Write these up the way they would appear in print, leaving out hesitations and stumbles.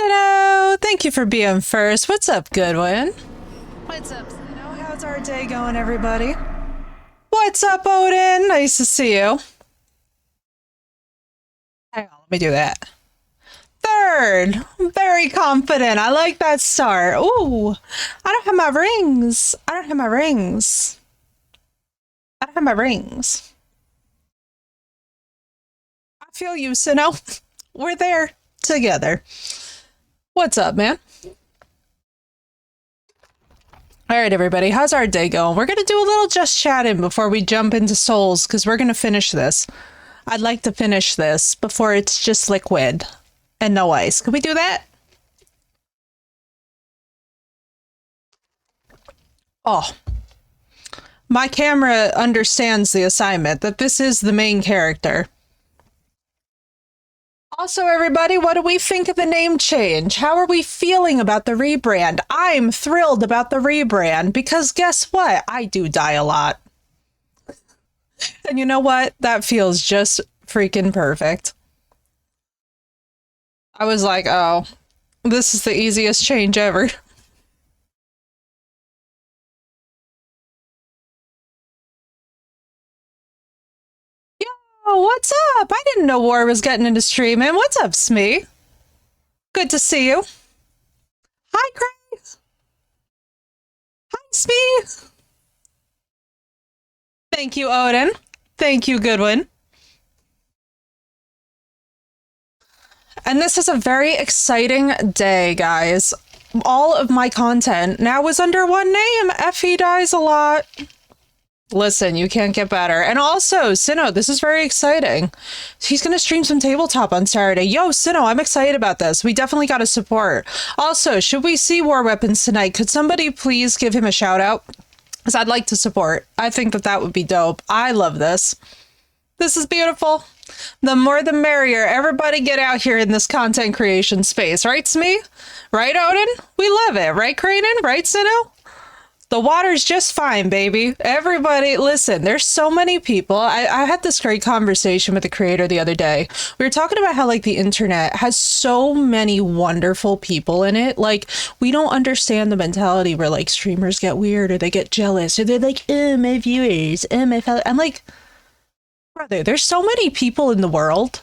Hello, thank you for being first. What's up, Goodwin? What's up, Sino? How's our day going, everybody? What's up, Odin? Nice to see you. Hang on, let me do that. Third, very confident. I like that start. Ooh, I don't have my rings. I don't have my rings. I don't have my rings. I feel you, Sino. We're there together. What's up, man? All right, everybody, how's our day going? We're going to do a little just chatting before we jump into souls because we're going to finish this. I'd like to finish this before it's just liquid and no ice. Can we do that? Oh, my camera understands the assignment that this is the main character. Also, everybody, what do we think of the name change? How are we feeling about the rebrand? I'm thrilled about the rebrand because guess what? I do die a lot. And you know what? That feels just freaking perfect. I was like, oh, this is the easiest change ever. Yo, what's up? I didn't know War was getting into streaming. What's up, Smee? Good to see you. Hi, Craig. Hi, Smee. Thank you, Odin. Thank you, Goodwin. And this is a very exciting day, guys. All of my content now is under one name. Effie dies a lot. Listen, you can't get better. And also, Sino, this is very exciting. He's going to stream some tabletop on Saturday. Yo, Sino, I'm excited about this. We definitely got to support. Also, should we see War Weapons tonight? Could somebody please give him a shout out? Because I'd like to support. I think that that would be dope. I love this. This is beautiful. The more the merrier. Everybody get out here in this content creation space. Right, Smee? Right, Odin? We love it. Right, Cranen? Right, Sino? The water's just fine, baby. Everybody, listen, there's so many people. I had this great conversation with the creator the other day. We were talking about how, like, the internet has so many wonderful people in it. Like, we don't understand the mentality where, like, streamers get weird or they get jealous or they're like, oh, my viewers, oh, my fellow. I'm like, brother, there's so many people in the world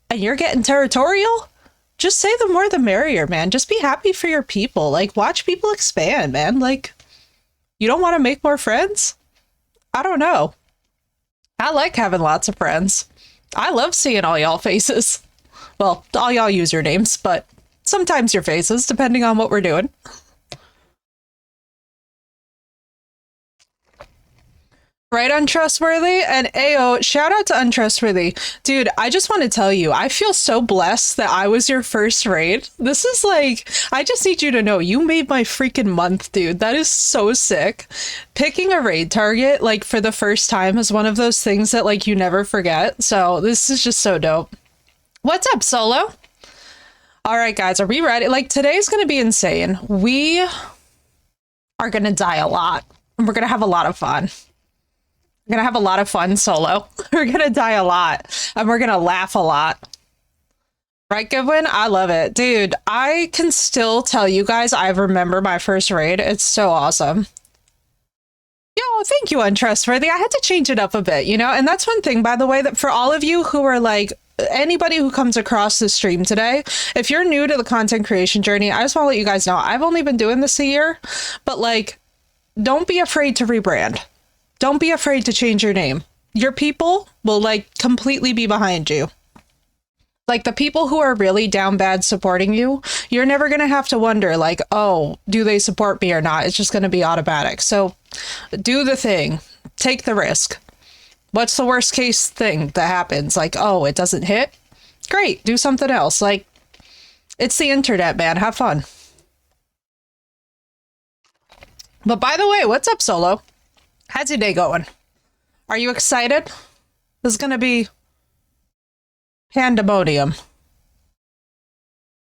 and you're getting territorial? Just say the more the merrier, man. Just be happy for your people. Like, watch people expand, man. Like, you don't want to make more friends? I don't know. I like having lots of friends. I love seeing all y'all faces. Well, all y'all usernames, but sometimes your faces, depending on what we're doing. Right, Untrustworthy? And Ayo, shout out to Untrustworthy. Dude, I just want to tell you, I feel so blessed that I was your first raid. This is like, I just need you to know, you made my freaking month, dude. That is so sick. Picking a raid target, like, for the first time is one of those things that, like, you never forget. So this is just so dope. What's up, Solo? All right, guys, are we ready? Like, today's going to be insane. We are going to die a lot. And we're going to have a lot of fun. We're gonna have a lot of fun solo. We're gonna die a lot. And we're gonna laugh a lot. Right, Goodwin? I love it. Dude, I can still tell you guys I remember my first raid. It's so awesome. Yo, thank you, Untrustworthy. I had to change it up a bit, you know? And that's one thing, by the way, that for all of you who are like, anybody who comes across the stream today, if you're new to the content creation journey, I just want to let you guys know, I've only been doing this a year, but like, don't be afraid to rebrand. Don't be afraid to change your name. Your people will like completely be behind you. Like the people who are really down bad supporting you, you're never going to have to wonder like, oh, do they support me or not? It's just going to be automatic. So do the thing. Take the risk. What's the worst case thing that happens? Like, oh, it doesn't hit? Great. Do something else. Like, it's the internet, man. Have fun. But by the way, what's up, Solo? How's your day going? Are you excited? This is gonna be pandemonium.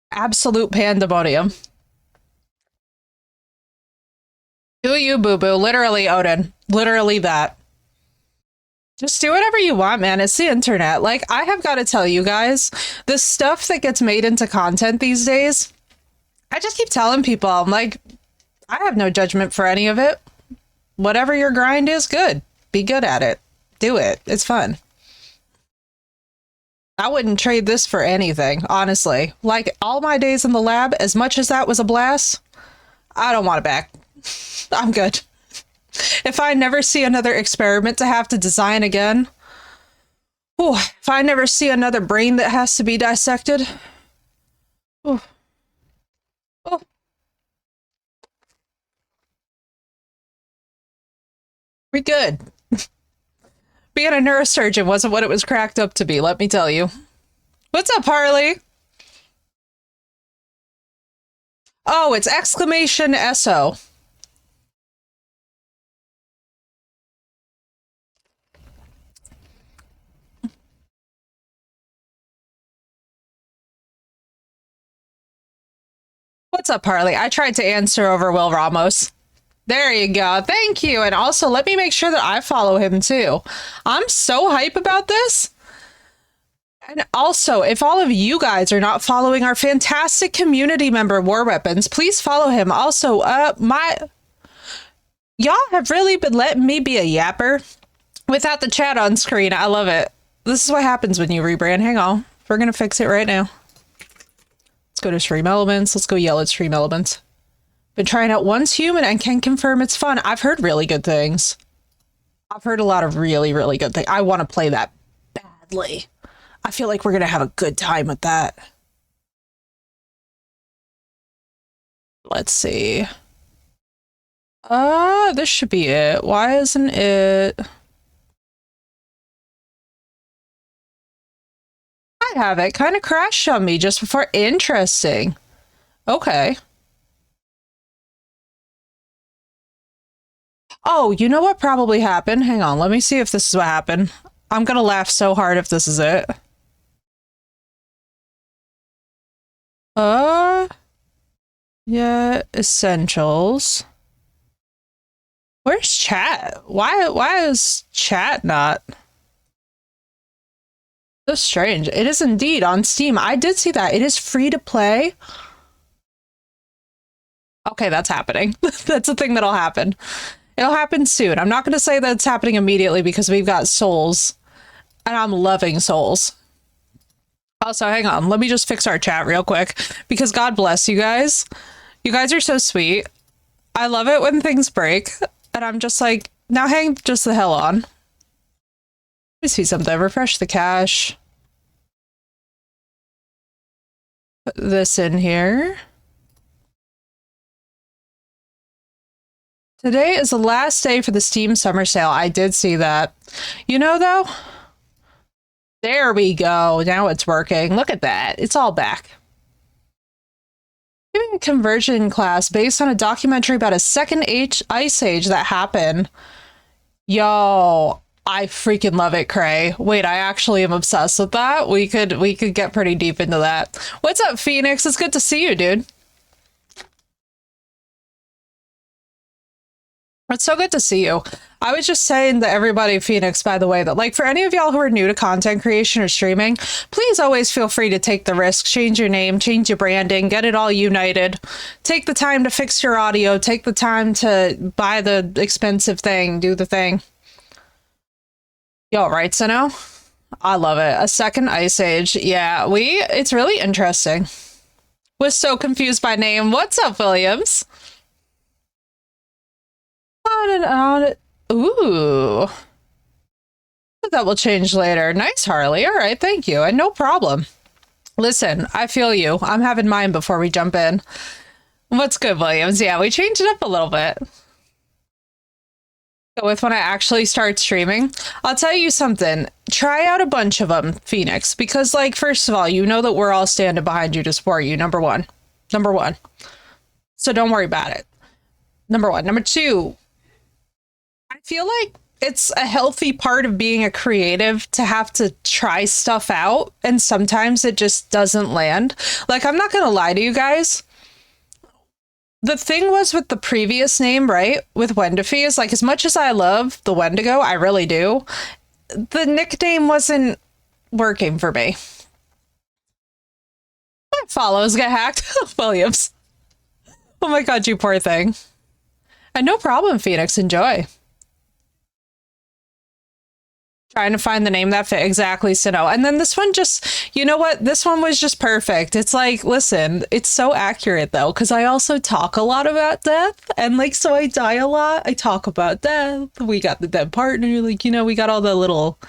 Absolute pandemonium. Do you, boo-boo? Literally, Odin. Literally that. Just do whatever you want, man. It's the internet. Like, I have got to tell you guys, the stuff that gets made into content these days, I just keep telling people, I'm like, I have no judgment for any of it. Whatever your grind is, good. Be good at it. Do it. It's fun. I wouldn't trade this for anything, honestly. Like, all my days in the lab, as much as that was a blast, I don't want it back. I'm good. If I never see another experiment to have to design again, ooh, if I never see another brain that has to be dissected, ooh, oh, we good. Being a neurosurgeon wasn't what it was cracked up to be, let me tell you. What's up, Harley? Oh, it's exclamation SO. What's up, Harley? I tried to answer over Will Ramos. There you go. Thank you. And also, let me make sure that I follow him too. I'm so hype about this. And also, if all of you guys are not following our fantastic community member, War Weapons, please follow him. Also, y'all have really been letting me be a yapper without the chat on screen. I love it. This is what happens when you rebrand. Hang on. We're going to fix it right now. Let's go to Stream Elements. Let's go yell at Stream Elements. Been trying out Once Human and can confirm it's fun. I've heard really good things. I've heard a lot of really, really good things. I want to play that badly. I feel like we're going to have a good time with that. Let's see. This should be it. Why isn't it? I have it. Kind of crashed on me just before. Interesting. Okay. Oh, you know what probably happened? Hang on, let me see if this is what happened. I'm gonna laugh so hard if this is it. Yeah, essentials. Where's chat? Why is chat not? So strange. It is indeed on Steam. I did see that. It is free to play. Okay, that's happening. That's a thing that'll happen. It'll happen soon. I'm not going to say that it's happening immediately because we've got Souls. And I'm loving Souls. Also, hang on. Let me just fix our chat real quick. Because God bless you guys. You guys are so sweet. I love it when things break. And I'm just like, now hang just the hell on. Let me see something. Refresh the cache. Put this in here. Today is the last day for the Steam Summer Sale. I did see that. You know, though? There we go. Now it's working. Look at that. It's all back. Doing a conversion class based on a documentary about a second ice age that happened. Yo, I freaking love it, Cray. Wait, I actually am obsessed with that. We could get pretty deep into that. What's up, Phoenix? It's good to see you, dude. It's so good to see you. I was just saying to everybody, Phoenix, by the way, that like for any of y'all who are new to content creation or streaming, please always feel free to take the risk, change your name, change your branding, get it all united. Take the time to fix your audio, take the time to buy the expensive thing, do the thing. Yo, right, Sino? I love it. A second ice age. Yeah, it's really interesting. Was so confused by name. What's up, Williams? Ooh. That will change later. Nice, Harley. All right, thank you. And no problem. Listen, I feel you. I'm having mine before we jump in. What's good, Williams? Yeah, we changed it up a little bit. Go with when I actually start streaming. I'll tell you something. Try out a bunch of them, Phoenix, because, like, first of all, you know that we're all standing behind you to support you. Number one. So don't worry about it. Number one. Number two. I feel like it's a healthy part of being a creative to have to try stuff out, and sometimes it just doesn't land. Like, I'm not gonna lie to you guys. The thing was with the previous name, right, with Wendigo, is like, as much as I love the Wendigo, I really do, the nickname wasn't working for me. My follows get hacked. Williams. Oh my god, you poor thing. And no problem, Phoenix. Enjoy. Trying to find the name that fit exactly, Sino. And then this one just, you know what? This one was just perfect. It's like, listen, it's so accurate though, because I also talk a lot about death. And like, so I die a lot. I talk about death. We got the dead partner. Like, you know, we got all the little,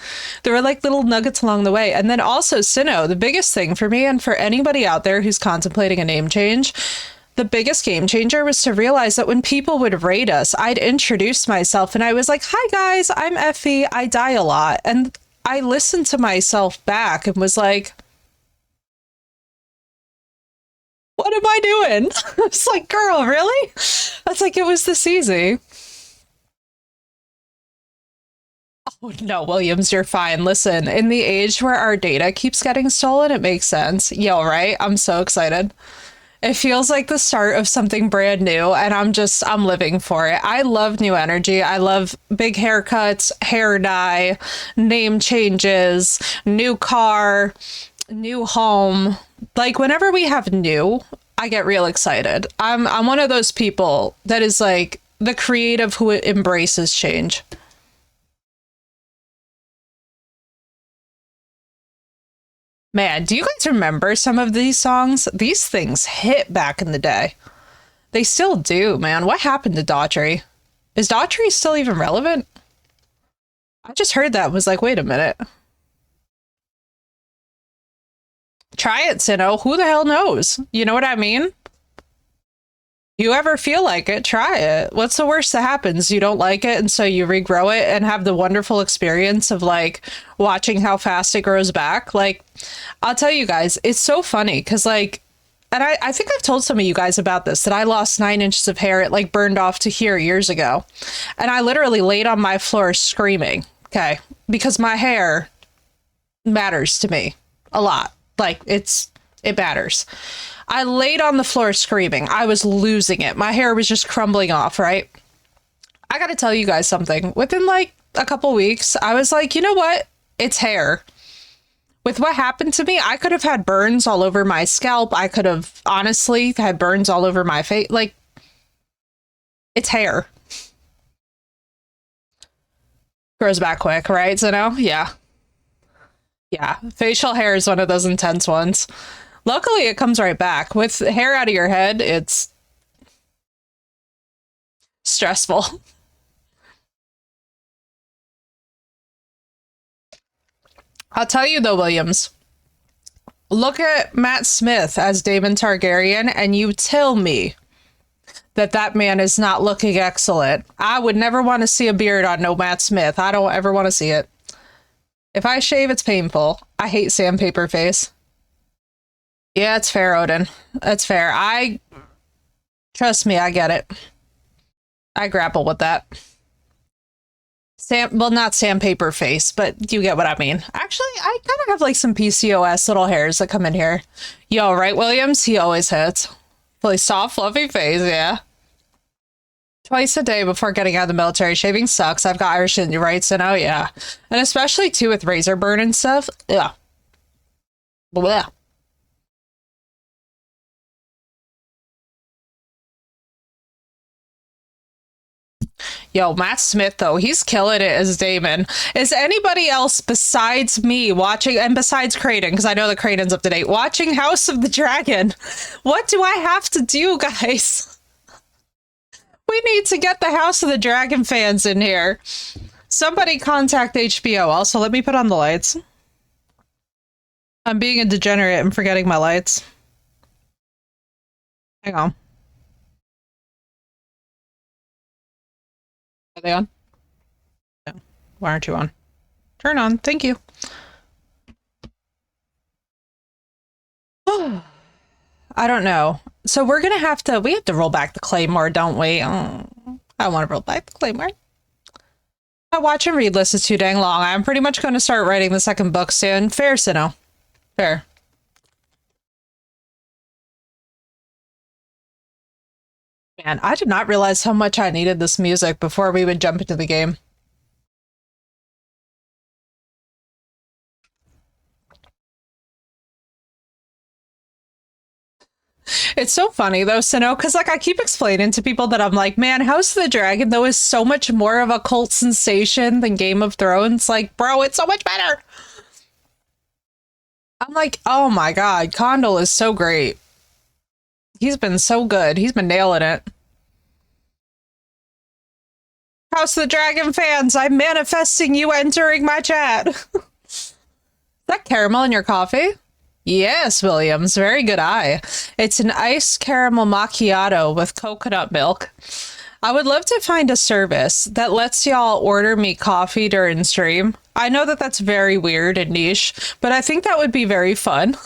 there were like little nuggets along the way. And then also, Sino, the biggest thing for me and for anybody out there who's contemplating a name change, the biggest game changer was to realize that when people would rate us, I'd introduce myself and I was like, hi guys, I'm Effie. I die a lot. And I listened to myself back and was like, what am I doing? It's like, girl, really? That's like, it was this easy. Oh no, Williams, you're fine. Listen, in the age where our data keeps getting stolen, it makes sense. Yo, right? I'm so excited. It feels like the start of something brand new, and I'm living for it. I love new energy. I love big haircuts, hair dye, name changes, new car, new home. Like whenever we have new, I get real excited. I'm one of those people that is like the creative who embraces change. Man, do you guys remember some of these songs? These things hit back in the day. They still do, man. What happened to Daughtry? Is Daughtry still even relevant? I just heard that and was like, wait a minute. Try it, Sino. Who the hell knows? You know what I mean? You ever feel like it, try it. What's the worst that happens? You don't like it, and so you regrow it and have the wonderful experience of like watching how fast it grows back. Like, I'll tell you guys, it's so funny because like, and I think I've told some of you guys about this, that I lost 9 inches of hair. It like burned off to here years ago. And I literally laid on my floor screaming, okay, because my hair matters to me a lot. Like it matters. I laid on the floor screaming. I was losing it. My hair was just crumbling off, right? I gotta tell you guys something. Within like a couple weeks, I was like, you know what? It's hair. With what happened to me, I could have had burns all over my scalp. I could have honestly had burns all over my face. Like, it's hair. Grows back quick, right? So no? Yeah. Yeah. Facial hair is one of those intense ones. Luckily, it comes right back. With hair out of your head, it's stressful. I'll tell you though, Williams, look at Matt Smith as Daemon Targaryen and you tell me that that man is not looking excellent. I would never want to see a beard on no Matt Smith. I don't ever want to see it. If I shave, it's painful. I hate sandpaper face. Yeah, it's fair, Odin. That's fair. Trust me, I get it. I grapple with that. Well, not sandpaper face, but you get what I mean. Actually, I kind of have like some PCOS little hairs that come in here. Yo, right, Williams? He always hits. Really soft, fluffy face, yeah. Twice a day before getting out of the military. Shaving sucks. I've got Irish in you, right? So now, yeah. And especially, too, with razor burn and stuff. Yeah. Blah. Yo, Matt Smith, though, he's killing it as Daemon. Is anybody else besides me watching, and besides Creighton, because I know that Creighton's up to date, watching House of the Dragon? What do I have to do, guys? We need to get the House of the Dragon fans in here. Somebody contact HBO. Also, let me put on the lights. I'm being a degenerate and forgetting my lights. Hang on. Are they on? No. Why aren't you on? Turn on. Thank you. I don't know. So we're gonna we have to roll back the Claymore, don't we? Oh, I want to roll back the Claymore. My watch and read list is too dang long. I'm pretty much going to start writing the second book soon. Fair, Sino. Fair. Man, I did not realize how much I needed this music before we would jump into the game. It's so funny though, Sino, because like I keep explaining to people that I'm like, man, House of the Dragon though is so much more of a cult sensation than Game of Thrones. Like, bro, it's so much better. I'm like, oh my god, Condal is so great. He's been so good. He's been nailing it. House of the Dragon fans, I'm manifesting you entering my chat. Is that caramel in your coffee? Yes, Williams. Very good eye. It's an iced caramel macchiato with coconut milk. I would love to find a service that lets y'all order me coffee during stream. I know that that's very weird and niche, but I think that would be very fun.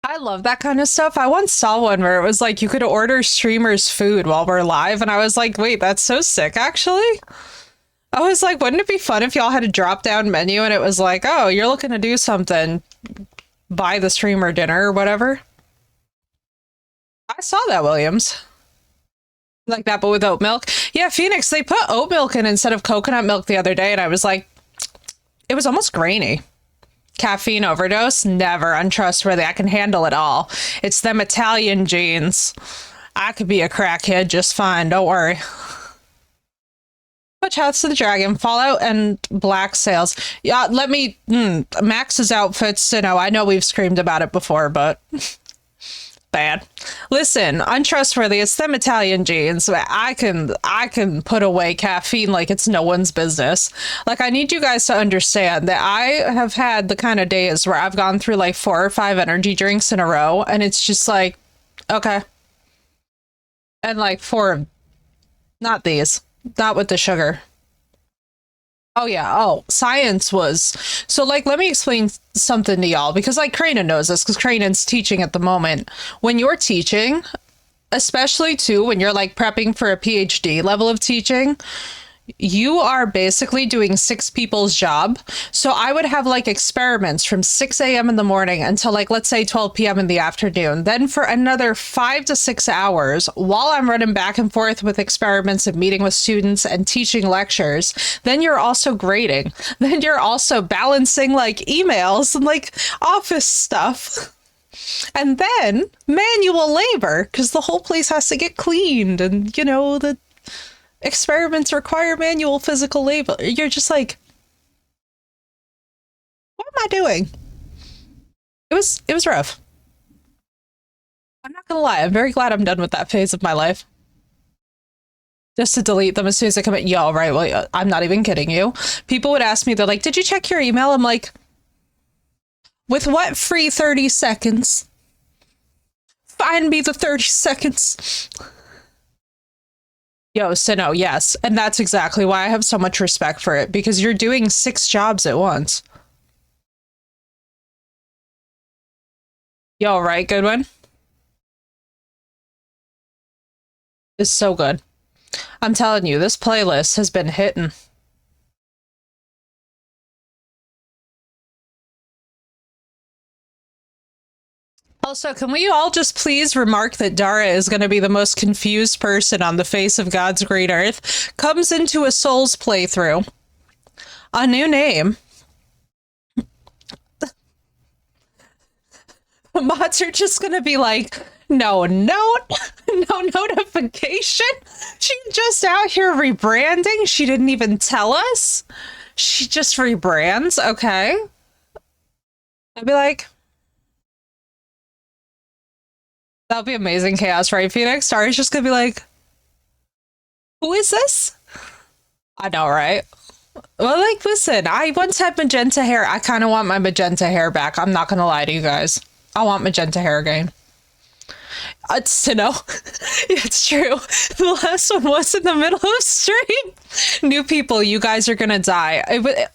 I love that kind of stuff. I once saw one where it was like you could order streamers food while we're live, and I was like, wait, that's so sick, actually. I was like, wouldn't it be fun if y'all had a drop down menu and it was like, oh, you're looking to do something, buy the streamer dinner or whatever? I saw that, Williams. Like that, but with oat milk. Yeah, Phoenix, they put oat milk in instead of coconut milk the other day, and I was like, it was almost grainy. Caffeine overdose? Never. Untrustworthy. I can handle it all. It's them Italian genes. I could be a crackhead just fine. Don't worry. Much House to the Dragon, Fallout, and Black Sails. Yeah, let me. Max's outfits, you know, I know we've screamed about it before, but. Bad. Listen, untrustworthy. It's them Italian genes. I can put away caffeine like it's no one's business. Like, I need you guys to understand that I have had the kind of days where I've gone through like 4 or 5 energy drinks in a row, and it's just like, okay. And like four, not these, not with the sugar. Oh yeah. Oh, science was so like let me explain something to y'all because like Cranen knows this because Cranen's teaching at the moment. When you're teaching, especially too when you're like prepping for a PhD level of teaching, you are basically doing 6 people's job. So I would have like experiments from 6 a.m. in the morning until like, let's say 12 p.m. in the afternoon. Then for another 5 to 6 hours while I'm running back and forth with experiments and meeting with students and teaching lectures. Then you're also grading. Then you're also balancing like emails and like office stuff. And then manual labor because the whole place has to get cleaned and, you know, the experiments require manual physical labor. You're just like, what am I doing? It was rough. I'm not gonna lie, I'm very glad I'm done with that phase of my life. Just to delete them as soon as I come in. Yo, right, well, I'm not even kidding you. People would ask me, they're like, did you check your email? I'm like, with what free 30 seconds? Find me the 30 seconds. Yo, Sino, yes. And that's exactly why I have so much respect for it, because you're doing 6 jobs at once. Yo, right, Goodwin? It's so good. I'm telling you, this playlist has been hitting. Also, can we all just please remark that Dara is going to be the most confused person on the face of God's great earth? Comes into a Souls playthrough. A new name. Mods are just going to be like, no note, no notification. She's just out here rebranding. She didn't even tell us. She just rebrands. Okay. I'd be like, that'll be amazing chaos, right, Phoenix? Star's just gonna be like, who is this? I know, right? Well, like, listen, I once had magenta hair. I kind of want my magenta hair back. I'm not gonna lie to you guys. I want magenta hair again. It's to know. It's true. The last one was in the middle of stream. New people, you guys are gonna die.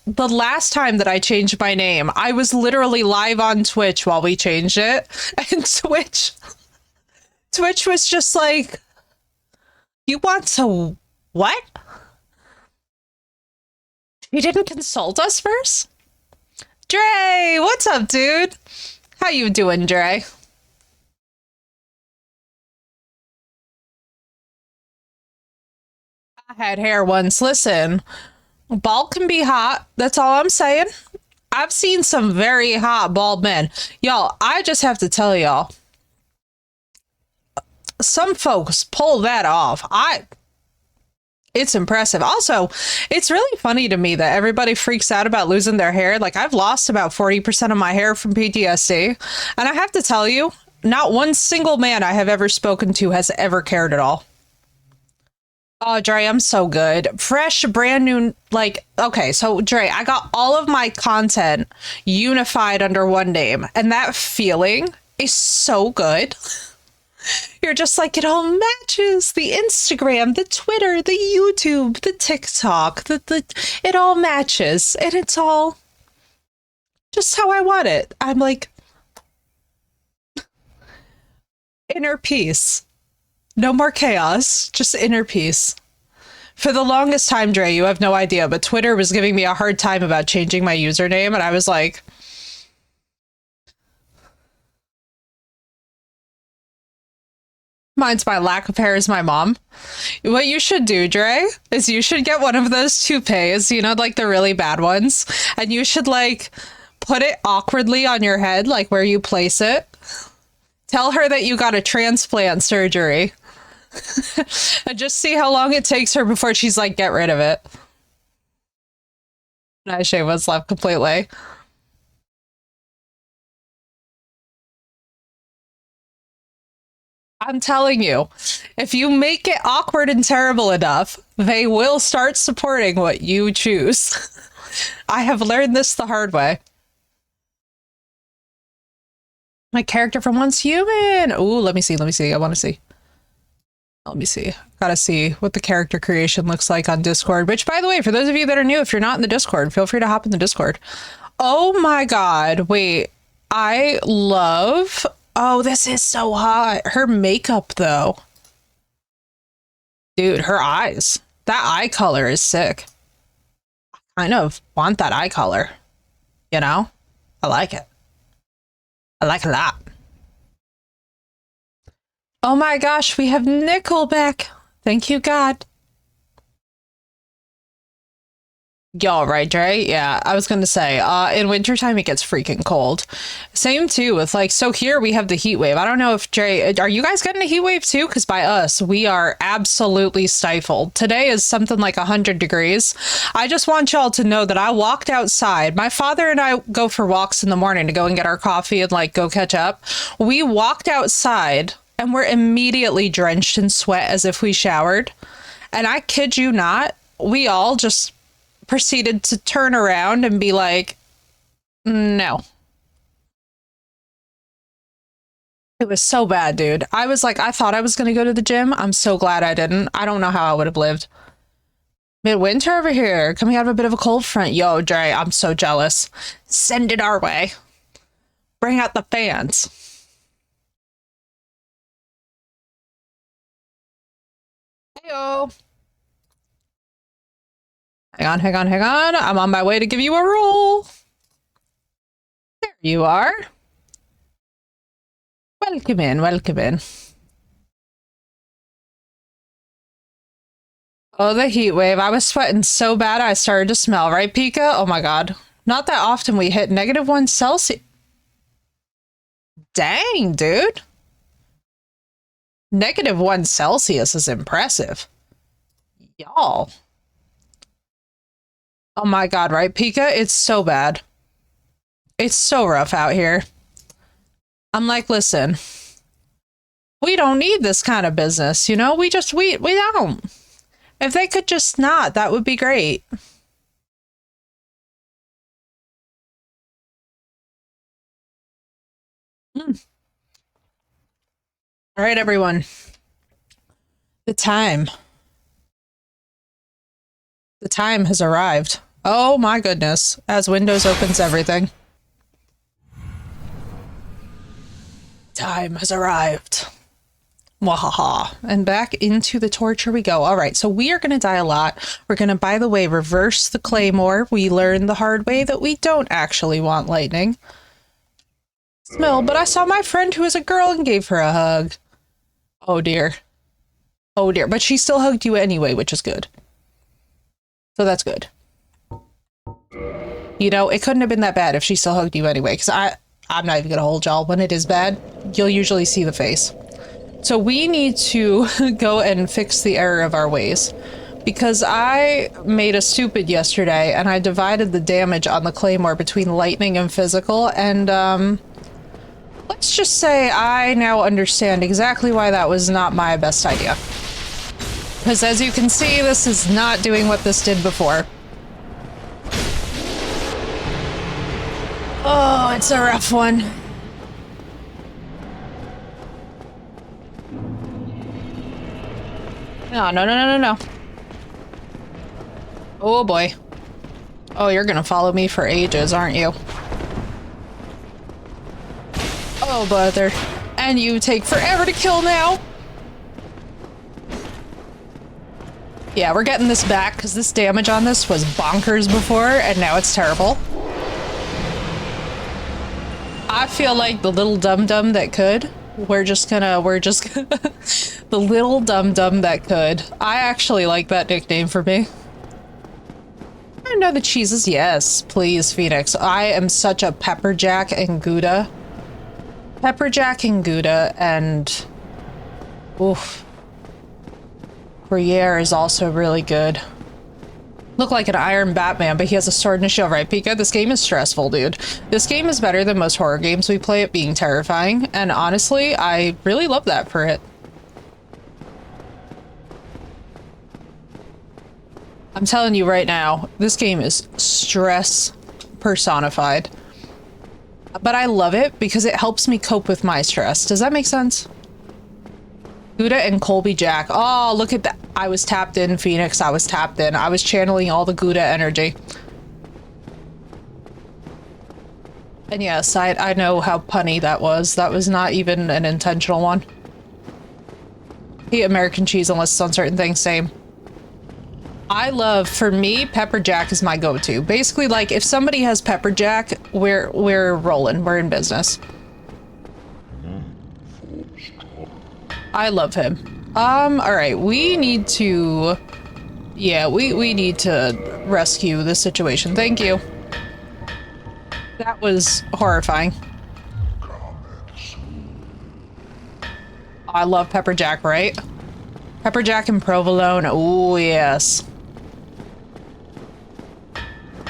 The last time that I changed my name, I was literally live on Twitch while we changed it. And Twitch was just like, you want to what? You didn't consult us first? Dre, what's up, dude? How you doing, Dre? I had hair once. Listen, bald can be hot. That's all I'm saying. I've seen some very hot bald men. Y'all, I just have to tell y'all, some folks pull that off. It's impressive. Also, it's really funny to me that everybody freaks out about losing their hair. Like, I've lost about 40% of my hair from PTSD. And I have to tell you, not one single man I have ever spoken to has ever cared at all. Oh, Dre, I'm so good. Fresh, brand new, like, okay, so Dre, I got all of my content unified under one name, and that feeling is so good. You're just like, it all matches. The Instagram, the Twitter, the YouTube, the TikTok, it all matches, and it's all just how I want it. I'm like, inner peace. No more chaos, just inner peace. For the longest time, Dre, you have no idea, but Twitter was giving me a hard time about changing my username, and I was like, mine's my lack of hair is my mom. What you should do, Dre, is you should get one of those toupees, you know, like the really bad ones, and you should, like, put it awkwardly on your head, like where you place it. Tell her that you got a transplant surgery. And just see how long it takes her before she's like, get rid of it. And I shave what's left completely. I'm telling you, if you make it awkward and terrible enough, they will start supporting what you choose. I have learned this the hard way. My character from Once Human. Ooh, let me see. I want to see. Let me see. Gotta see what the character creation looks like on Discord. Which, by the way, for those of you that are new, if you're not in the Discord, feel free to hop in the Discord. Oh my god. Wait. I love... Oh, this is so hot. Her makeup, though. Dude, her eyes. That eye color is sick. I kind of want that eye color. You know? I like it. I like it a lot. Oh my gosh, we have Nickelback. Thank you, God. Y'all right, Dre? Yeah, I was gonna say, in wintertime it gets freaking cold. Same too with like, so here we have the heat wave. I don't know if Dre, are you guys getting a heat wave too? Because by us, we are absolutely stifled. Today is something like 100 degrees. I just want y'all to know that I walked outside. My father and I go for walks in the morning to go and get our coffee and like go catch up. We walked outside and we're immediately drenched in sweat as if we showered. And I kid you not, we all just proceeded to turn around and be like, no. It was so bad, dude. I was like, I thought I was going to go to the gym. I'm so glad I didn't. I don't know how I would have lived. Midwinter over here, coming out of a bit of a cold front. Yo, Dre, I'm so jealous. Send it our way. Bring out the fans. Heyo. Hang on. I'm on my way to give you a roll. There you are. Welcome in. Oh, the heat wave. I was sweating so bad I started to smell, right, Pika? Oh my god. Not that often we hit -1 Celsius. Dang, dude. -1 Celsius is impressive. Y'all. Oh my god, right, Pika? It's so bad. It's so rough out here. I'm like, listen, we don't need this kind of business, you know? We don't. If they could just not, that would be great. All right, everyone. The time has arrived. Oh my goodness. As Windows opens everything. Time has arrived. Wahaha. And back into the torture we go. All right, so we are going to die a lot. We're going to, by the way, reverse the claymore. We learned the hard way that we don't actually want lightning. Smell, but I saw my friend who is a girl and gave her a hug. Oh dear. Oh dear. But she still hugged you anyway, which is good. So that's good. You know, it couldn't have been that bad if she still hugged you anyway, because I'm not even gonna hold y'all. When it is bad, you'll usually see the face. So we need to go and fix the error of our ways. Because I made a stupid yesterday, and I divided the damage on the Claymore between lightning and physical, and, let's just say I now understand exactly why that was not my best idea. Because as you can see, this is not doing what this did before. Oh, it's a rough one. No. Oh boy. Oh, you're gonna follow me for ages, aren't you? Oh, brother. And you take forever to kill now. Yeah, we're getting this back because this damage on this was bonkers before, and now it's terrible. I feel like the little dum-dum that could. We're just gonna the little dum-dum that could. I actually like that nickname for me. I know the cheeses. Yes, please, Phoenix. I am such a Pepperjack and Gouda. Pepperjack and Gouda and... oof. Gruyere is also really good. Look like an Iron Batman, but he has a sword and a shield, right, Pika? This game is stressful, dude. This game is better than most horror games we play at being terrifying, and honestly, I really love that for it. I'm telling you right now, this game is stress personified. But I love it because it helps me cope with my stress. Does that make sense? Gouda and Colby Jack. Oh, look at that. I was tapped in, Phoenix. I was tapped in. I was channeling all the Gouda energy. And yes, I know how punny that was. That was not even an intentional one. Eat American cheese unless it's on certain things. Same. I love, for me, Pepper Jack is my go-to. Basically, like, if somebody has Pepper Jack, we're rolling. We're in business. I love him. Alright, we need to... yeah, we need to rescue this situation. Thank you. That was horrifying. I love Pepper Jack, right? Pepper Jack and provolone. Oh, yes.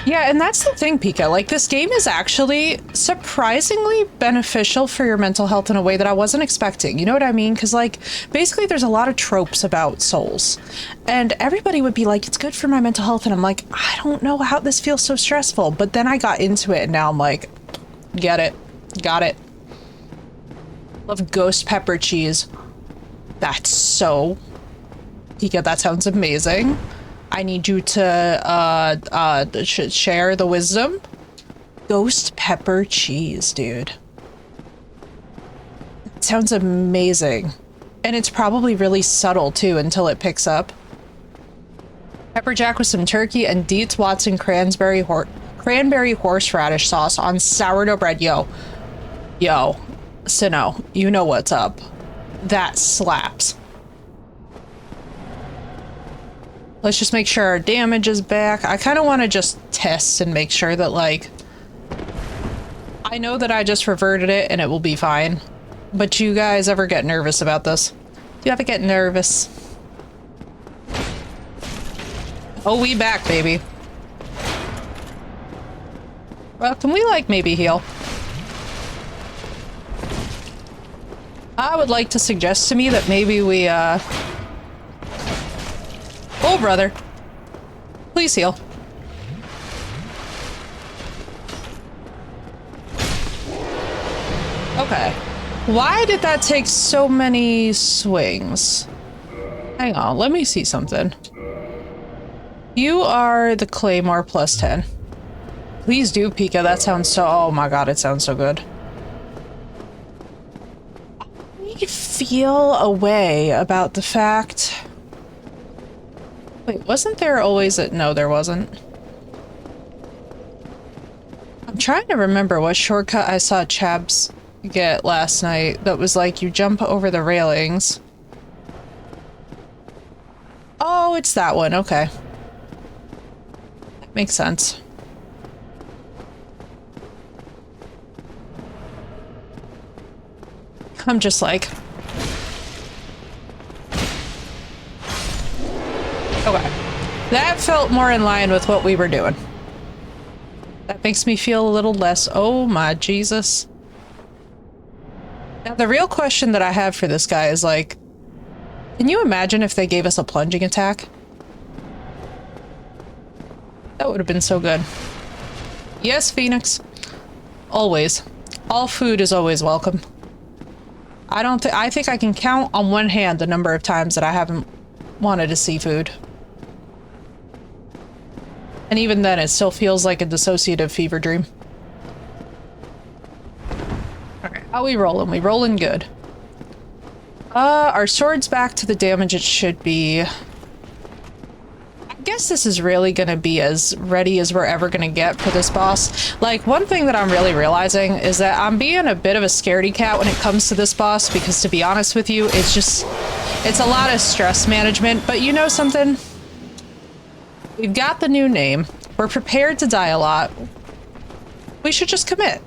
Yeah, and that's the thing, Pika. Like, this game is actually surprisingly beneficial for your mental health in a way that I wasn't expecting. You know what I mean? Because, like, basically there's a lot of tropes about Souls. And everybody would be like, it's good for my mental health. And I'm like, I don't know how this feels so stressful. But then I got into it, and now I'm like, get it. Got it. Love ghost pepper cheese. That's so... Pika, that sounds amazing. I need you to share the wisdom. Ghost pepper cheese, dude. It sounds amazing. And it's probably really subtle too until it picks up. Pepper Jack with some turkey and Dietz Watson cranberry horseradish sauce on sourdough bread. Yo, Sinnoh, you know what's up. That slaps. Let's just make sure our damage is back. I kind of want to just test and make sure that, like... I know that I just reverted it and it will be fine. But you guys ever get nervous about this? Do you ever get nervous? Oh, we back, baby. Well, can we, like, maybe heal? I would like to suggest to me that maybe we, oh, brother. Please heal. Okay. Why did that take so many swings? Hang on, let me see something. You are the Claymore plus 10. Please do, Pika. That sounds so... oh my god, it sounds so good. I feel a way about the fact... wait, wasn't there always a... no, there wasn't. I'm trying to remember what shortcut I saw Chabs get last night that was like, you jump over the railings. Oh, it's that one. Okay. That makes sense. I'm just like... Okay. That felt more in line with what we were doing. That makes me feel a little less... Oh my Jesus. Now, the real question that I have for this guy is like... Can you imagine if they gave us a plunging attack? That would have been so good. Yes, Phoenix. Always. All food is always welcome. I think I can count on one hand the number of times that I haven't wanted to see food. And even then, it still feels like a dissociative fever dream. Okay, how we rolling? We rolling good. Our sword's back to the damage it should be. I guess this is really gonna be as ready as we're ever gonna get for this boss. Like, one thing that I'm really realizing is that I'm being a bit of a scaredy cat when it comes to this boss, because to be honest with you, it's a lot of stress management. But you know something? We've got the new name. We're prepared to die a lot. We should just commit.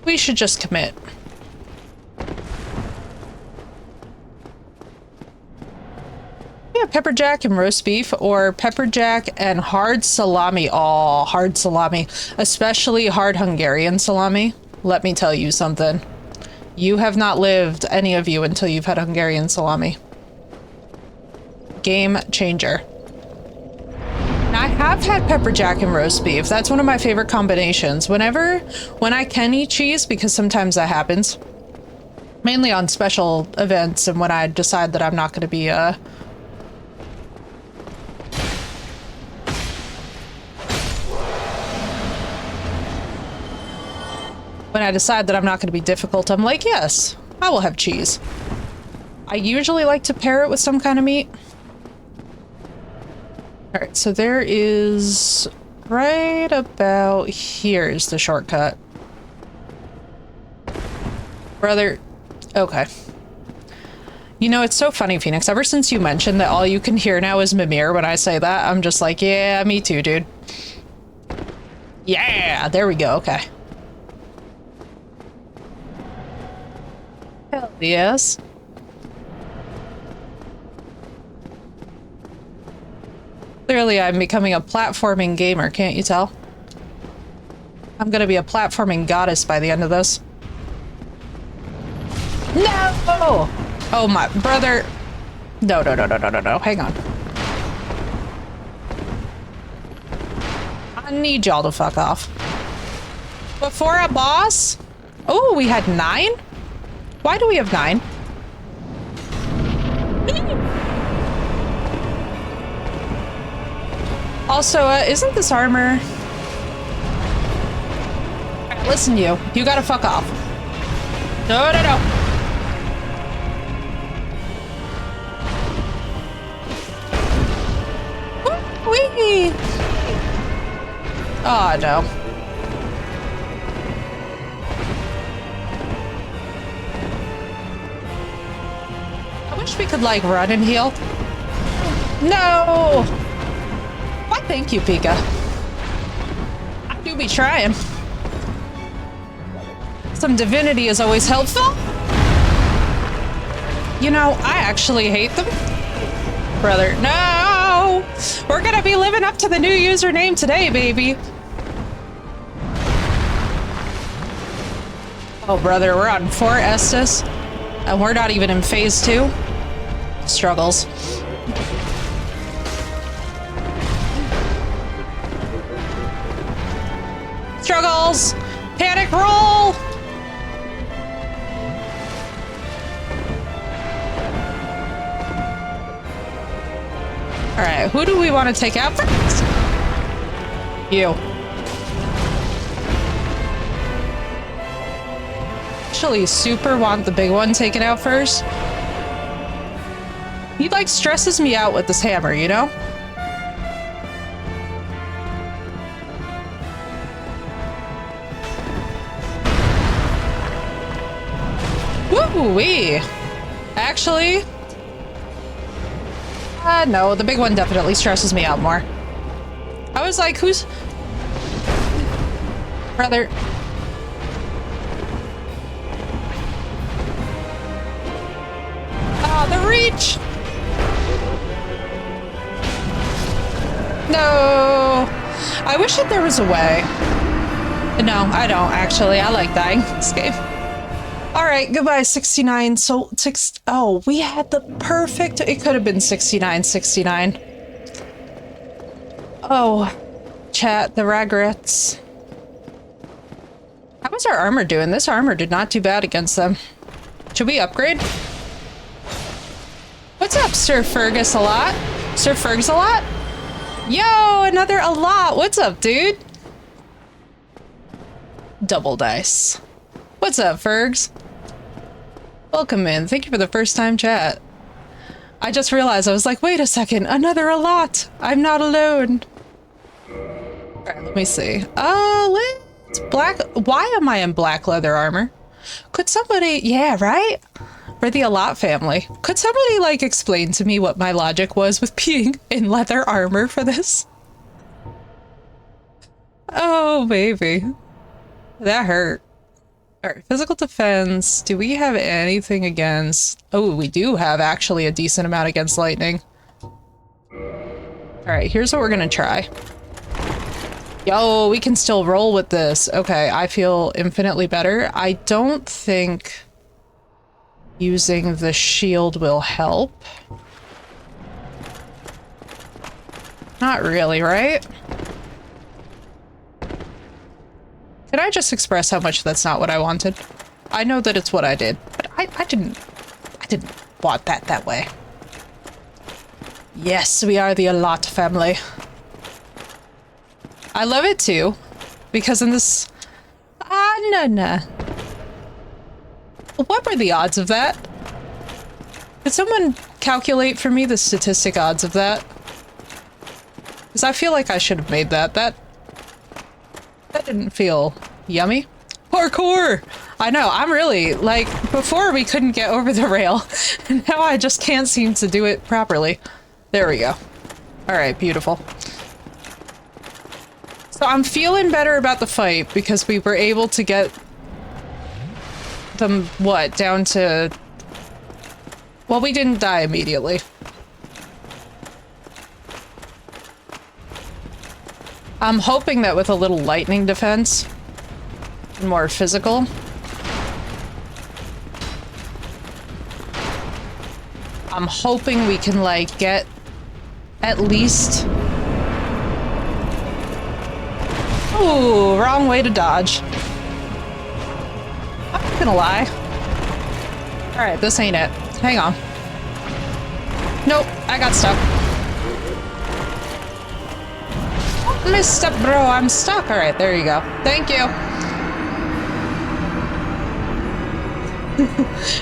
We should just commit. Yeah, pepper jack and roast beef, or pepper jack and hard salami. Oh, hard salami. Especially hard Hungarian salami. Let me tell you something. You have not lived, any of you, until you've had Hungarian salami. Game changer. Now, I have had pepper jack and roast beef. That's one of my favorite combinations. When I can eat cheese, because sometimes that happens. Mainly on special events and when I decide that I'm not going to be, when I decide that I'm not going to be difficult, I'm like, yes, I will have cheese. I usually like to pair it with some kind of meat. All right, so there is right about here's the shortcut. Brother, okay. You know, it's so funny, Phoenix. Ever since you mentioned that all you can hear now is Mimir when I say that, I'm just like, yeah, me too, dude. Yeah, there we go, okay. Hell yes. Clearly, I'm becoming a platforming gamer, can't you tell? I'm gonna be a platforming goddess by the end of this. No! Oh my brother. No, hang on. I need y'all to fuck off. Before a boss? Oh, we had 9? Why do we have 9? Also, isn't this armor... Right, listen, you gotta fuck off. No. Whee! Oh, no. I wish we could, like, run and heal. No! Why, thank you, Pika. I do be trying. Some divinity is always helpful. You know, I actually hate them. Brother, no! We're gonna be living up to the new username today, baby. Oh, brother, we're on 4 Estus, and we're not even in phase 2. Struggles. Struggles! Panic roll! Alright, who do we want to take out first? You. Actually, super want the big one taken out first. He, like, stresses me out with this hammer, you know? Woo-wee! Actually... no, the big one definitely stresses me out more. I was like, who's... Brother. Ah, the reach! No! I wish that there was a way. No, I don't, actually. I like dying this game. Alright, goodbye, 69. So, oh, we had the perfect... It could have been 69, 69. Oh, chat, the regrets. How was our armor doing? This armor did not do bad against them. Should we upgrade? What's up, Sir Fergus a lot? Sir Fergus a lot? Yo, another a lot. What's up, dude? Double dice. What's up, Fergs? Welcome in. Thank you for the first time chat. I just realized, I was like, wait a second, another a lot. I'm not alone. Alright, let me see. Let's black. Why am I in black leather armor? Could somebody, yeah, right? We're the Allot family. Could somebody, like, explain to me what my logic was with being in leather armor for this? Oh, baby. That hurt. Alright, physical defense. Do we have anything against... Oh, we do have actually a decent amount against lightning. Alright, here's what we're gonna try. Yo, we can still roll with this. Okay, I feel infinitely better. I don't think using the shield will help. Not really, right? Can I just express how much that's not what I wanted? I know that it's what I did, but I didn't want that way. Yes, we are the Allot family. I love it too, because in this... no. What were the odds of that? Could someone calculate for me the statistic odds of that? Because I feel like I should have made that. That didn't feel yummy. Parkour! I know, I'm really, like, before we couldn't get over the rail, and now I just can't seem to do it properly. There we go. Alright, beautiful. So I'm feeling better about the fight because we were able to get them, what, down to... Well, we didn't die immediately. I'm hoping that with a little lightning defense, more physical. I'm hoping we can, like, get at least... Ooh, wrong way to dodge. I'm not gonna lie. Alright, this ain't it. Hang on. Nope, I got stuck. Mr. Bro, I'm stuck. Alright, there you go. Thank you.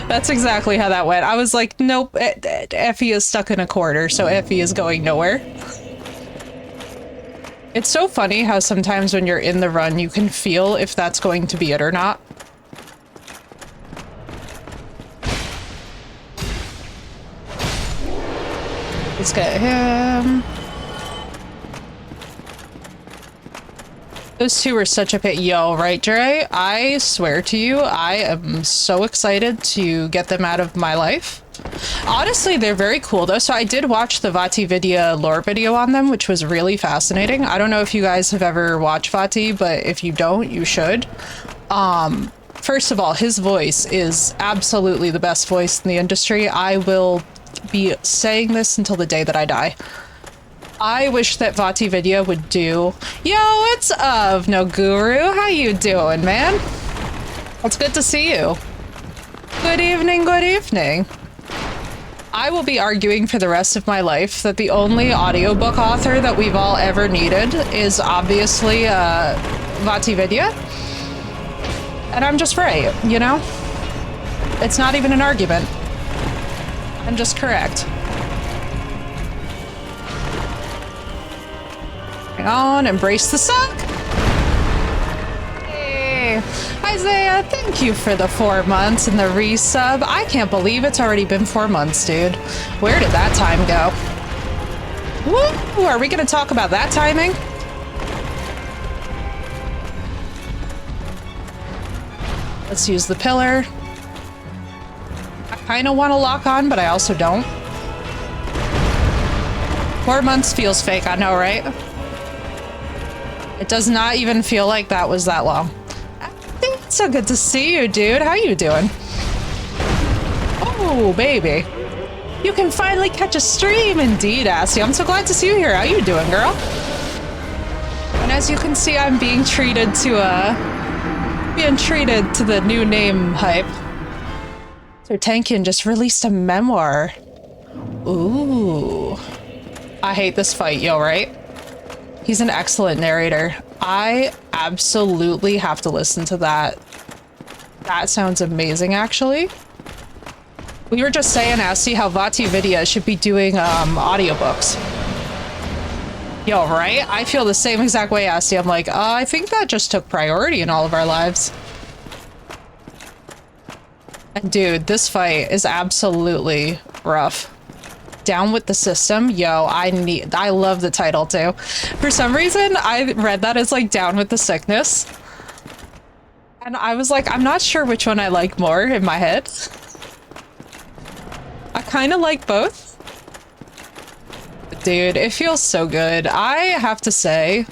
That's exactly how that went. I was like, nope, Effie is stuck in a corner, so Effie is going nowhere. It's so funny how sometimes when you're in the run, you can feel if that's going to be it or not. Let's get him. Those two were such a pit. Yo, right, Dre? I swear to you, I am so excited to get them out of my life. Honestly, they're very cool, though. So I did watch the VaatiVidya lore video on them, which was really fascinating. I don't know if you guys have ever watched Vaati, but if you don't, you should. First of all, his voice is absolutely the best voice in the industry. I will be saying this until the day that I die. I wish that VaatiVidya would do... Yo, what's up, Noguru? How you doing, man? It's good to see you. Good evening, good evening. I will be arguing for the rest of my life that the only audiobook author that we've all ever needed is obviously VaatiVidya. And I'm just right, you know? It's not even an argument. I'm just correct. Hang on, embrace the suck. Hey, Isaiah, thank you for the 4 months and the resub. I can't believe it's already been 4 months, dude. Where did that time go? Woo! Are we gonna talk about that timing? Let's use the pillar. I kind of want to lock on, but I also don't. 4 months feels fake, I know, right? It does not even feel like that was that long. It's so good to see you, dude. How you doing? Oh, baby. You can finally catch a stream. Indeed, Assie. I'm so glad to see you here. How you doing, girl? And as you can see, I'm being treated to the new name hype. Sertankian just released a memoir. Ooh. I hate this fight, yo, right? He's an excellent narrator. I absolutely have to listen to that. That sounds amazing, actually. We were just saying, Asty, how VaatiVidya should be doing audiobooks. Yo, right? I feel the same exact way, Asty. I'm like, I think that just took priority in all of our lives. And dude, this fight is absolutely rough. Down with the system. Yo, I love the title too. For some reason, I read that as like down with the sickness. And I was like, I'm not sure which one I like more in my head. I kind of like both. Dude, it feels so good. I have to say,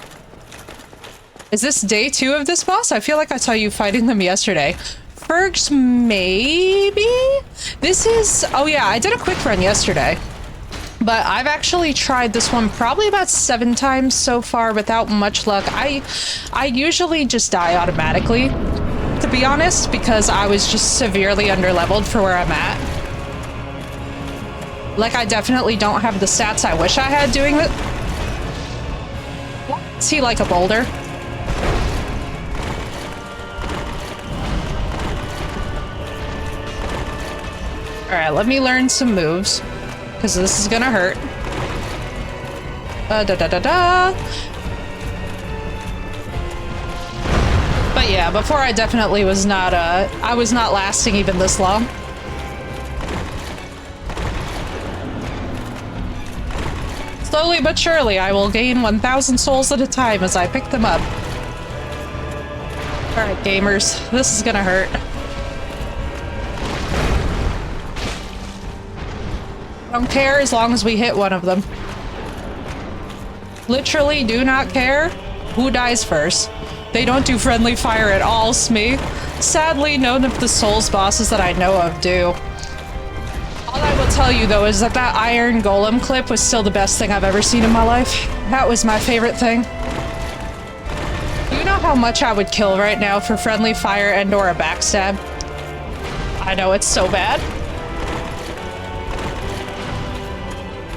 is this day 2 of this boss? I feel like I saw you fighting them yesterday. Fergs, maybe? This is, oh yeah, I did a quick run yesterday. But I've actually tried this one probably about 7 times so far without much luck. I usually just die automatically, to be honest, because I was just severely underleveled for where I'm at. Like, I definitely don't have the stats I wish I had doing it. Is he like a boulder? Alright, let me learn some moves. Because this is gonna hurt. But yeah, before I definitely was not, I was not lasting even this long. Slowly but surely, I will gain 1,000 souls at a time as I pick them up. Alright, gamers, this is gonna hurt. I don't care as long as we hit one of them. Literally do not care who dies first. They don't do friendly fire at all, Smee. Sadly, none of the Souls bosses that I know of do. All I will tell you, though, is that that Iron Golem clip was still the best thing I've ever seen in my life. That was my favorite thing. Do you know how much I would kill right now for friendly fire and or a backstab? I know, it's so bad.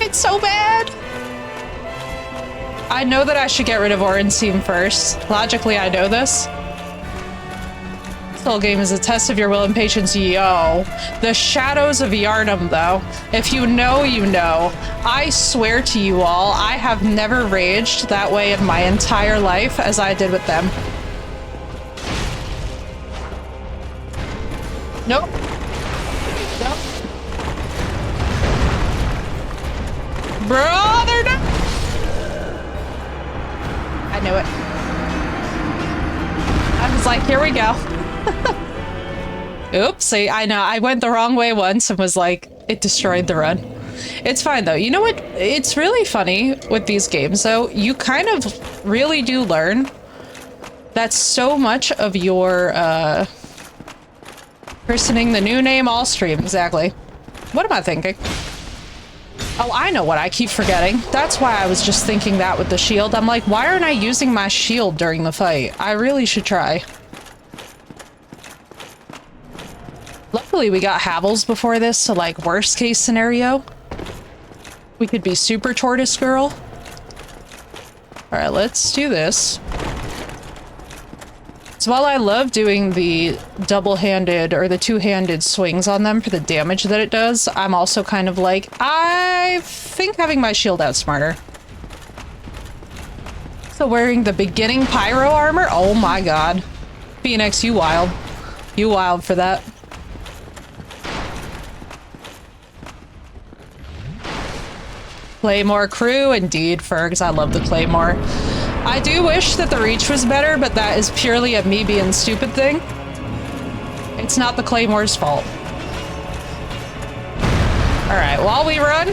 It's so bad! I know that I should get rid of Orenseam first. Logically, I know this. This whole game is a test of your will and patience, yo. The Shadows of Yharnam, though. If you know, you know. I swear to you all, I have never raged that way in my entire life as I did with them. Nope. Nope. Brother, no! I knew it. I was like, here we go. Oopsie, I know, I went the wrong way once and was like, it destroyed the run. It's fine though. You know what? It's really funny with these games though. You kind of really do learn that so much of your, christening the new name all stream, exactly. What am I thinking? Oh, I know what I keep forgetting. That's why I was just thinking that with the shield. I'm like, why aren't I using my shield during the fight? I really should try. Luckily, we got Havels before this, so like, worst case scenario, we could be super Tortoise Girl. Alright, let's do this. So while I love doing the double-handed or the two-handed swings on them for the damage that it does, I'm also kind of like, I think having my shield out smarter. So wearing the beginning pyro armor? Oh my god. Phoenix, you wild. You wild for that. Claymore crew, indeed, Fergs. I love the Claymore. I do wish that the reach was better, but that is purely a me being stupid thing. It's not the Claymore's fault. Alright, while we run.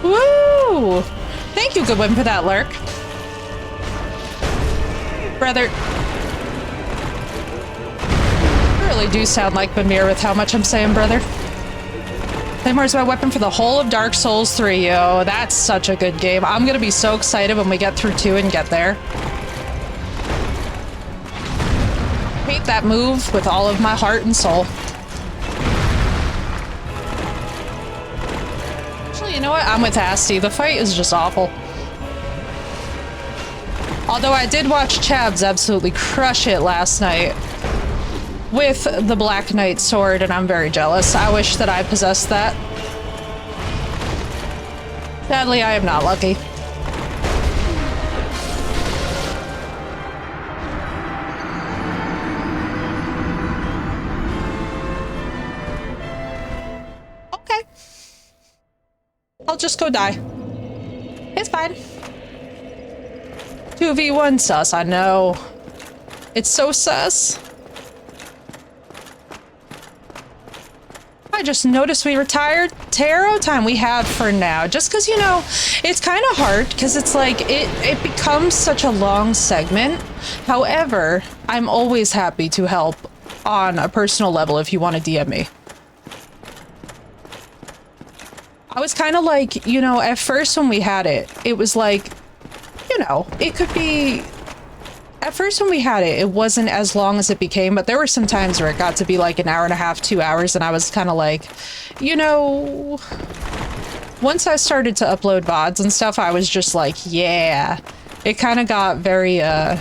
Woo! Thank you, Goodwin, for that lurk. Brother. You really do sound like Mimir with how much I'm saying, brother. Claymore's my weapon for the whole of Dark Souls 3, yo. That's such a good game. I'm gonna be so excited when we get through 2 and get there. Hate that move with all of my heart and soul. Actually, you know what? I'm with Asti. The fight is just awful. Although I did watch Chabs absolutely crush it last night with the Black Knight sword, and I'm very jealous. I wish that I possessed that. Sadly, I am not lucky. Okay. I'll just go die. It's fine. 2v1 sus, I know. It's so sus. I just noticed we retired tarot time. We have for now, just because, you know, it's kind of hard because it's like it becomes such a long segment. However, I'm always happy to help on a personal level if you want to DM me. I was kind of like, you know, at first when we had it, it was like, you know, it could be... At first when we had it, it wasn't as long as it became, but there were some times where it got to be like an hour and a half, 2 hours, and I was kind of like, you know... Once I started to upload VODs and stuff, I was just like, yeah. It kind of got very, kind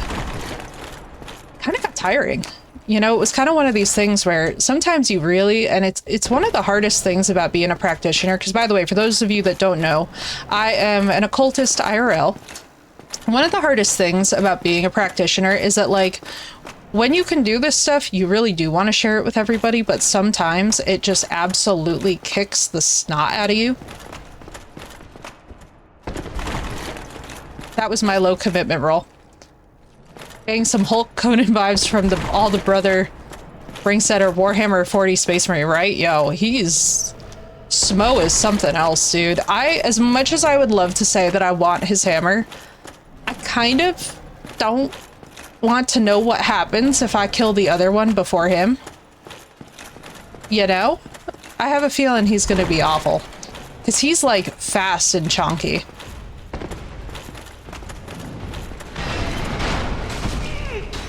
of got tiring. You know, it was kind of one of these things where sometimes you really, and it's one of the hardest things about being a practitioner, because by the way, for those of you that don't know, I am an occultist IRL. One of the hardest things about being a practitioner is that, like, when you can do this stuff, you really do want to share it with everybody, but sometimes it just absolutely kicks the snot out of you. That was my low commitment roll. Getting some Hulk Conan vibes from all the brother Ringsetter Warhammer 40 Space Marine, right? Yo, he's... Smo is something else, dude. As much as I would love to say that I want his hammer, I kind of don't want to know what happens if I kill the other one before him. You know? I have a feeling he's gonna be awful. Because he's, like, fast and chunky.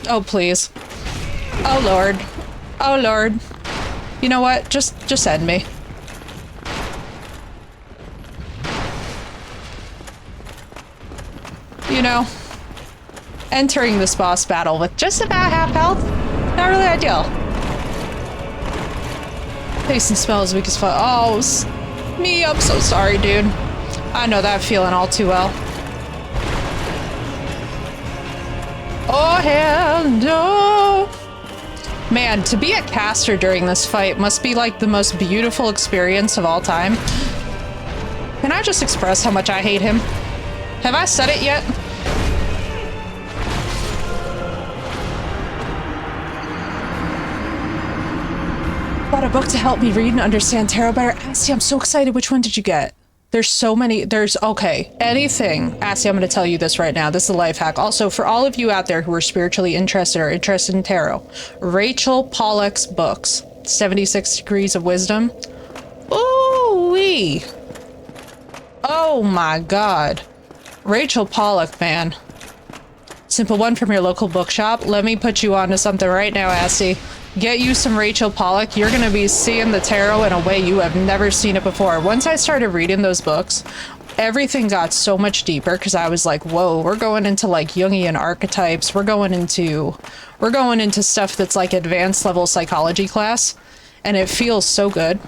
Oh, please. Oh, Lord. Oh, Lord. You know what? Just end me. You know, entering this boss battle with just about half health, not really ideal. Taste and smell is weak as fuck. Oh, me, I'm so sorry, dude. I know that feeling all too well. Oh, hell no. Man, to be a caster during this fight must be like the most beautiful experience of all time. Can I just express how much I hate him? Have I said it yet? Bought a book to help me read and understand tarot better. Asty, I'm so excited. Which one did you get? There's so many. Okay, anything. Asty, I'm going to tell you this right now. This is a life hack. Also, for all of you out there who are spiritually interested or interested in tarot, Rachel Pollack's books, 76 Degrees of Wisdom. Ooh-wee. Oh my God. Rachel Pollack, man. Simple one from your local bookshop. Let me put you on to something right now, Asty. Get you some Rachel Pollack. You're gonna be seeing the tarot in a way you have never seen it before. Once I started reading those books, everything got so much deeper because I was like, whoa, we're going into like Jungian archetypes. We're going into stuff that's like advanced level psychology class, and it feels so good.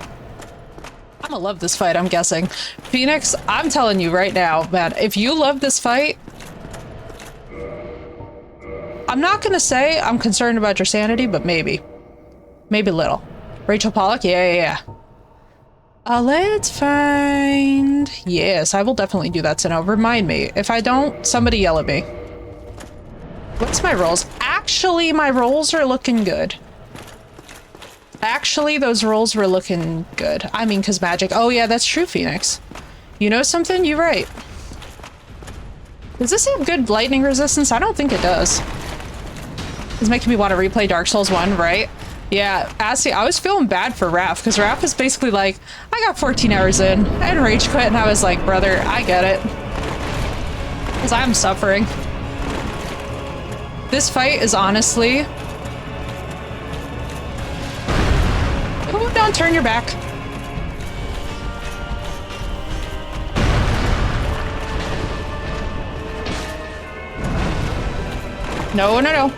I'm gonna love this fight, I'm guessing. Phoenix, I'm telling you right now, man, if you love this fight, I'm not gonna say I'm concerned about your sanity, but maybe. Maybe a little. Rachel Pollack? Yeah. Let's find... Yes, I will definitely do that, Sinnoh. Remind me. If I don't, somebody yell at me. What's my rolls? Actually, my rolls are looking good. Actually, those rolls were looking good. I mean, cause magic. Oh yeah, that's true, Phoenix. You know something? You're right. Does this have good lightning resistance? I don't think it does. It's making me want to replay Dark Souls 1, right? Yeah, Assie, I was feeling bad for Raph, because Raph is basically like, I got 14 hours in, and rage quit, and I was like, brother, I get it. Because I'm suffering. This fight is honestly... Oh, don't turn your back. No, no, no.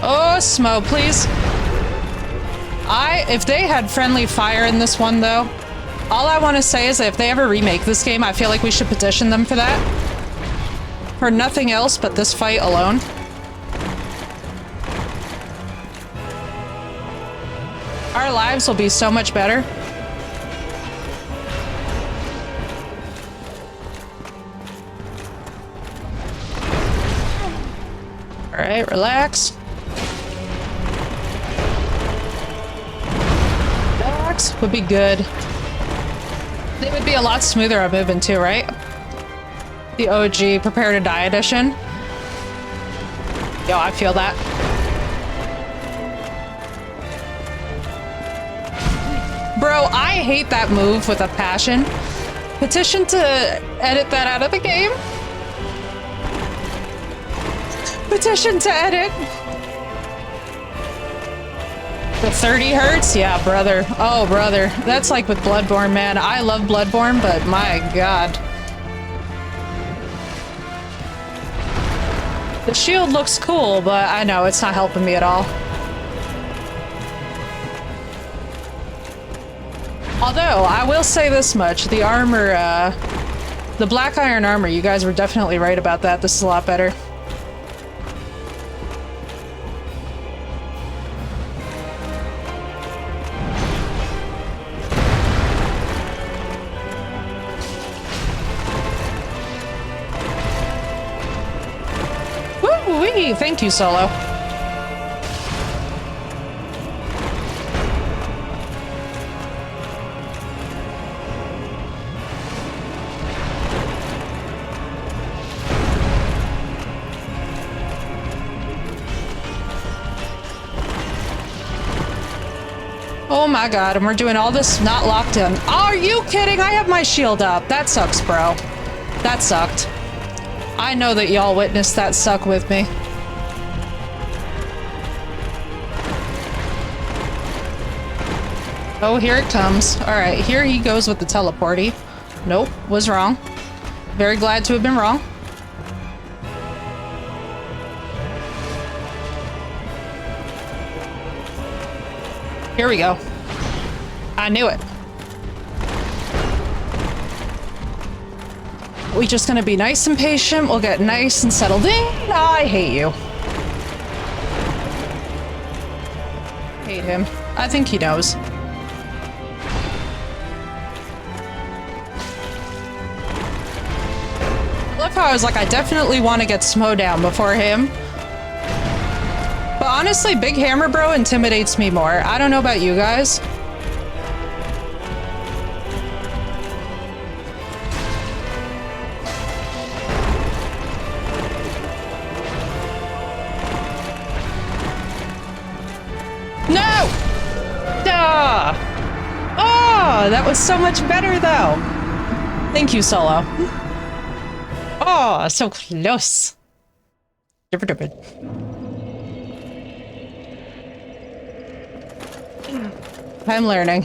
Oh, Smo, please. If they had friendly fire in this one, though, all I want to say is that if they ever remake this game, I feel like we should petition them for that. For nothing else but this fight alone. Our lives will be so much better. All right, relax. Relax would be good. They would be a lot smoother on moving too, right? The OG Prepare to Die edition. Yo, I feel that. Bro, I hate that move with a passion. Petition to edit that out of the game. Petition to edit. The 30 hertz? Yeah, brother. Oh, brother. That's like with Bloodborne, man. I love Bloodborne, but my god. The shield looks cool, but I know it's not helping me at all. Although, I will say this much. The armor, the black iron armor, you guys were definitely right about that. This is a lot better. Woo-wee! Thank you, Solo. Oh my god, and we're doing all this not locked in. Are you kidding? I have my shield up. That sucks, bro. That sucked. I know that y'all witnessed that suck with me. Oh, here it comes. Alright, here he goes with the teleporty. Nope, was wrong. Very glad to have been wrong. Here we go. I knew it. We're just gonna be nice and patient. We'll get nice and settled in. I hate you. Hate him. I think he knows. I love how I was like, I definitely want to get Smo down before him. But honestly, Big Hammer Bro intimidates me more. I don't know about you guys. No! Duh! Oh, that was so much better though. Thank you, Solo. Oh, so close. I'm learning.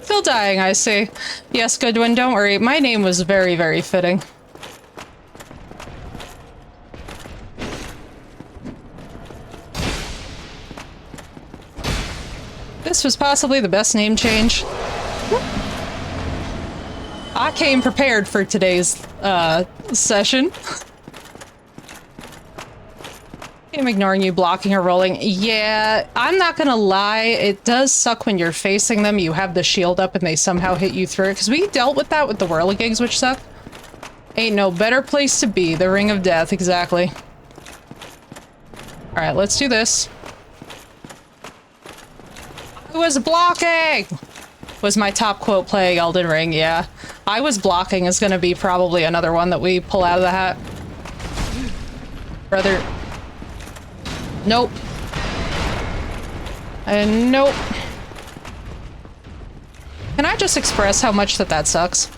Still dying, I see. Yes, Goodwin, don't worry. My name was very, very fitting. This was possibly the best name change. I came prepared for today's session. I'm ignoring you, blocking or rolling. Yeah, I'm not gonna lie. It does suck when you're facing them. You have the shield up and they somehow hit you through it. Because we dealt with that with the whirligigs, which suck. Ain't no better place to be. The Ring of Death, exactly. Alright, let's do this. I was blocking! Was my top quote playing Elden Ring, yeah. I was blocking is gonna be probably another one that we pull out of the hat. Brother. Nope. And nope. Can I just express how much that sucks?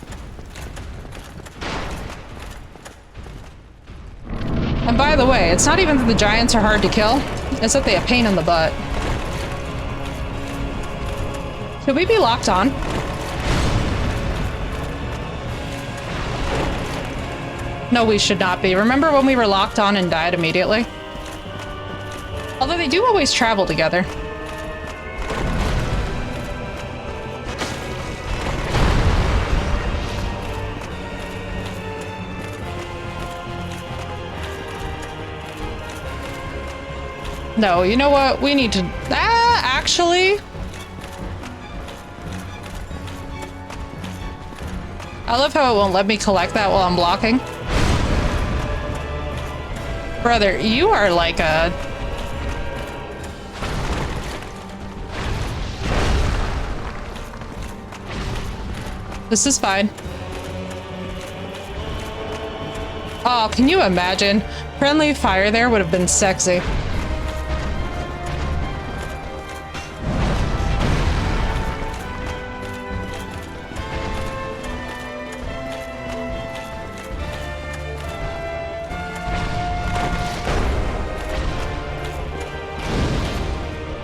And by the way, it's not even that the giants are hard to kill, it's that they have pain in the butt. Should we be locked on? No, we should not be. Remember when we were locked on and died immediately? Although they do always travel together. No, you know what? We need to... actually... I love how it won't let me collect that while I'm blocking. Brother, you are like a... This is fine. Oh, can you imagine? Friendly fire there would have been sexy.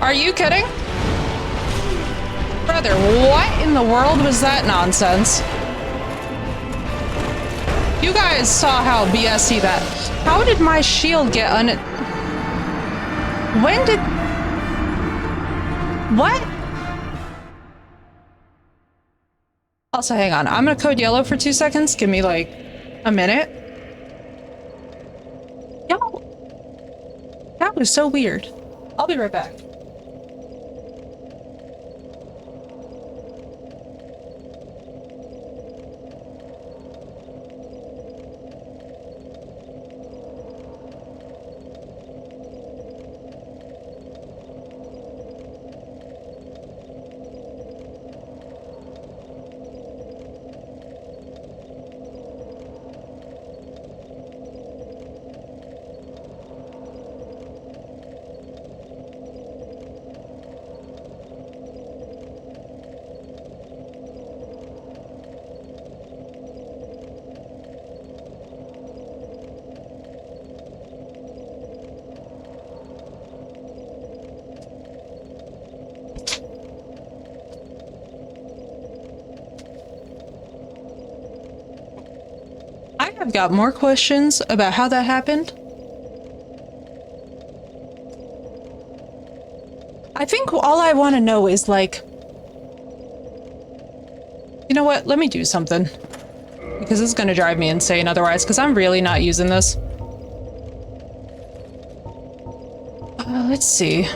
Are you kidding? Brother, what in the world was that nonsense? You guys saw how BSy that... How did my shield get When did... What? Also, hang on. I'm gonna code yellow for 2 seconds. Give me, like, a minute. Yo! That was so weird. I'll be right back. I've got more questions about how that happened. I think all I want to know is, like... You know what? Let me do something. Because this is going to drive me insane otherwise, because I'm really not using this. Let's see.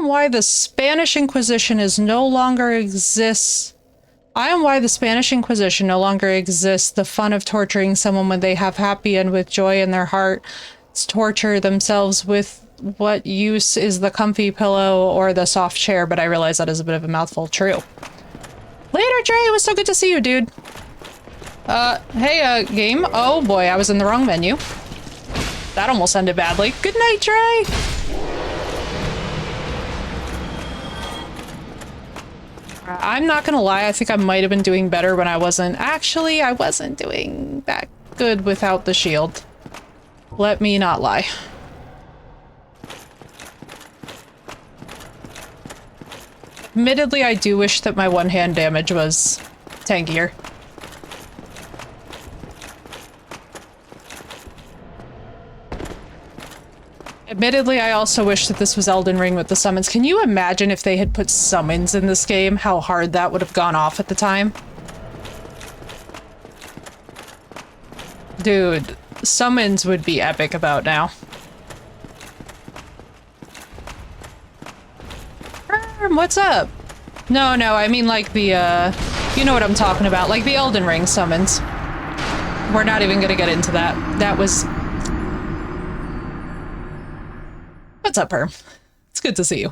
Why the Spanish Inquisition is no longer exists. I am why the Spanish Inquisition no longer exists. The fun of torturing someone when they have happy and with joy in their heart. It's torture themselves with what use is the comfy pillow or the soft chair, but I realize that is a bit of a mouthful. True. Later, Dre. It was so good to see you, dude. Hey, game. Oh boy, I was in the wrong menu. That almost ended badly. Good night, Dre. I'm not gonna lie, I think I might have been doing better when I wasn't. Actually, I wasn't doing that good without the shield. Let me not lie. Admittedly, I do wish that my one-hand damage was tankier. Admittedly, I also wish that this was Elden Ring with the summons. Can you imagine if they had put summons in this game, how hard that would have gone off at the time? Dude, summons would be epic about now. What's up? No, I mean like the, you know what I'm talking about, like the Elden Ring summons. We're not even gonna get into that. That was... What's up, Herm? It's good to see you.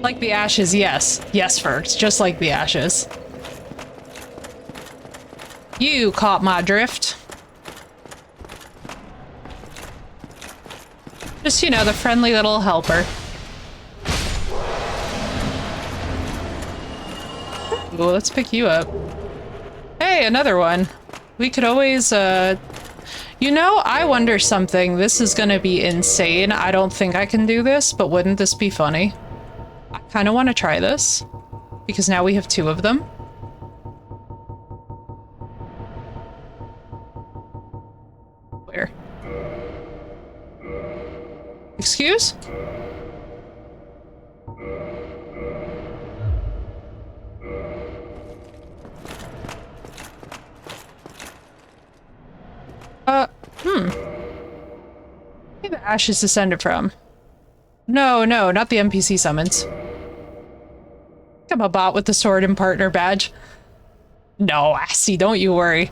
Like the ashes, yes. Yes, Fergs, just like the ashes. You caught my drift. Just, you know, the friendly little helper. Ooh, let's pick you up. Hey, another one. We could always, You know, I wonder something. This is gonna be insane. I don't think I can do this, but wouldn't this be funny? I kind of want to try this, because now we have 2 of them. Where? Excuse? Where the ashes descended from? No, not the NPC summons. I'm a bot with the sword and partner badge. No, Assy, don't you worry.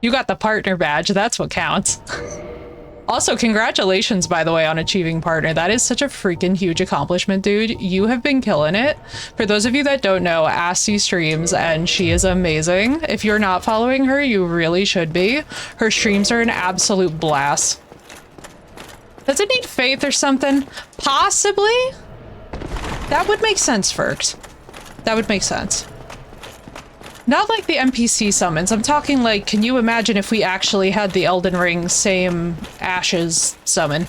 You got the partner badge, that's what counts. Also, congratulations, by the way, on achieving partner. That is such a freaking huge accomplishment, dude. You have been killing it. For those of you that don't know, Assy streams, and she is amazing. If you're not following her, you really should be. Her streams are an absolute blast. Does it need faith or something? Possibly? That would make sense, Fergt. That would make sense. Not like the NPC summons. I'm talking like, can you imagine if we actually had the Elden Ring same ashes summon?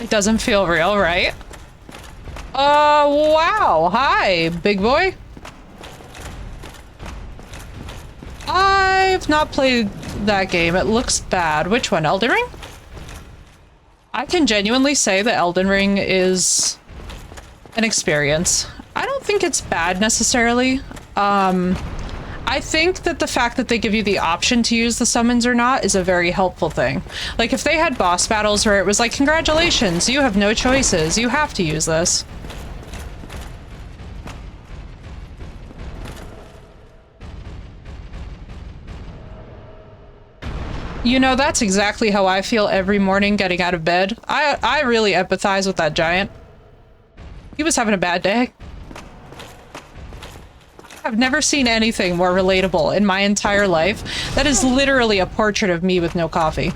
It doesn't feel real, right? Wow. Hi, big boy. I've not played that game. It looks bad. Which one? Elden Ring? I can genuinely say that Elden Ring is an experience. I don't think it's bad necessarily. I think that the fact that they give you the option to use the summons or not is a very helpful thing. Like if they had boss battles where it was like, congratulations, you have no choices, you have to use this. You know, that's exactly how I feel every morning getting out of bed. I really empathize with that giant. He was having a bad day. I've never seen anything more relatable in my entire life. That is literally a portrait of me with no coffee.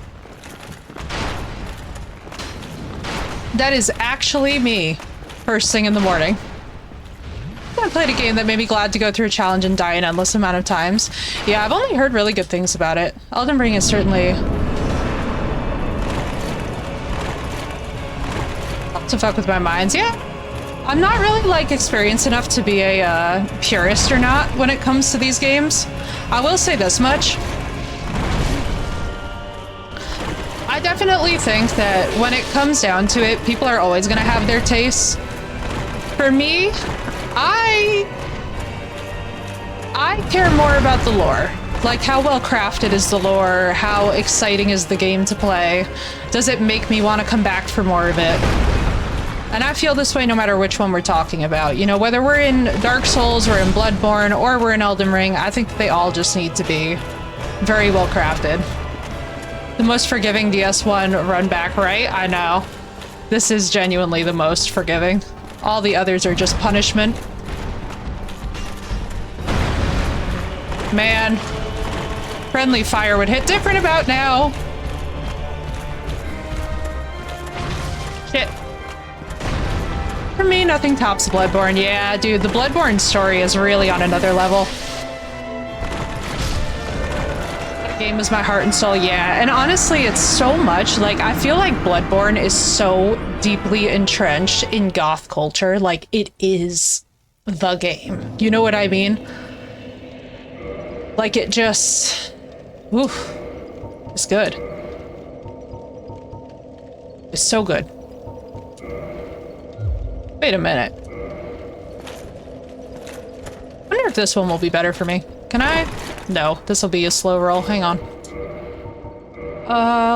That is actually me, first thing in the morning. I played a game that made me glad to go through a challenge and die an endless amount of times. Yeah, I've only heard really good things about it. Elden Ring is certainly... to fuck with my minds. Yeah, I'm not really, like, experienced enough to be a purist or not when it comes to these games. I will say this much. I definitely think that when it comes down to it, people are always gonna have their tastes. For me, I care more about the lore. Like, how well crafted is the lore? How exciting is the game to play? Does it make me want to come back for more of it? And I feel this way no matter which one we're talking about. You know, whether we're in Dark Souls, we're in Bloodborne, or we're in Elden Ring, I think they all just need to be very well crafted. The most forgiving DS1 run back, right? I know. This is genuinely the most forgiving. All the others are just punishment. Man. Friendly fire would hit different about now. Shit. For me, nothing tops Bloodborne. Yeah, dude, the Bloodborne story is really on another level. Game is my heart and soul, yeah. And honestly, it's so much. Like, I feel like Bloodborne is so deeply entrenched in goth culture. Like, it is the game. You know what I mean? Like, it just... Oof. It's good. It's so good. Wait a minute. I wonder if this one will be better for me. Can I? No, this will be a slow roll. Hang on.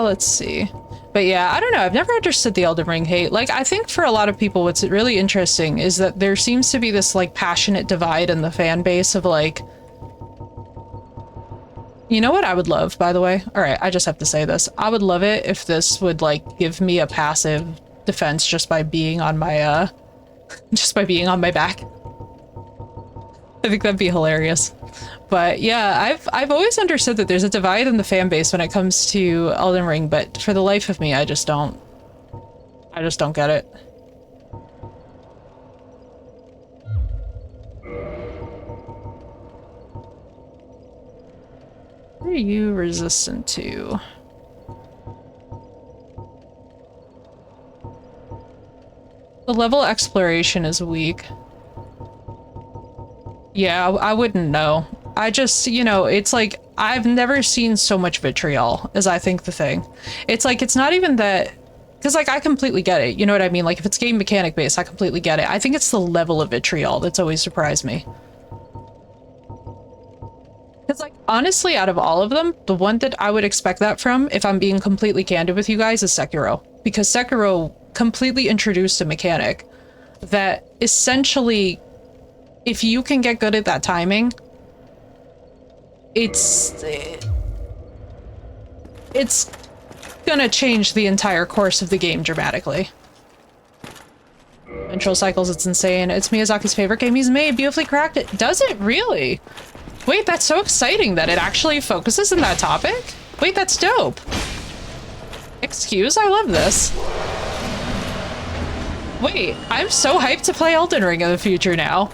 Let's see. But yeah, I don't know. I've never understood the Elden Ring hate. Like, I think for a lot of people, what's really interesting is that there seems to be this, like, passionate divide in the fan base of, like... You know what I would love, by the way? Alright, I just have to say this. I would love it if this would, like, give me a passive defense just by being on my, just by being on my back. I think that'd be hilarious. But yeah, I've always understood that there's a divide in the fan base when it comes to Elden Ring, but for the life of me, I just don't get it. What are you resistant to? The level exploration is weak. Yeah, I wouldn't know. I just, you know, it's like, I've never seen so much vitriol as I think the thing. It's like, it's not even that, because like, I completely get it. You know what I mean? Like, if it's game mechanic based, I completely get it. I think it's the level of vitriol that's always surprised me. Because like, honestly, out of all of them, the one that I would expect that from, if I'm being completely candid with you guys, is Sekiro. Because Sekiro completely introduced a mechanic that essentially, if you can get good at that timing, it's gonna change the entire course of the game dramatically. Intro cycles, it's insane. It's Miyazaki's favorite game he's made. Beautifully cracked it. Does it really? Wait, that's so exciting that it actually focuses on that topic? Wait, that's dope. Excuse, I love this. Wait, I'm so hyped to play Elden Ring in the future now.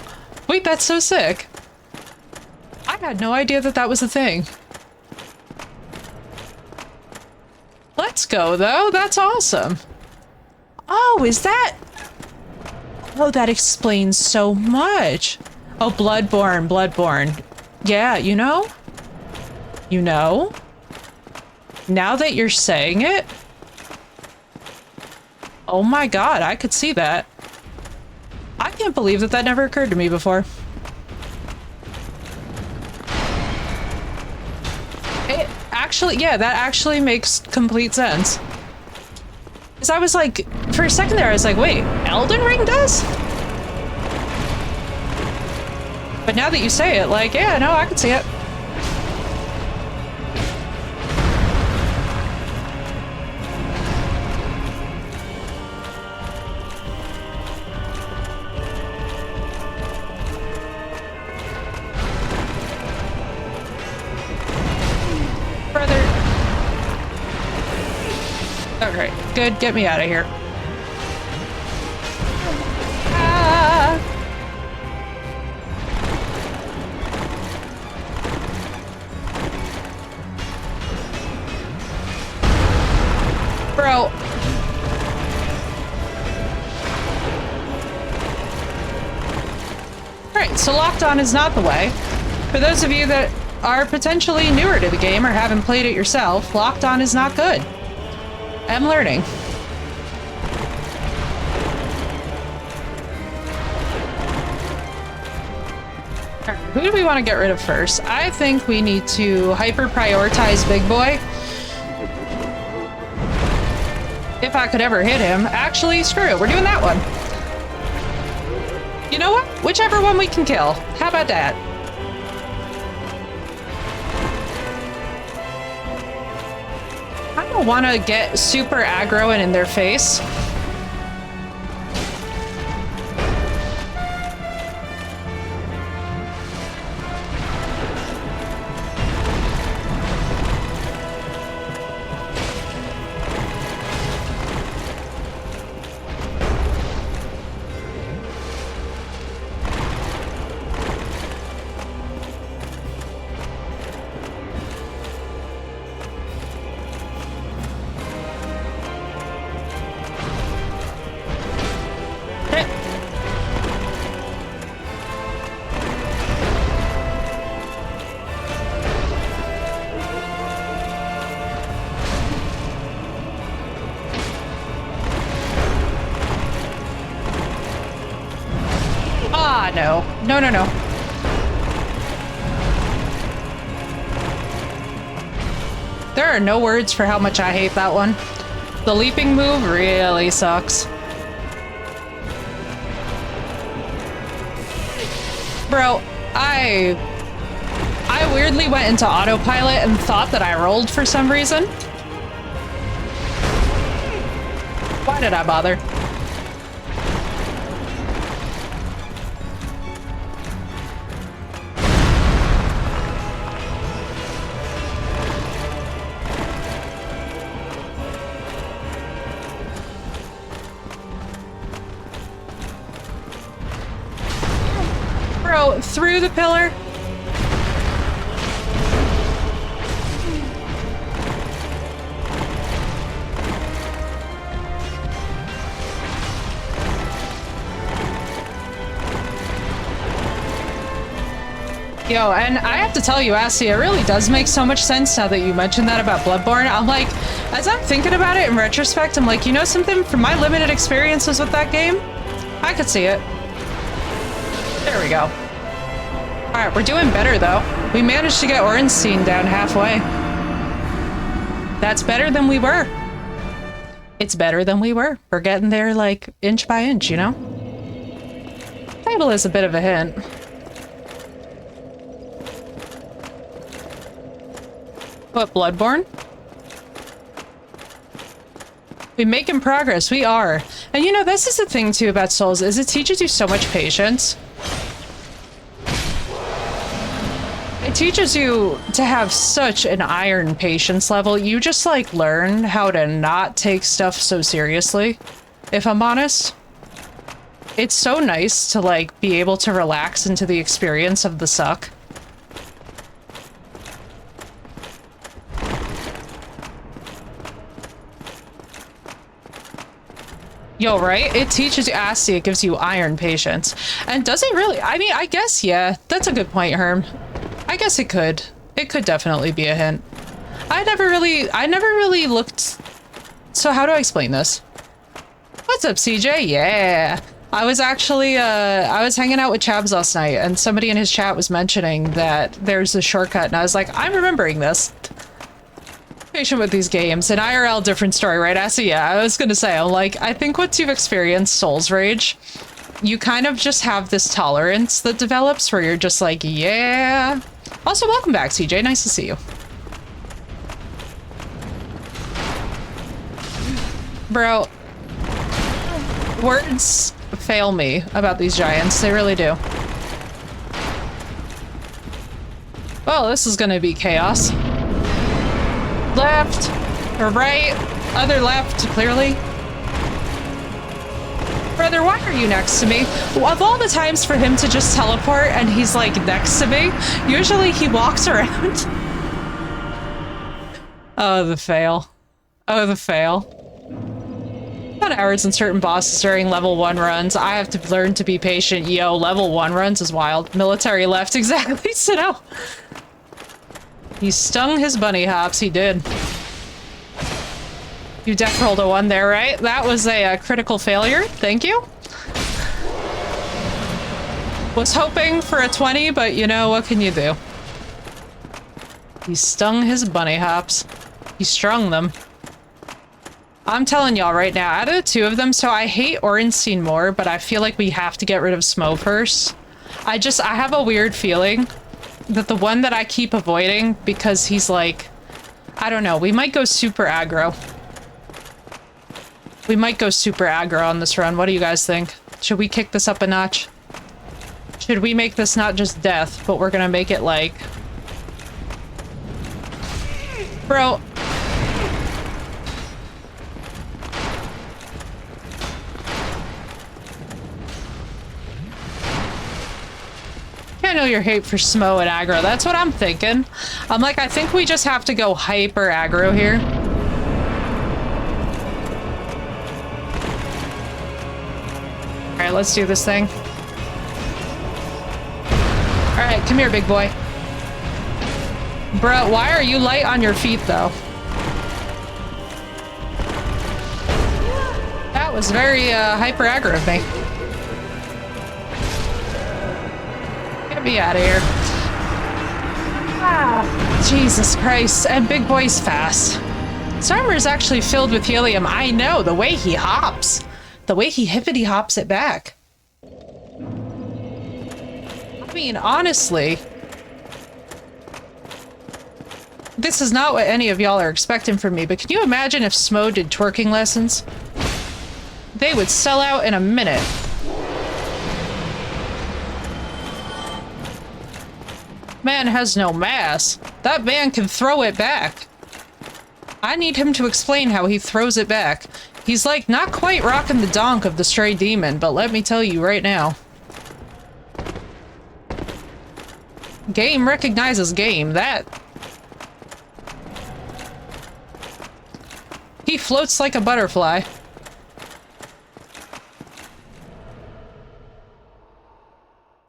Wait, that's so sick. I had no idea that that was a thing. Let's go, though. That's awesome. Oh, is that... Oh, that explains so much. Oh, Bloodborne, Bloodborne. Yeah, you know? You know? Now that you're saying it... Oh my god, I could see that. I can't believe that that never occurred to me before. It actually, yeah, that actually makes complete sense. Because I was like, for a second there, I was like, wait, Elden Ring does? But now that you say it, like, yeah, no, I can see it. Okay, good. Get me out of here. Ah. Bro. Alright, so Locked On is not the way. For those of you that are potentially newer to the game or haven't played it yourself, Locked On is not good. I'm learning. Who do we want to get rid of first? I think we need to hyper-prioritize Big Boy. If I could ever hit him. Actually, screw it. We're doing that one. You know what? Whichever one we can kill. How about that? I don't want to get super aggro and in their face. Ah, no. No, no, no. There are no words for how much I hate that one. The leaping move really sucks. Bro, I weirdly went into autopilot and thought that I rolled for some reason. Why did I bother? Bro, through the pillar. Yo, and I have to tell you, Asty, it really does make so much sense now that you mentioned that about Bloodborne. I'm like, as I'm thinking about it in retrospect, I'm like, you know something? From my limited experiences with that game, I could see it. There we go. Alright, we're doing better, though. We managed to get Ornstein down halfway. That's better than we were. It's better than we were. We're getting there, like, inch by inch, you know? Table is a bit of a hint. What, Bloodborne? We making progress, we are. And you know, this is the thing too about Souls, is it teaches you so much patience. It teaches you to have such an iron patience level. You just like learn how to not take stuff so seriously, if I'm honest. It's so nice to like be able to relax into the experience of the suck. Yo, right? It teaches you Asty, it gives you iron patience. And does it really? I mean, I guess, yeah. That's a good point, Herm. I guess it could. It could definitely be a hint. I never really looked... So how do I explain this? What's up, CJ? Yeah. I was actually, I was hanging out with Chabs last night, and somebody in his chat was mentioning that there's a shortcut, and I was like, I'm remembering this. Patient with these games. In IRL, different story, right, Assie? Yeah, I was gonna say, I'm like, I think once you've experienced Souls Rage, you kind of just have this tolerance that develops where you're just like, yeah. Also, welcome back, CJ. Nice to see you. Bro, words fail me about these giants. They really do. Well, this is gonna be chaos. Left, or right, other left, clearly. Brother, why are you next to me? Of all the times for him to just teleport and he's like next to me, usually he walks around. Oh, the fail. Oh, the fail. About hours in certain bosses during level 1 runs. I have to learn to be patient. Yo, level 1 runs is wild. Military left, exactly, so no. He stung his bunny hops, he did. You def rolled a 1 there, right? That was a critical failure, thank you. Was hoping for a 20, but you know, what can you do? He stung his bunny hops. He strung them. I'm telling y'all right now, out of the two of them, so I hate Ornstein more, but I feel like we have to get rid of Smo first. I have a weird feeling that the one that I keep avoiding because he's like, I don't know, we might go super aggro. We might go super aggro on this run. What do you guys think? Should we kick this up a notch? Should we make this not just death, but we're gonna make it like... Bro. I know your hate for Smo and aggro. That's what I'm thinking. I'm like, I think we just have to go hyper aggro here. Alright, let's do this thing. Alright, come here, big boy. Bruh, why are you light on your feet, though? That was very hyper aggro of me. Get me out of here. Ah, Jesus Christ. And Big Boy's fast. This armor is actually filled with helium. I know, the way he hops. The way he hippity hops it back. I mean, honestly, this is not what any of y'all are expecting from me, but can you imagine if Smo did twerking lessons? They would sell out in a minute. Man has no mass. That man can throw it back. I need him to explain how he throws it back. He's like not quite rocking the donk of the stray demon, but let me tell you right now. Game recognizes game. That... He floats like a butterfly.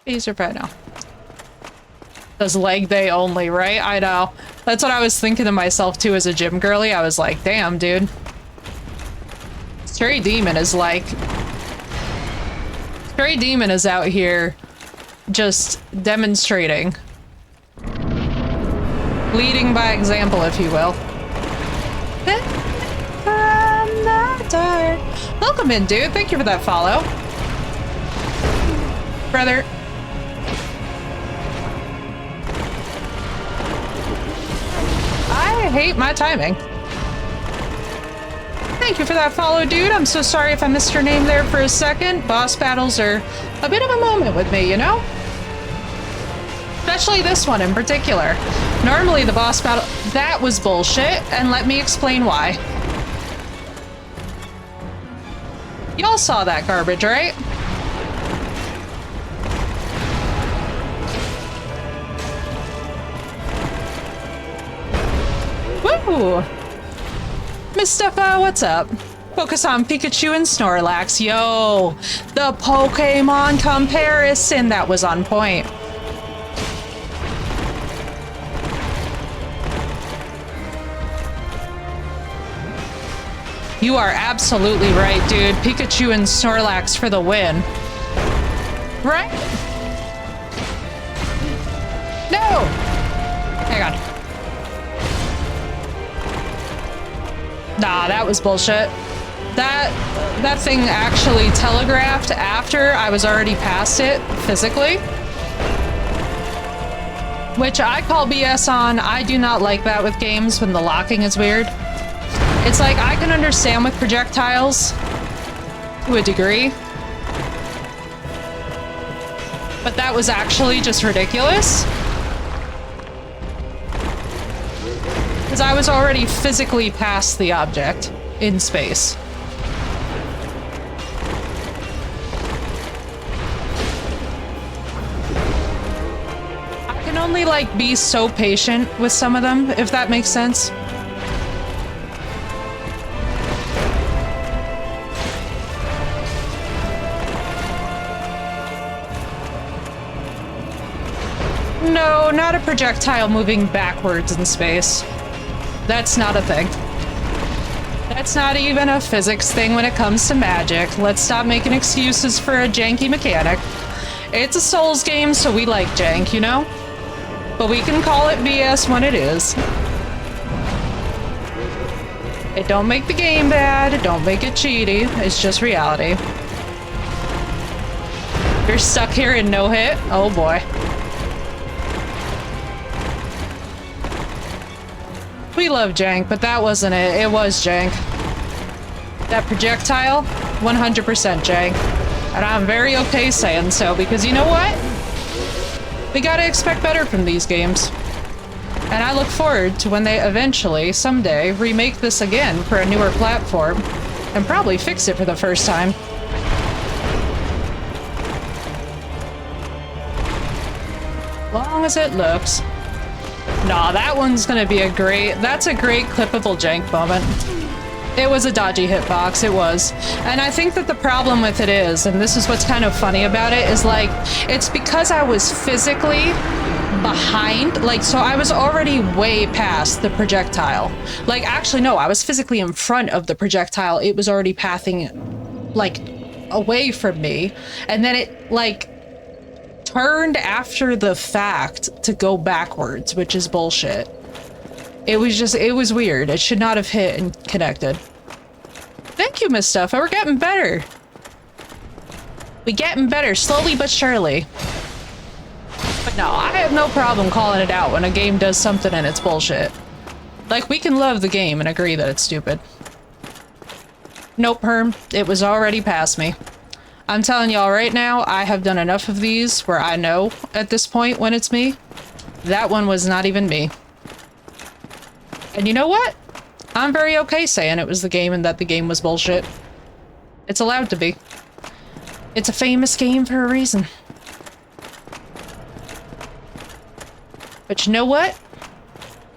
These are bad now. Does leg day only, right? I know. That's what I was thinking to myself too as a gym girly. I was like, damn, dude. Stray Demon is like... Stray Demon is out here just demonstrating. Leading by example, if you will. From the dark. Welcome in, dude. Thank you for that follow. Brother. I hate my timing. Thank you for that follow, dude. I'm so sorry if I missed your name there for a second. Boss battles are a bit of a moment with me, you know? Especially this one in particular. Normally the boss battle... That was bullshit, and let me explain why. Y'all saw that garbage, right? Woo! Mustafa, what's up? Focus on Pikachu and Snorlax. Yo, the Pokemon comparison, that was on point. You are absolutely right, dude. Pikachu and Snorlax for the win. Right? No! Hang on. Nah, that was bullshit. That thing actually telegraphed after I was already past it physically. Which I call BS on. I do not like that with games when the locking is weird. It's like, I can understand with projectiles to a degree. But that was actually just ridiculous. Because I was already physically past the object in space. I can only, like, be so patient with some of them, if that makes sense. No, not a projectile moving backwards in space. That's not a thing. That's not even a physics thing when it comes to magic. Let's stop making excuses for a janky mechanic. It's a Souls game, so we like jank, you know? But we can call it BS when it is. It don't make the game bad, it don't make it cheaty, it's just reality. You're stuck here in no hit? Oh boy. We love jank, but that wasn't it. It was jank. That projectile, 100% jank. And I'm very okay saying so, because you know what? We gotta expect better from these games. And I look forward to when they eventually, someday, remake this again for a newer platform, and probably fix it for the first time. Long as it looks. Nah, that one's gonna be that's a great clippable jank moment. It was a dodgy hitbox, it was. And I think that the problem with it is, and this is what's kind of funny about it, is like, it's because I was physically behind, like, so I was already way past the projectile. Like, actually, no, I was physically in front of the projectile. It was already pathing, like, away from me. And then it, like, turned after the fact to go backwards, which is bullshit. It was weird. It should not have hit and connected. Thank you, Miss Stuffa. We're getting better. We getting better, slowly but surely. But no, I have no problem calling it out when a game does something and it's bullshit. Like, we can love the game and agree that it's stupid. Nope, Herm. It was already past me. I'm telling y'all right now, I have done enough of these where I know at this point when it's me. That one was not even me. And you know what? I'm very okay saying it was the game and that the game was bullshit. It's allowed to be. It's a famous game for a reason. But you know what?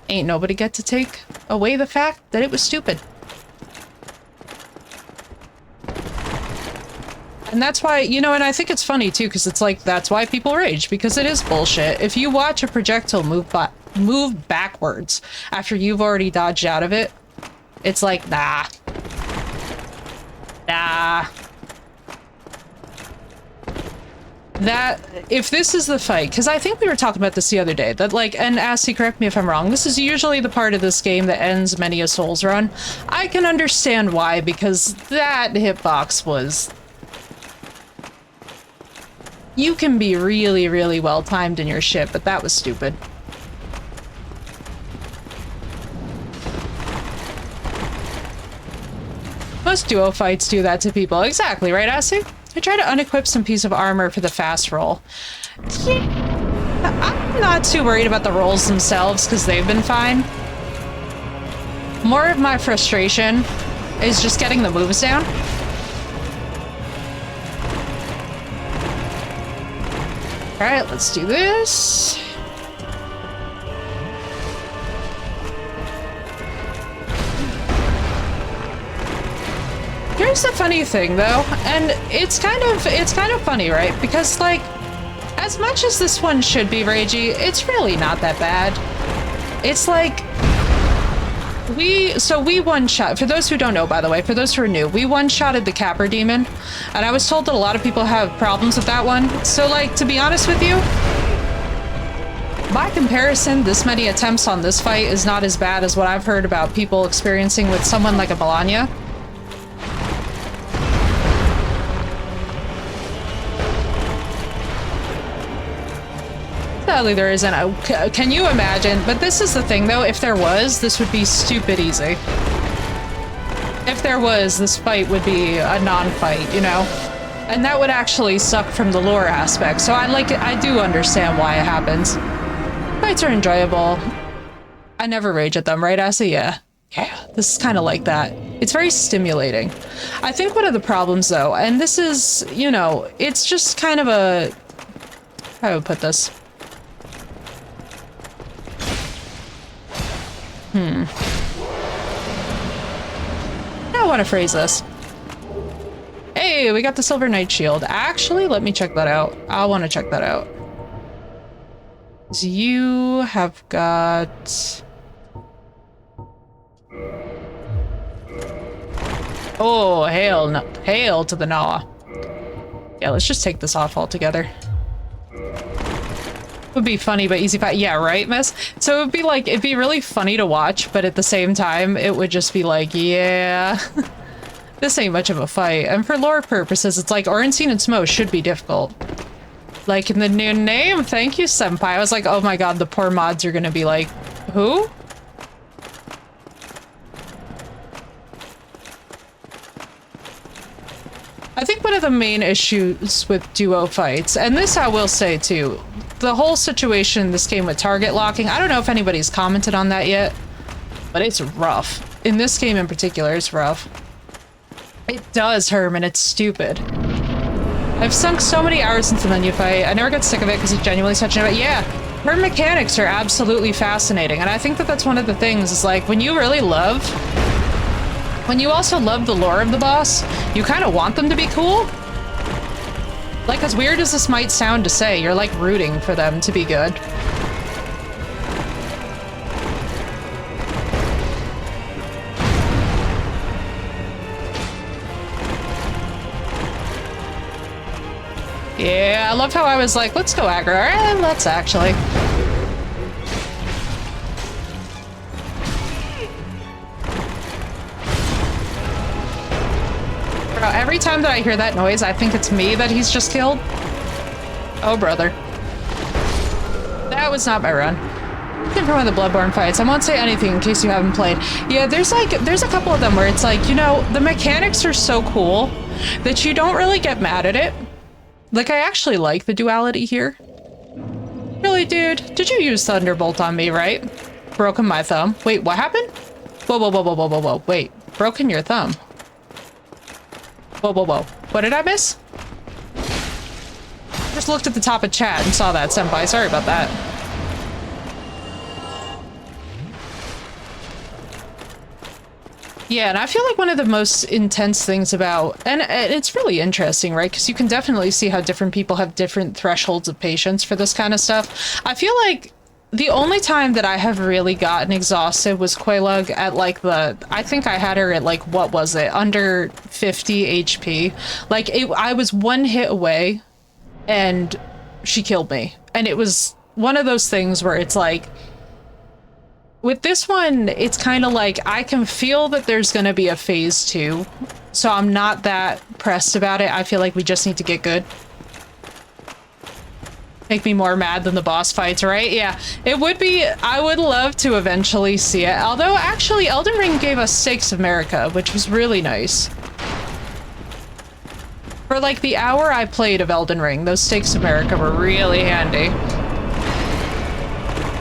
Ain't nobody get to take away the fact that it was stupid. And that's why, you know, and I think it's funny too, because it's like, that's why people rage, because it is bullshit. If you watch a projectile move backwards after you've already dodged out of it, it's like, nah. Nah. That, if this is the fight, because I think we were talking about this the other day, that like, and Assy, correct me if I'm wrong, this is usually the part of this game that ends many a Souls run. I can understand why, because that hitbox was... You can be really, really well timed in your shit, but that was stupid. Most duo fights do that to people. Exactly, right, Assy? I try to unequip some piece of armor for the fast roll. Yeah, I'm not too worried about the rolls themselves, because they've been fine. More of my frustration is just getting the moves down. Alright, let's do this. Here's the funny thing though, and it's kind of funny, right? Because like, as much as this one should be ragey, it's really not that bad. It's like, we one-shot, for those who don't know, by the way, for those who are new, we one-shotted the Capper Demon, and I was told that a lot of people have problems with that one. So like, to be honest with you, by comparison, this many attempts on this fight is not as bad as what I've heard about people experiencing with someone like a Balanya. Sadly, there isn't. Can you imagine? But this is the thing, though. If there was, this would be stupid easy. If there was, this fight would be a non-fight, you know? And that would actually suck from the lore aspect. So I do understand why it happens. Fights are enjoyable. I never rage at them, right, Assy? Yeah. Yeah, this is kind of like that. It's very stimulating. I think one of the problems, though, and this is, you know, it's just kind of a... How would I put this? I want to phrase this. Hey, we got the Silver Knight Shield. Actually, let me check that out. I want to check that out. So you have got... Oh, hail, no. Hail to the Nawa. Yeah, let's just take this off altogether. Would be funny but easy fight. Yeah, right, miss? So it would be like, it'd be really funny to watch, but at the same time, it would just be like, yeah, this ain't much of a fight. And for lore purposes, it's like Ornstein and Smo should be difficult. Like in the new name, thank you, Senpai. I was like, oh my god, the poor mods are gonna be like, who? I think one of the main issues with duo fights, and this I will say too, the whole situation in this game with target locking, I don't know if anybody's commented on that yet, but it's rough. In this game in particular, it's rough. It does, Herman, it's stupid. I've sunk so many hours into the new fight, I never got sick of it because it's genuinely such an... Yeah, her mechanics are absolutely fascinating, and I think that that's one of the things, is like, when you really love... When you also love the lore of the boss, you kind of want them to be cool. Like, as weird as this might sound to say, you're like rooting for them to be good. Yeah, I love how I was like, let's go aggro. Alright, let's actually. Bro, every time that I hear that noise, I think it's me that he's just killed. Oh, brother. That was not my run. Looking for one of the Bloodborne fights. I won't say anything in case you haven't played. Yeah, there's a couple of them where it's like, you know, the mechanics are so cool that you don't really get mad at it. Like, I actually like the duality here. Really, dude? Did you use Thunderbolt on me, right? Broken my thumb. Wait, what happened? Whoa, whoa, whoa, whoa, whoa, whoa, whoa. Wait, broken your thumb. Whoa, whoa, whoa. What did I miss? Just looked at the top of chat and saw that, senpai. Sorry about that. Yeah, and I feel like one of the most intense things about, and it's really interesting, right? Because you can definitely see how different people have different thresholds of patience for this kind of stuff. I feel like the only time that I have really gotten exhausted was Quelaag at like I think I had her at like, what was it? Under 50 HP. Like I was one hit away and she killed me. And it was one of those things where it's like, with this one, it's kind of like I can feel that there's going to be a phase 2. So I'm not that pressed about it. I feel like we just need to get good. Make me more mad than the boss fights, right? Yeah, it would be. I would love to eventually see it. Although, actually, Elden Ring gave us Stakes of Marika, which was really nice. For like the hour I played of Elden Ring, those Stakes of Marika were really handy.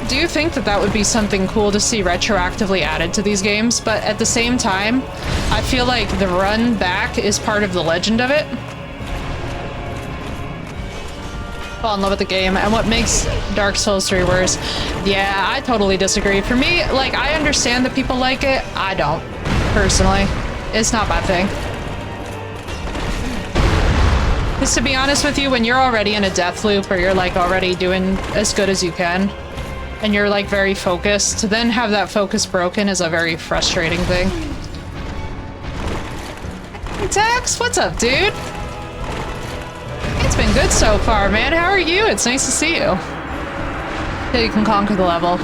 Do you think that that would be something cool to see retroactively added to these games? But at the same time, I feel like the run back is part of the legend of it. Fall in love with the game, and what makes Dark Souls 3 worse? Yeah, I totally disagree. For me, like, I understand that people like it. I don't, personally. It's not my thing. Because to be honest with you, when you're already in a death loop, or you're like already doing as good as you can, and you're like very focused, to then have that focus broken is a very frustrating thing. Hey Tex, what's up, dude? It's been good so far, man. How are you? It's nice to see you. Yeah, you can conquer the level.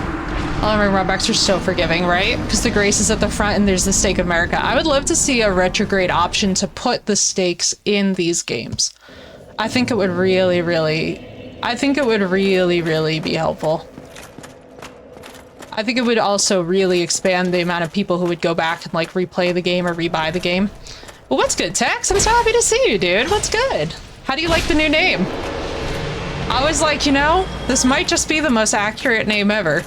Elden Ring runbacks are so forgiving, right? Because the grace is at the front and there's the Stake of Marika. I would love to see a retrograde option to put the stakes in these games. I think it would really, really... I think it would really, really be helpful. I think it would also really expand the amount of people who would go back and like replay the game or rebuy the game. Well, what's good, Tex? I'm so happy to see you, dude. What's good? How do you like the new name? I was like, you know, this might just be the most accurate name ever.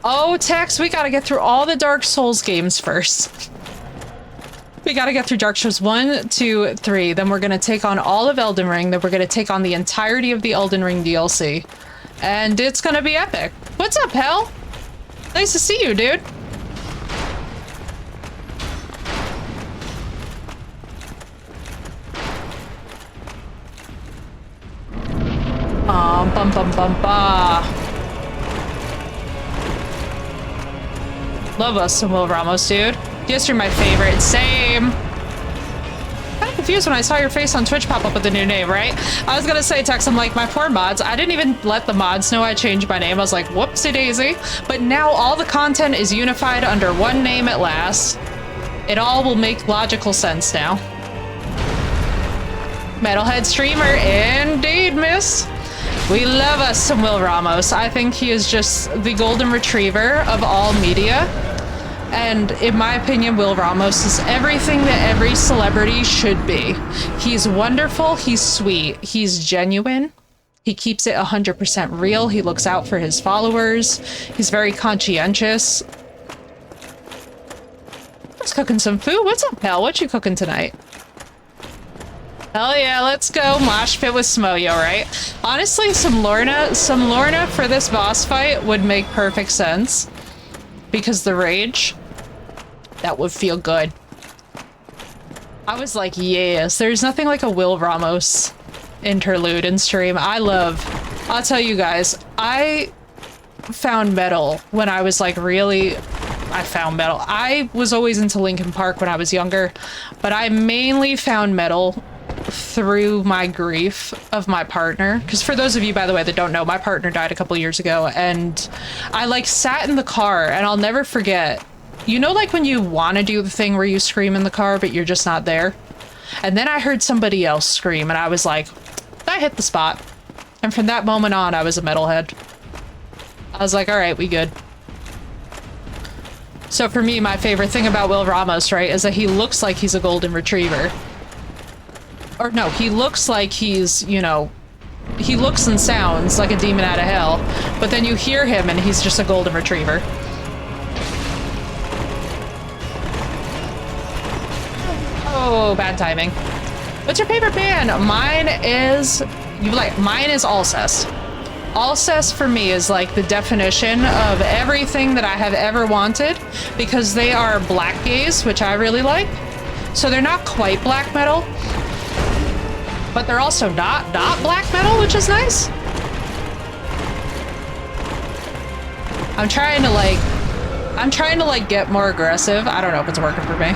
Oh, Tex, we gotta get through all the Dark Souls games first. We gotta get through Dark Souls 1, 2, 3, then we're gonna take on all of Elden Ring, then we're gonna take on the entirety of the Elden Ring DLC. And it's gonna be epic. What's up, Hell? Nice to see you, dude. Bum bum bum ba. Love us some Will Ramos, dude. Yes, you're my favorite. Same. Kind of confused when I saw your face on Twitch pop up with the new name, right? I was gonna say, Tex, I'm like, my poor mods. I didn't even let the mods know I changed my name. I was like, whoopsie daisy. But now all the content is unified under one name at last. It all will make logical sense now. Metalhead streamer, indeed, miss. We love us some Will Ramos. I think he is just the golden retriever of all media. And in my opinion, Will Ramos is everything that every celebrity should be. He's wonderful, he's sweet, he's genuine, he keeps it 100% real, he looks out for his followers, he's very conscientious. Just cooking some food. What's up, pal? What you cooking tonight? Hell yeah, let's go mosh pit with Smoyo, right? Honestly, some Lorna for this boss fight would make perfect sense. Because the rage, that would feel good. I was like, yes, there's nothing like a Will Ramos interlude in stream. I'll tell you guys, I found metal when I was like I found metal. I was always into Linkin Park when I was younger, but I mainly found metal through my grief of my partner. Because for those of you, by the way, that don't know, my partner died a couple years ago, and I like sat in the car, and I'll never forget. You know, like when you want to do the thing where you scream in the car, but you're just not there? And then I heard somebody else scream, and I was like, I hit the spot. And from that moment on, I was a metalhead. I was like, all right, we good. So for me, my favorite thing about Will Ramos, right, is that he looks like he's a golden retriever. Or no, he looks like he's, you know, he looks and sounds like a demon out of hell, but then you hear him and he's just a golden retriever. Oh, bad timing. What's your favorite band? Mine is Alcest. Alcest for me is like the definition of everything that I have ever wanted, because they are black gaze, which I really like. So they're not quite black metal, but they're also not black metal, which is nice. I'm trying to like get more aggressive. I don't know if it's working for me.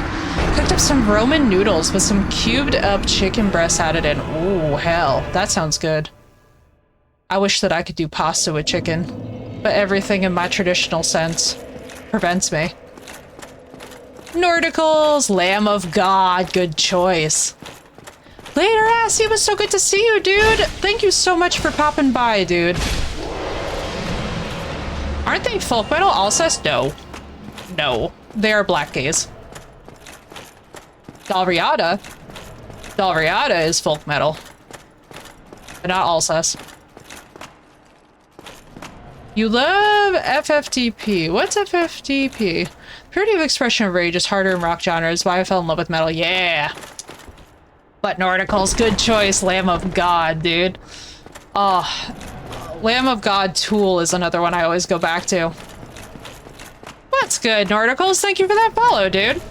Cooked up some Roman noodles with some cubed up chicken breasts added in. Ooh, hell, that sounds good. I wish that I could do pasta with chicken, but everything in my traditional sense prevents me. Nordicals, Lamb of God, good choice. Later, Ass, it was so good to see you, dude. Thank you so much for popping by, dude. Aren't they folk metal? Alcest? No. No. They are black gaze. Dalriada? Dalriada is folk metal. But not Alcest. You love FFTP. What's FFTP? Purity of expression of rage is harder in rock genres. Why I fell in love with metal. Yeah. But Nordicals, good choice. Lamb of God, dude. Oh, Lamb of God Tool is another one I always go back to. What's good, Nordicals? Thank you for that follow, dude.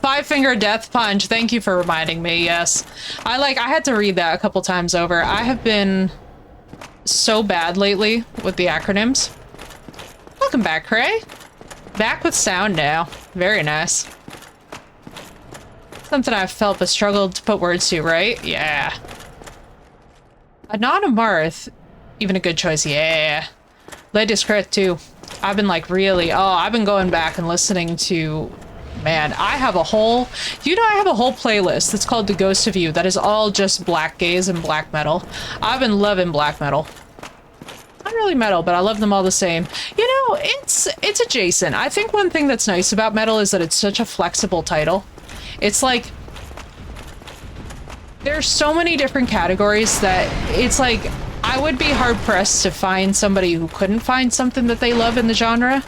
Five Finger Death Punch. Thank you for reminding me. Yes. I had to read that a couple times over. I have been so bad lately with the acronyms. Welcome back, Cray. Back with sound now. Very nice. Something I've felt but struggled to put words to, right? Yeah. Anona Marth. Even a good choice. Yeah. Ladies Crit too. I've been like really, I've been going back and listening to, man, I have a whole playlist that's called The Ghost of You that is all just black gaze and black metal. I've been loving black metal. Not really metal, but I love them all the same. You know, it's adjacent. I think one thing that's nice about metal is that it's such a flexible title. It's like, there's so many different categories that it's like, I would be hard-pressed to find somebody who couldn't find something that they love in the genre.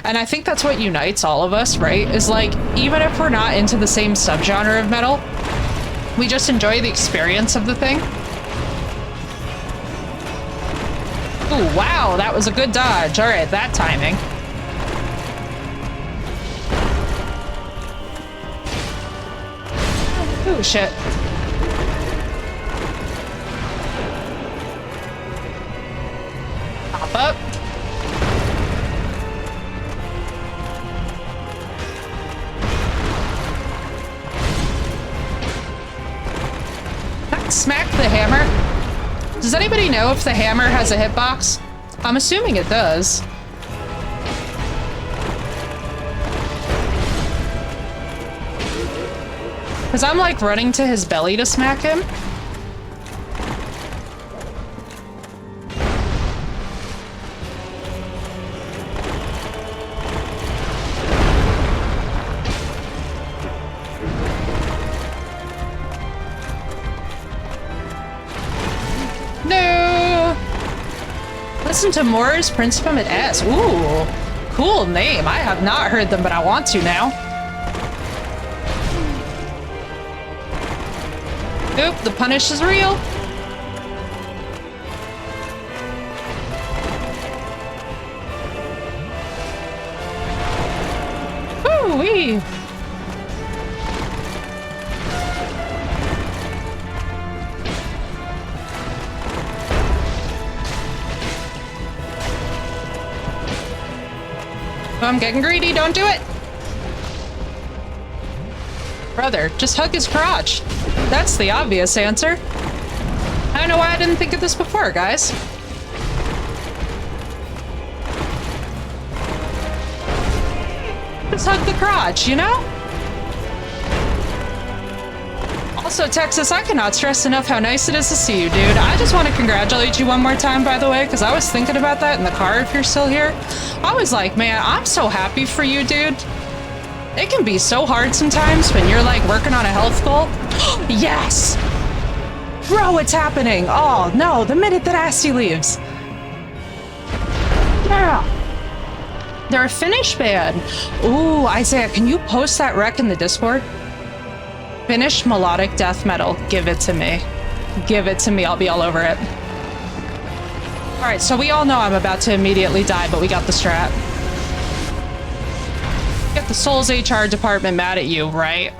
And I think that's what unites all of us, right? Is like, even if we're not into the same subgenre of metal, we just enjoy the experience of the thing. Ooh, wow, that was a good dodge. All right, that timing. Ooh, shit. Pop up. Smack the hammer. Does anybody know if the hammer has a hitbox? I'm assuming it does. Because I'm like running to his belly to smack him. No! Listen to Moore's Prince of Emmett S. Ooh, cool name. I have not heard them, but I want to now. Oop, the punish is real. Woo-wee. Oh, I'm getting greedy, don't do it! Brother, just hug his crotch. That's the obvious answer. I don't know why I didn't think of this before, guys. Just hug the crotch, you know? Also, Texas, I cannot stress enough how nice it is to see you, dude. I just want to congratulate you one more time, by the way, because I was thinking about that in the car if you're still here. I was like, man, I'm so happy for you, dude. It can be so hard sometimes when you're like working on a health goal. Yes! Bro, it's happening! Oh, no, the minute that Asti leaves. Yeah! They're a Finnish band. Ooh, Isaiah, can you post that rec in the Discord? Finnish melodic death metal. Give it to me. Give it to me. I'll be all over it. Alright, so we all know I'm about to immediately die, but we got the strat. Get the Souls HR department mad at you, right?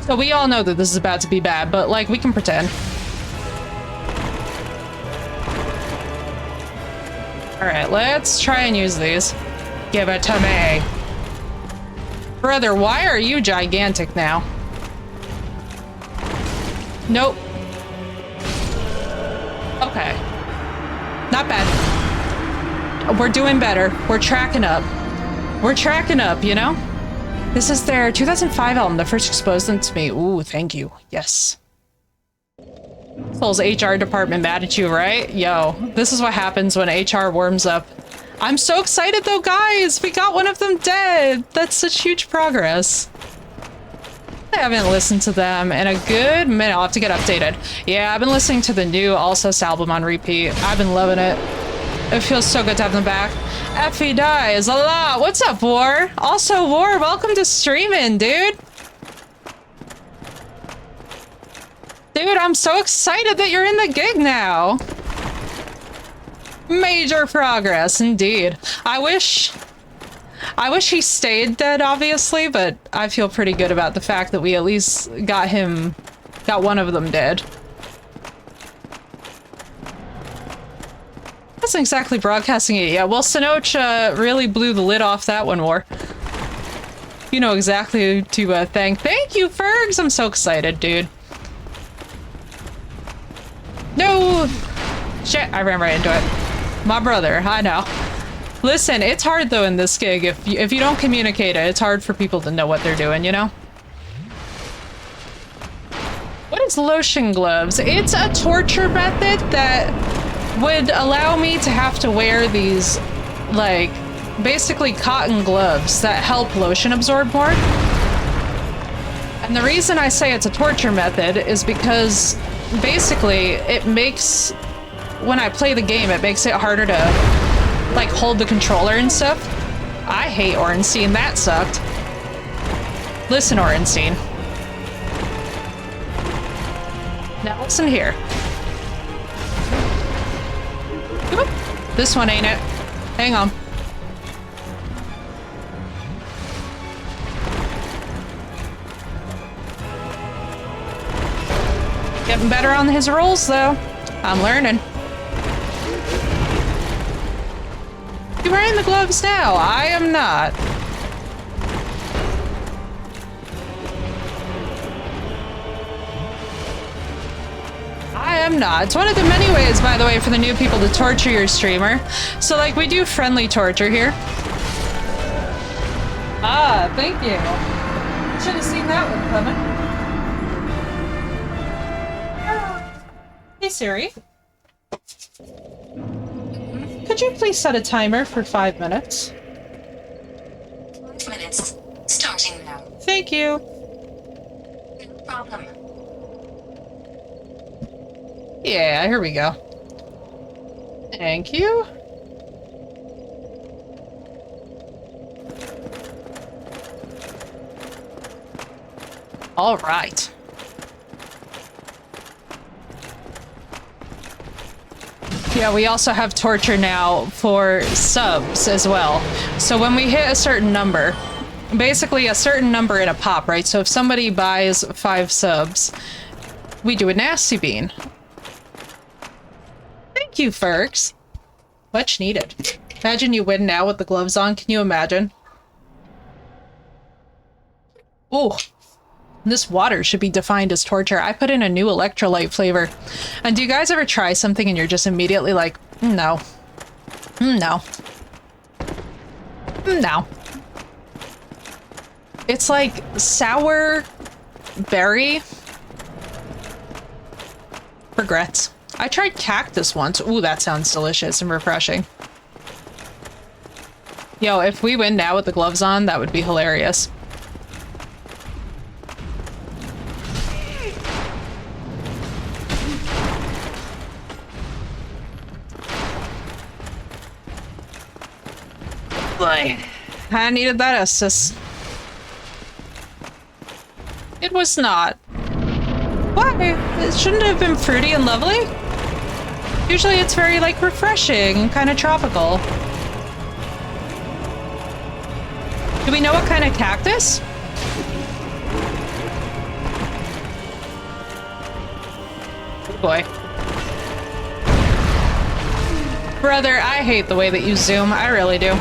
So we all know that this is about to be bad, but like, we can pretend. Alright, let's try and use these. Give it to me. Brother, why are you gigantic now? Nope. Okay. Not bad. We're doing better. We're tracking up. We're tracking up, you know? This is their 2005 album that first exposed them to me. Ooh, thank you. Yes. Souls HR department mad at you, right? Yo, this is what happens when HR warms up. I'm so excited though, guys! We got one of them dead! That's such huge progress. I haven't listened to them in a good minute. I'll have to get updated. Yeah, I've been listening to the new Alsos album on repeat. I've been loving it. It feels so good to have them back. Effie dies a lot. What's up, War? Also, War, welcome to streaming, dude. Dude, I'm so excited that you're in the gig now. Major progress, indeed. I wish he stayed dead, obviously, but I feel pretty good about the fact that we at least got one of them dead. Wasn't exactly broadcasting it. Yeah, well, Sinoch really blew the lid off that one, War. You know exactly who to thank. Thank you, Fergs! I'm so excited, dude. No! Shit, I ran right into it. My brother, I know. Listen, it's hard though in this gig. If you don't communicate it, it's hard for people to know what they're doing, you know? What is lotion gloves? It's a torture method that would allow me to have to wear these, like, basically cotton gloves that help lotion absorb more. And the reason I say it's a torture method is because basically it makes, when I play the game, it makes it harder to, like, hold the controller and stuff. I hate Ornstein. That sucked. Listen, Ornstein. Now listen here. Oop. This one ain't it. Hang on. Getting better on his rolls, though. I'm learning. You're wearing the gloves now. I am not. I am not. It's one of the many ways, by the way, for the new people to torture your streamer. So, like, we do friendly torture here. Ah, thank you. Should have seen that one coming. Hey, Siri. Could you please set a timer for 5 minutes? 5 minutes. Starting now. Thank you. No problem. Yeah, here we go. Thank you. All right. Yeah, we also have torture now for subs as well. So when we hit a certain number, basically a certain number in a pop, right? So if somebody buys 5 subs, we do a nasty bean. Thank you, Fergs. Much needed. Imagine you win now with the gloves on. Can you imagine? Ooh. This water should be defined as torture. I put in a new electrolyte flavor. And do you guys ever try something and you're just immediately like, no. No. No. It's like sour berry. Regrets. I tried cactus once. Ooh, that sounds delicious and refreshing. Yo, if we win now with the gloves on, that would be hilarious. I needed that assist. It was not. Why? It shouldn't have been fruity and lovely? Usually it's very, like, refreshing and kind of tropical. Do we know what kind of cactus? Oh boy. Brother, I hate the way that you zoom. I really do.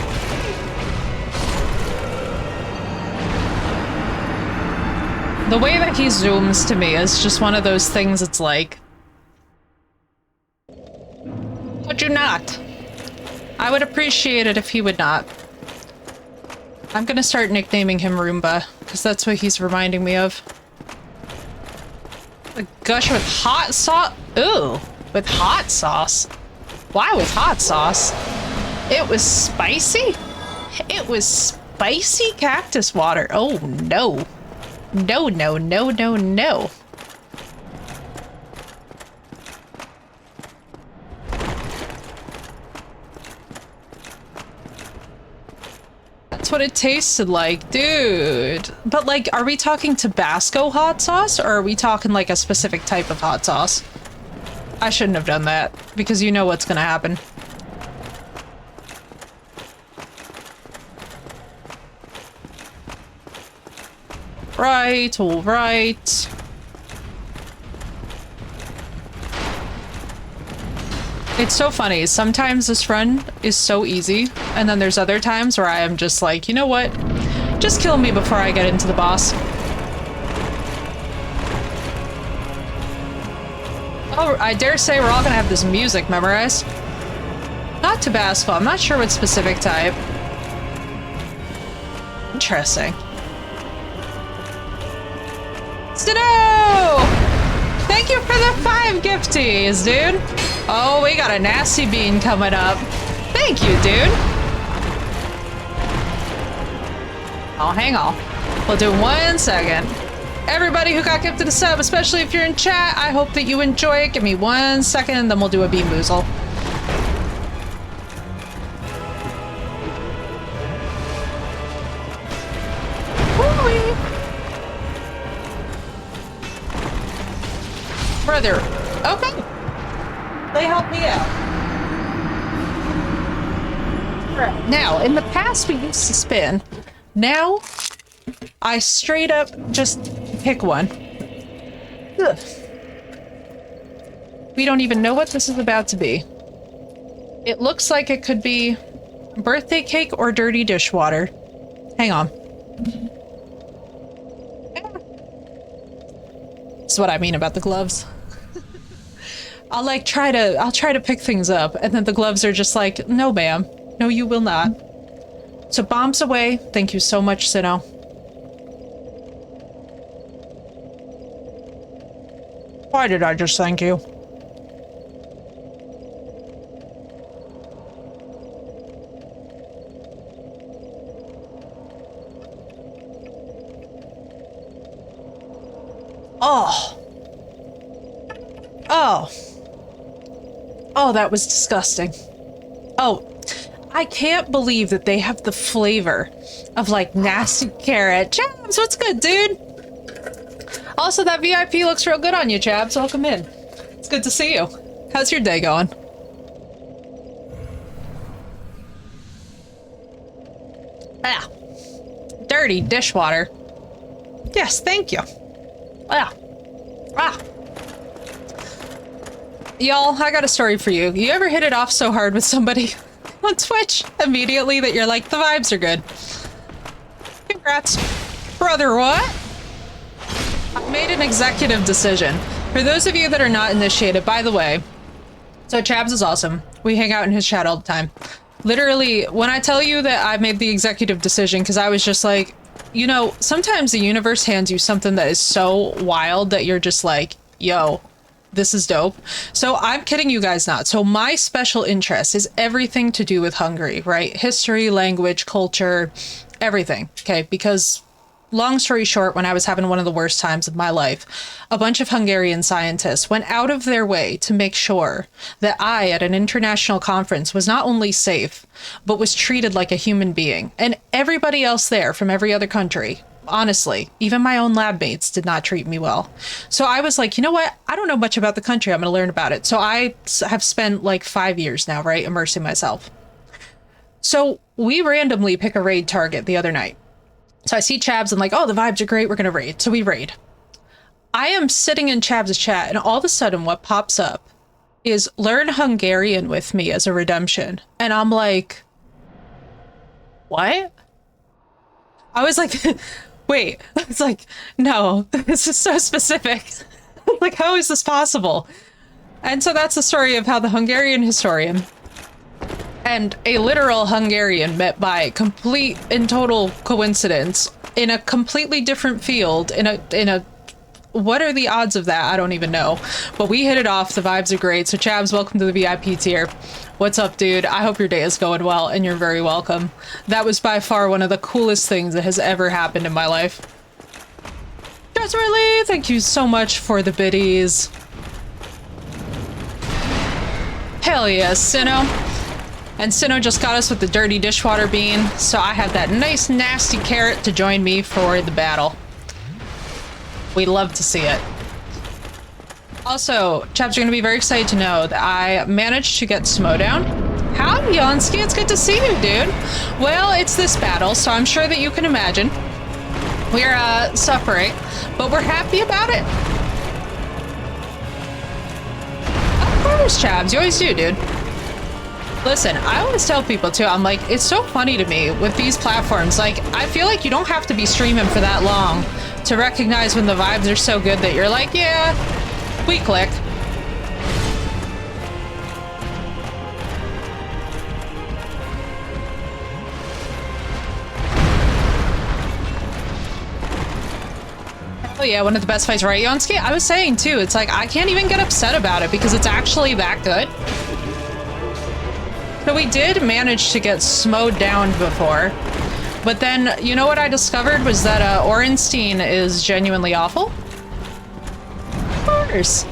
The way that he zooms to me is just one of those things. It's like, would you not? I would appreciate it if he would not. I'm gonna start nicknaming him Roomba, because that's what he's reminding me of. A gush with hot sauce? Ooh, with hot sauce? Why with hot sauce? It was spicy? It was spicy cactus water. Oh no. No, no, no, no, no. That's what it tasted like, dude. But like, are we talking Tabasco hot sauce or are we talking like a specific type of hot sauce? I shouldn't have done that because you know what's gonna happen. Right, all right. It's so funny. Sometimes this run is so easy, and then there's other times where I am just like, you know what? Just kill me before I get into the boss. Oh, I dare say we're all gonna have this music memorized. Not Tabasco. I'm not sure what specific type. Interesting. Stino! Thank you for the 5 gifties, dude. Oh, we got a nasty bean coming up. Thank you, dude. Oh, hang on. We'll do 1 second. Everybody who got gifted a sub, especially if you're in chat, I hope that you enjoy it. Give me 1 second and then we'll do a bean boozle. Brother, okay. They helped me out. Right. Now, in the past we used to spin. Now, I straight up just pick one. Ugh. We don't even know what this is about to be. It looks like it could be birthday cake or dirty dishwater. Hang on. That's what I mean about the gloves. I'll try to pick things up, and then the gloves are just like, no ma'am, no you will not. So bombs away. Thank you so much, Sinnoh. Why did I just thank you? Oh. Oh. Oh, that was disgusting. Oh, I can't believe that they have the flavor of like nasty carrot. Chabs, what's good, dude? Also, that VIP looks real good on you, Chabs. Welcome in. It's good to see you. How's your day going? Ah. Dirty dishwater. Yes, thank you. Ah. Ah. Y'all, I got a story for you. You ever hit it off so hard with somebody on Twitch immediately that you're like, the vibes are good. Congrats. Brother, what? I made an executive decision. For those of you that are not initiated, by the way, so Chabs is awesome. We hang out in his chat all the time. Literally, when I tell you that I made the executive decision, because I was just like, you know, sometimes the universe hands you something that is so wild that you're just like, yo, this is dope. So I'm kidding you guys not. So my special interest is everything to do with Hungary, right? History, language, culture, everything. Okay, because long story short, when I was having one of the worst times of my life, a bunch of Hungarian scientists went out of their way to make sure that I, at an international conference, was not only safe, but was treated like a human being. And everybody else there from every other country, honestly, even my own lab mates did not treat me well. So I was like, you know what? I don't know much about the country. I'm going to learn about it. So I have spent like 5 years now, right, immersing myself. So we randomly pick a raid target the other night. So I see Chabs and like, oh, the vibes are great. We're going to raid. So we raid. I am sitting in Chabs' chat and all of a sudden what pops up is learn Hungarian with me as a redemption. And I'm like, what? I was like, wait, it's like, no, this is so specific. Like, how is this possible? And so that's the story of how the Hungarian historian and a literal Hungarian met by complete and total coincidence in a completely different field, in a what are the odds of that? I don't even know. But we hit it off. The vibes are great. So Chabs, welcome to the VIP tier. What's up, dude? I hope your day is going well, and you're very welcome. That was by far one of the coolest things that has ever happened in my life. Desperately, thank you so much for the biddies. Hell yeah, Sinnoh. And Sinnoh just got us with the dirty dishwater bean, so I have that nice nasty carrot to join me for the battle. We love to see it. Also, Chaps, you're gonna be very excited to know that I managed to get Smo down. Howdy, Yonsky, it's good to see you, dude. Well, it's this battle, so I'm sure that you can imagine. We're suffering, but we're happy about it. Of course, Chaps, you always do, dude. Listen, I always tell people too, I'm like, it's so funny to me with these platforms. Like, I feel like you don't have to be streaming for that long to recognize when the vibes are so good that you're like, yeah, we click. Oh yeah, one of the best fights, right, Yonsky? I was saying too, it's like, I can't even get upset about it because it's actually that good. So we did manage to get Smo down before, but then, you know what I discovered was that Orenstein is genuinely awful? Of course.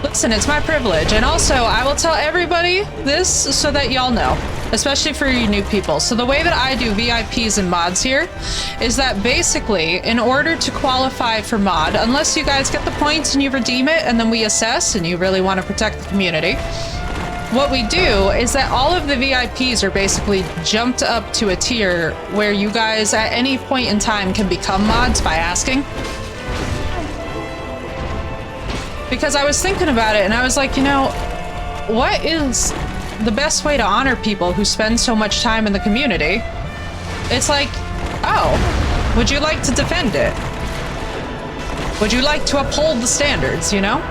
Listen, it's my privilege, and also I will tell everybody this so that y'all know, especially for you new people. So the way that I do VIPs and mods here is that basically, in order to qualify for mod, unless you guys get the points and you redeem it and then we assess and you really want to protect the community, what we do is that all of the VIPs are basically jumped up to a tier where you guys at any point in time can become mods by asking. Because I was thinking about it and I was like, you know, what is the best way to honor people who spend so much time in the community? It's like, oh, would you like to defend it? Would you like to uphold the standards, you know?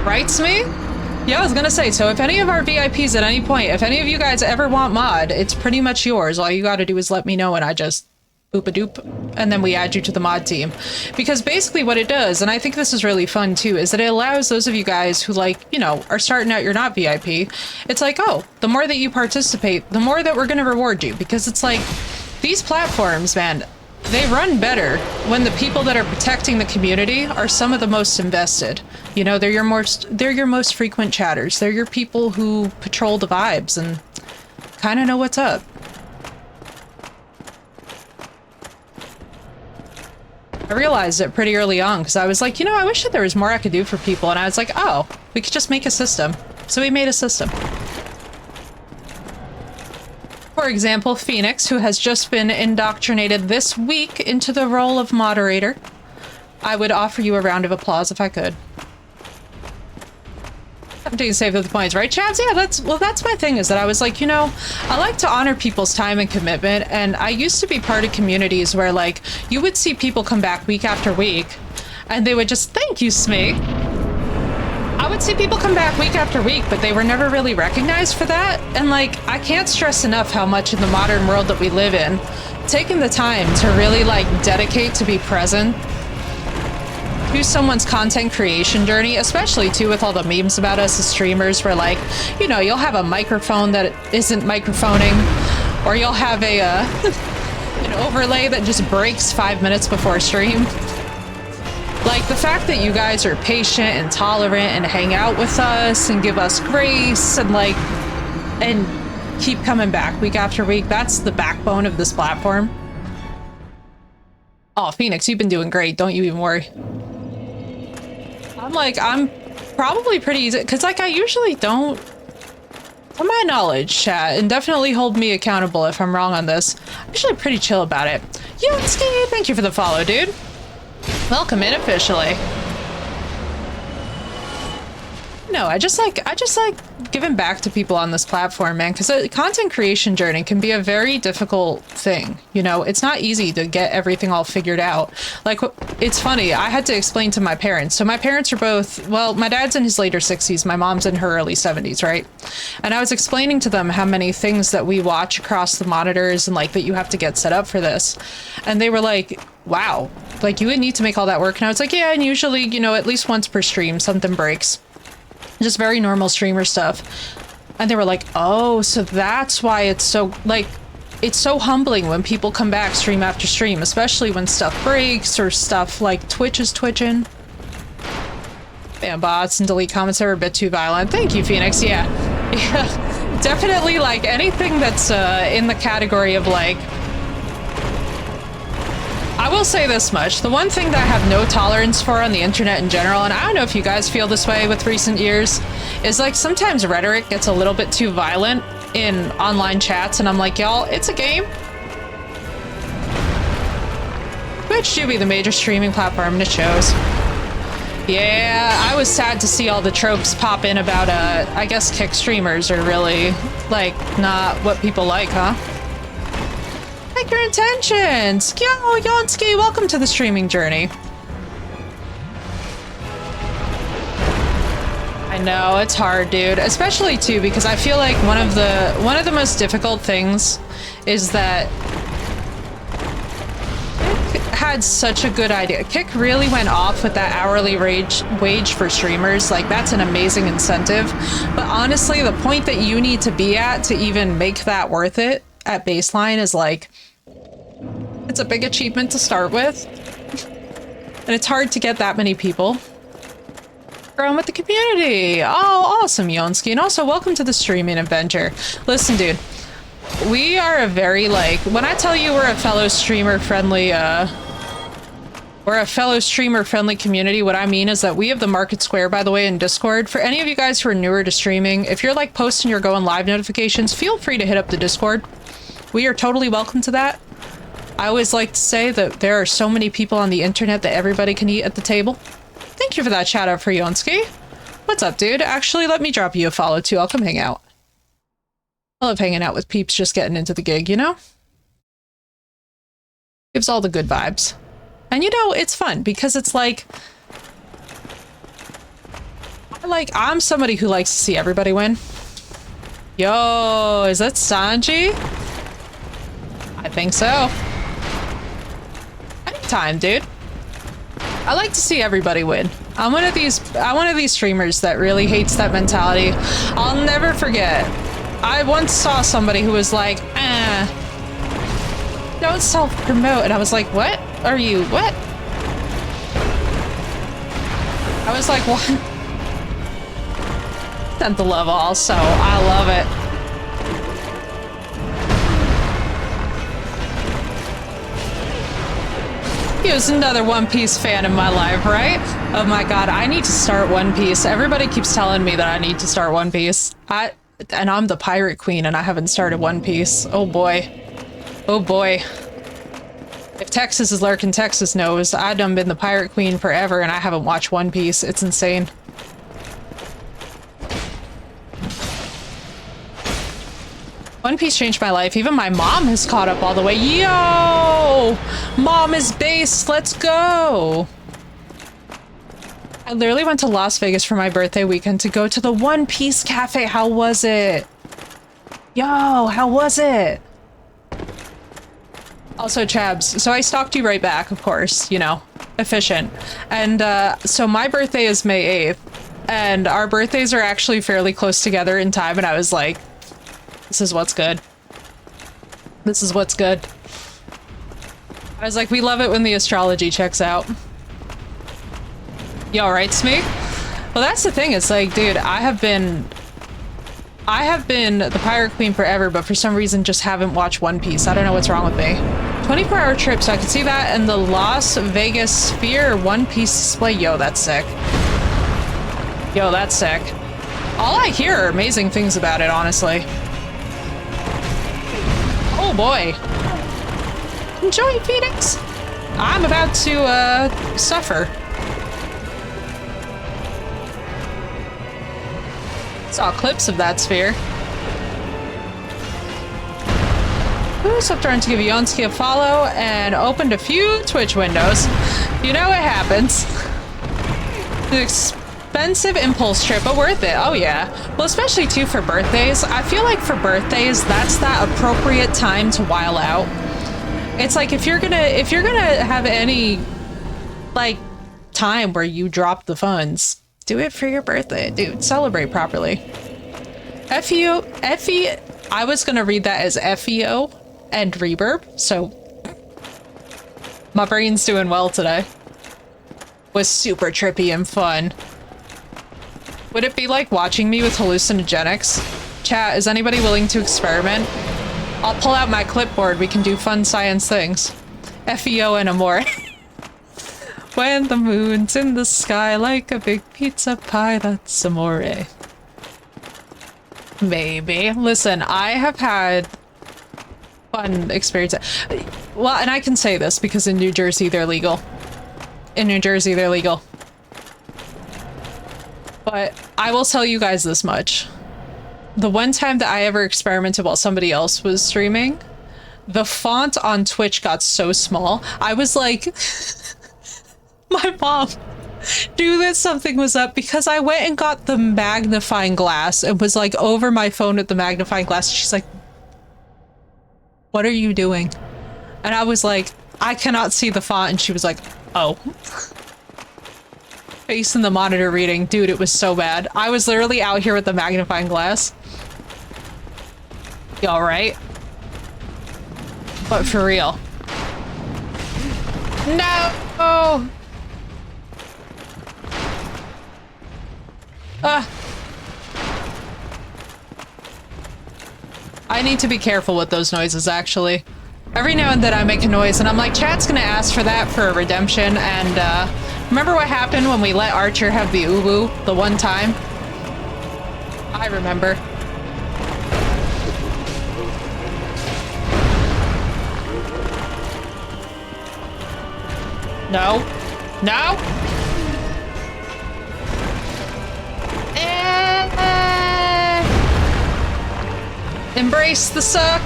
Rights me? Yeah, I was gonna say, so if any of our VIPs at any point, if any of you guys ever want mod, it's pretty much yours. All you gotta do is let me know and I just boop-a-doop, and then we add you to the mod team. Because basically what it does, and I think this is really fun too, is that it allows those of you guys who, like, you know, are starting out, you're not VIP, it's like, oh, the more that you participate, the more that we're gonna reward you. Because it's like, these platforms, man, they run better when the people that are protecting the community are some of the most invested. You know, they're your most frequent chatters. They're your people who patrol the vibes and kind of know what's up. I realized it pretty early on because I was like, you know, I wish that there was more I could do for people. And I was like, oh, we could just make a system. So we made a system. For example, Phoenix, who has just been indoctrinated this week into the role of moderator. I would offer you a round of applause if I could. Tempting to save the points, right, Chavs? Yeah, that's my thing, is that I was like, you know, I like to honor people's time and commitment, and I used to be part of communities where, like, you would see people come back week after week, and they would just, thank you, Smee. I would see people come back week after week, but they were never really recognized for that, and, like, I can't stress enough how much in the modern world that we live in, taking the time to really, like, dedicate to be present to someone's content creation journey, especially too with all the memes about us as streamers, where, like, you know, you'll have a microphone that isn't microphoning, or you'll have a an overlay that just breaks 5 minutes before stream. Like, the fact that you guys are patient and tolerant and hang out with us and give us grace and, like, and keep coming back week after week, that's the backbone of this platform. Oh, Phoenix, you've been doing great, don't you even worry. I'm probably pretty easy, because, like, I usually don't, to my knowledge, chat, and definitely hold me accountable if I'm wrong on this, I'm usually pretty chill about it. Yonski, thank you for the follow, dude. Welcome in officially. No, I just like giving back to people on this platform, man, because a content creation journey can be a very difficult thing. You know, it's not easy to get everything all figured out. Like, it's funny, I had to explain to my parents. So my parents are both, well, my dad's in his later 60s, my mom's in her early 70s, right? And I was explaining to them how many things that we watch across the monitors and, like, that you have to get set up for this. And they were like, wow, like, you would need to make all that work. And I was like, yeah, and usually, you know, at least once per stream, something breaks. Just very normal streamer stuff. And they were like, oh, so that's why it's so, like, it's so humbling when people come back stream after stream, especially when stuff breaks or stuff like Twitch is twitching. Ban bots and delete comments are a bit too violent. Thank you, Phoenix. Yeah. Yeah. Definitely, like, anything that's in the category of, like, I will say this much. The one thing that I have no tolerance for on the internet in general, and I don't know if you guys feel this way with recent years, is, like, sometimes rhetoric gets a little bit too violent in online chats, and I'm like, y'all, it's a game. Twitch do be the major streaming platform, and it shows. Yeah, I was sad to see all the tropes pop in about, I guess kick streamers are really, like, not what people like, huh? Like your intentions! Yo, Yonski, welcome to the streaming journey. I know, it's hard, dude. Especially, too, because I feel like one of the most difficult things is that Kick had such a good idea. Kick really went off with that hourly wage for streamers. Like, that's an amazing incentive. But honestly, the point that you need to be at to even make that worth it at baseline is, like, it's a big achievement to start with, and it's hard to get that many people. Growing with the community. Oh, awesome, Yonski. And also, welcome to the streaming adventure. Listen, dude, we are a very, like, when I tell you we're a fellow streamer-friendly, community, what I mean is that we have the Market Square, by the way, in Discord. For any of you guys who are newer to streaming, if you're, like, posting your going live notifications, feel free to hit up the Discord. We are totally welcome to that. I always like to say that there are so many people on the internet that everybody can eat at the table. Thank you for that shout out for Yonski. What's up, dude? Actually, let me drop you a follow too. I'll come hang out. I love hanging out with peeps just getting into the gig, you know? Gives all the good vibes. And, you know, it's fun because it's like, I'm somebody who likes to see everybody win. Yo, is that Sanji? I think so. Anytime, dude. I like to see everybody win. I'm one of these streamers that really hates that mentality. I'll never forget. I once saw somebody who was like, don't self-promote. And I was like, what? Are you, what? I was like, what? Sent the love also. I love it. He was another One Piece fan in my life, right? Oh my god, I need to start One Piece. Everybody keeps telling me that I need to start One Piece. And I'm the pirate queen and I haven't started One Piece. Oh boy. Oh boy. If Texas is lurking, Texas knows. I've done been the pirate queen forever and I haven't watched One Piece. It's insane. One Piece changed my life. Even my mom has caught up all the way. Yo! Mom is based. Let's go. I literally went to Las Vegas for my birthday weekend to go to the One Piece Cafe. How was it? Yo, how was it? Also, Chabs, so I stalked you right back, of course, you know, efficient. And so my birthday is May 8th, and our birthdays are actually fairly close together in time, and I was like, this is what's good. This is what's good. I was like, we love it when the astrology checks out. You alright, Smeek? Well, that's the thing, it's like, dude, I have been the Pirate Queen forever, but for some reason just haven't watched One Piece. I don't know what's wrong with me. 24-hour trip, so I can see that, and the Las Vegas Sphere One Piece display. Yo, that's sick. Yo, that's sick. All I hear are amazing things about it, honestly. Oh boy. Enjoy, Phoenix. I'm about to, suffer. Saw clips of that sphere. Ooh, so I'm trying to give Yonsky a follow and opened a few Twitch windows. You know what happens. The expensive impulse trip, but worth it. Oh yeah. Well, especially too for birthdays. I feel like for birthdays, that's that appropriate time to while out. It's like if you're gonna have any like time where you drop the funds, do it for your birthday, dude. Celebrate properly. Effie, I was gonna read that as FEO and reverb, so my brain's doing well today. Was super trippy and fun. Would it be like watching me with hallucinogenics? Chat, is anybody willing to experiment? I'll pull out my clipboard. We can do fun science things. FEO and Amore. When the moon's in the sky like a big pizza pie, that's amore. Maybe. Listen, I have had fun experience. Well, and I can say this because in New Jersey, they're legal. In New Jersey, they're legal. But I will tell you guys this much. The one time that I ever experimented while somebody else was streaming, the font on Twitch got so small. I was like... My mom knew that something was up because I went and got the magnifying glass and was like over my phone with the magnifying glass. She's like, what are you doing? And I was like, I cannot see the font. And she was like, oh. Face in the monitor reading. Dude, it was so bad. I was literally out here with the magnifying glass. You all right? But for real. No! I need to be careful with those noises, actually. Every now and then I make a noise and I'm like, chat's gonna ask for that for a redemption, and remember what happened when we let Archer have the uwu the one time? I remember. No. No! Embrace the suck.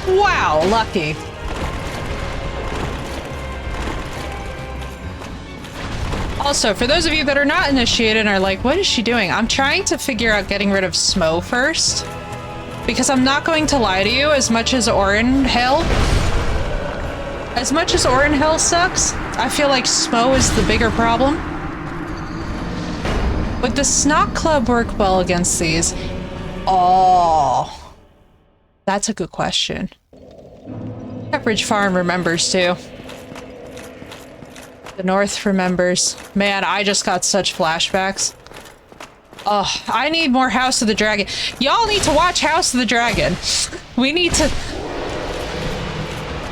Wow, lucky. Also, for those of you that are not initiated and are like, what is she doing? I'm trying to figure out getting rid of Smo first. Because I'm not going to lie to you, as much as Orin Hell sucks, I feel like Smo is the bigger problem. Would the Snot Club work well against these? Oh, that's a good question. Pepperidge Farm remembers too. The North remembers. Man, I just got such flashbacks. Oh, I need more House of the Dragon. Y'all need to watch House of the Dragon. We need to...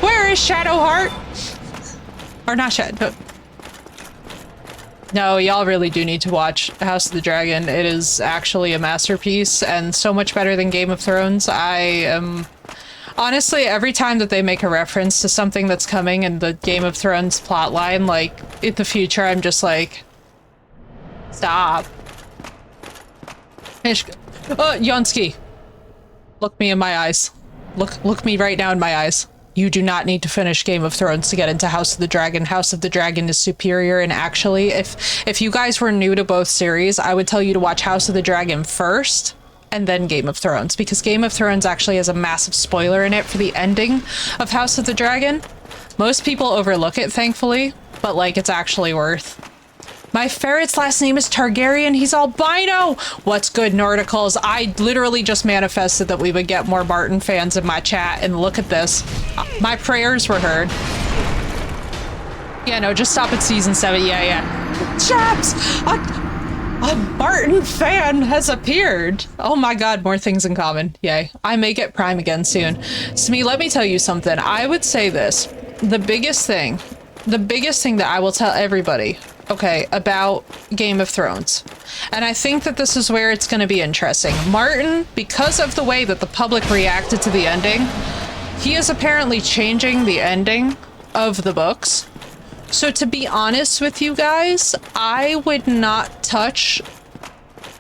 Where is Shadowheart? Or not Shadow... No, y'all really do need to watch House of the Dragon. It is actually a masterpiece and so much better than Game of Thrones. I am... Honestly, every time that they make a reference to something that's coming in the Game of Thrones plotline, like, in the future, I'm just like... Stop. Oh, Yonsky. Look me in my eyes. Look me right now in my eyes. You do not need to finish Game of Thrones to get into House of the Dragon. House of the Dragon is superior, and actually, if you guys were new to both series, I would tell you to watch House of the Dragon first, and then Game of Thrones, because Game of Thrones actually has a massive spoiler in it for the ending of House of the Dragon. Most people overlook it, thankfully, but like, it's actually worth. My ferret's last name is Targaryen. He's albino. What's good, Nordicals? I literally just manifested that we would get more Martin fans in my chat, and look at this. My prayers were heard. Yeah, no, just stop at season 7. Yeah. Chaps! A Martin fan has appeared. Oh my god, more things in common. Yay. I may get Prime again soon. Smee, let me tell you something. I would say this. The biggest thing that I will tell everybody, okay, about Game of Thrones. And I think that this is where it's going to be interesting. Martin, because of the way that the public reacted to the ending, he is apparently changing the ending of the books. So to be honest with you guys, I would not touch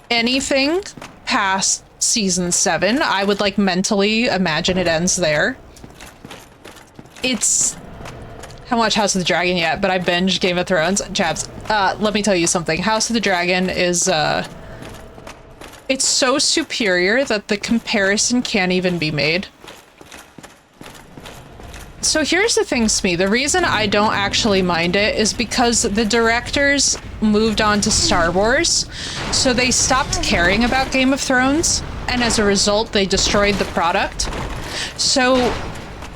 anything past season 7. I would like mentally imagine it ends there. It's... I haven't watched House of the Dragon yet, but I binged Game of Thrones. Chaps, let me tell you something. House of the Dragon is, it's so superior that the comparison can't even be made. So here's the thing, Smee. The reason I don't actually mind it is because the directors moved on to Star Wars, so they stopped caring about Game of Thrones, and as a result, they destroyed the product. So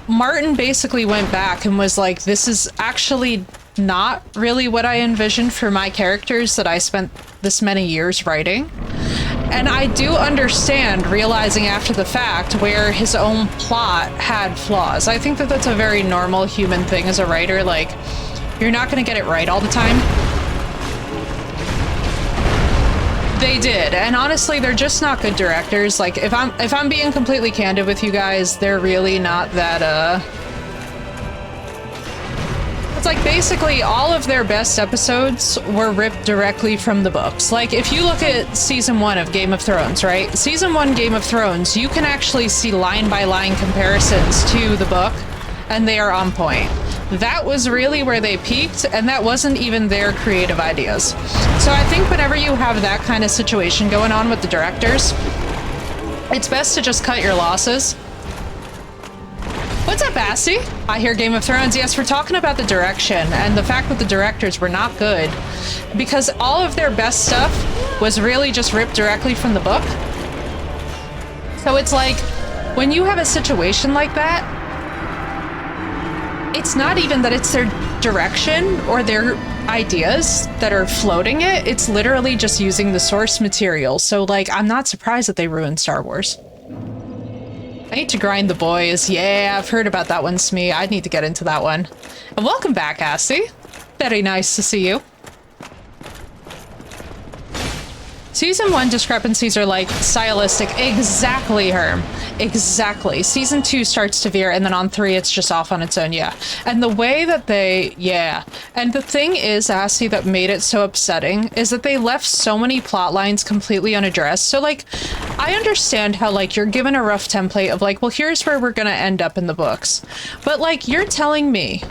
Martin basically went back and was like, this is actually not really what I envisioned for my characters that I spent this many years writing. And I do understand, realizing after the fact, where his own plot had flaws. I think that that's a very normal human thing as a writer. Like, you're not going to get it right all the time. They did, and honestly, they're just not good directors. Like, if I'm being completely candid with you guys, they're really not that, It's like basically all of their best episodes were ripped directly from the books. Like, if you look at season 1 of Game of Thrones, right? Season 1 Game of Thrones, you can actually see line-by-line comparisons to the book, and they are on point. That was really where they peaked, and that wasn't even their creative ideas. So I think whenever you have that kind of situation going on with the directors, it's best to just cut your losses. What's up, Asti? I hear Game of Thrones. Yes, we're talking about the direction and the fact that the directors were not good because all of their best stuff was really just ripped directly from the book. So it's like, when you have a situation like that, it's not even that it's their direction or their ideas that are floating it. It's literally just using the source material. So, like, I'm not surprised that they ruined Star Wars. I need to grind the boys. Yeah, I've heard about that one, Smee. I need to get into that one. And welcome back, Asti. Very nice to see you. Season 1 discrepancies are like stylistic. Exactly, Herm. Exactly. Season 2 starts to veer, and then on 3 it's just off on its own, yeah. And the way that they, yeah. And the thing is, Asti, that made it so upsetting is that they left so many plot lines completely unaddressed. So, like, I understand how, like, you're given a rough template of, like, well, here's where we're gonna end up in the books. But, like, you're telling me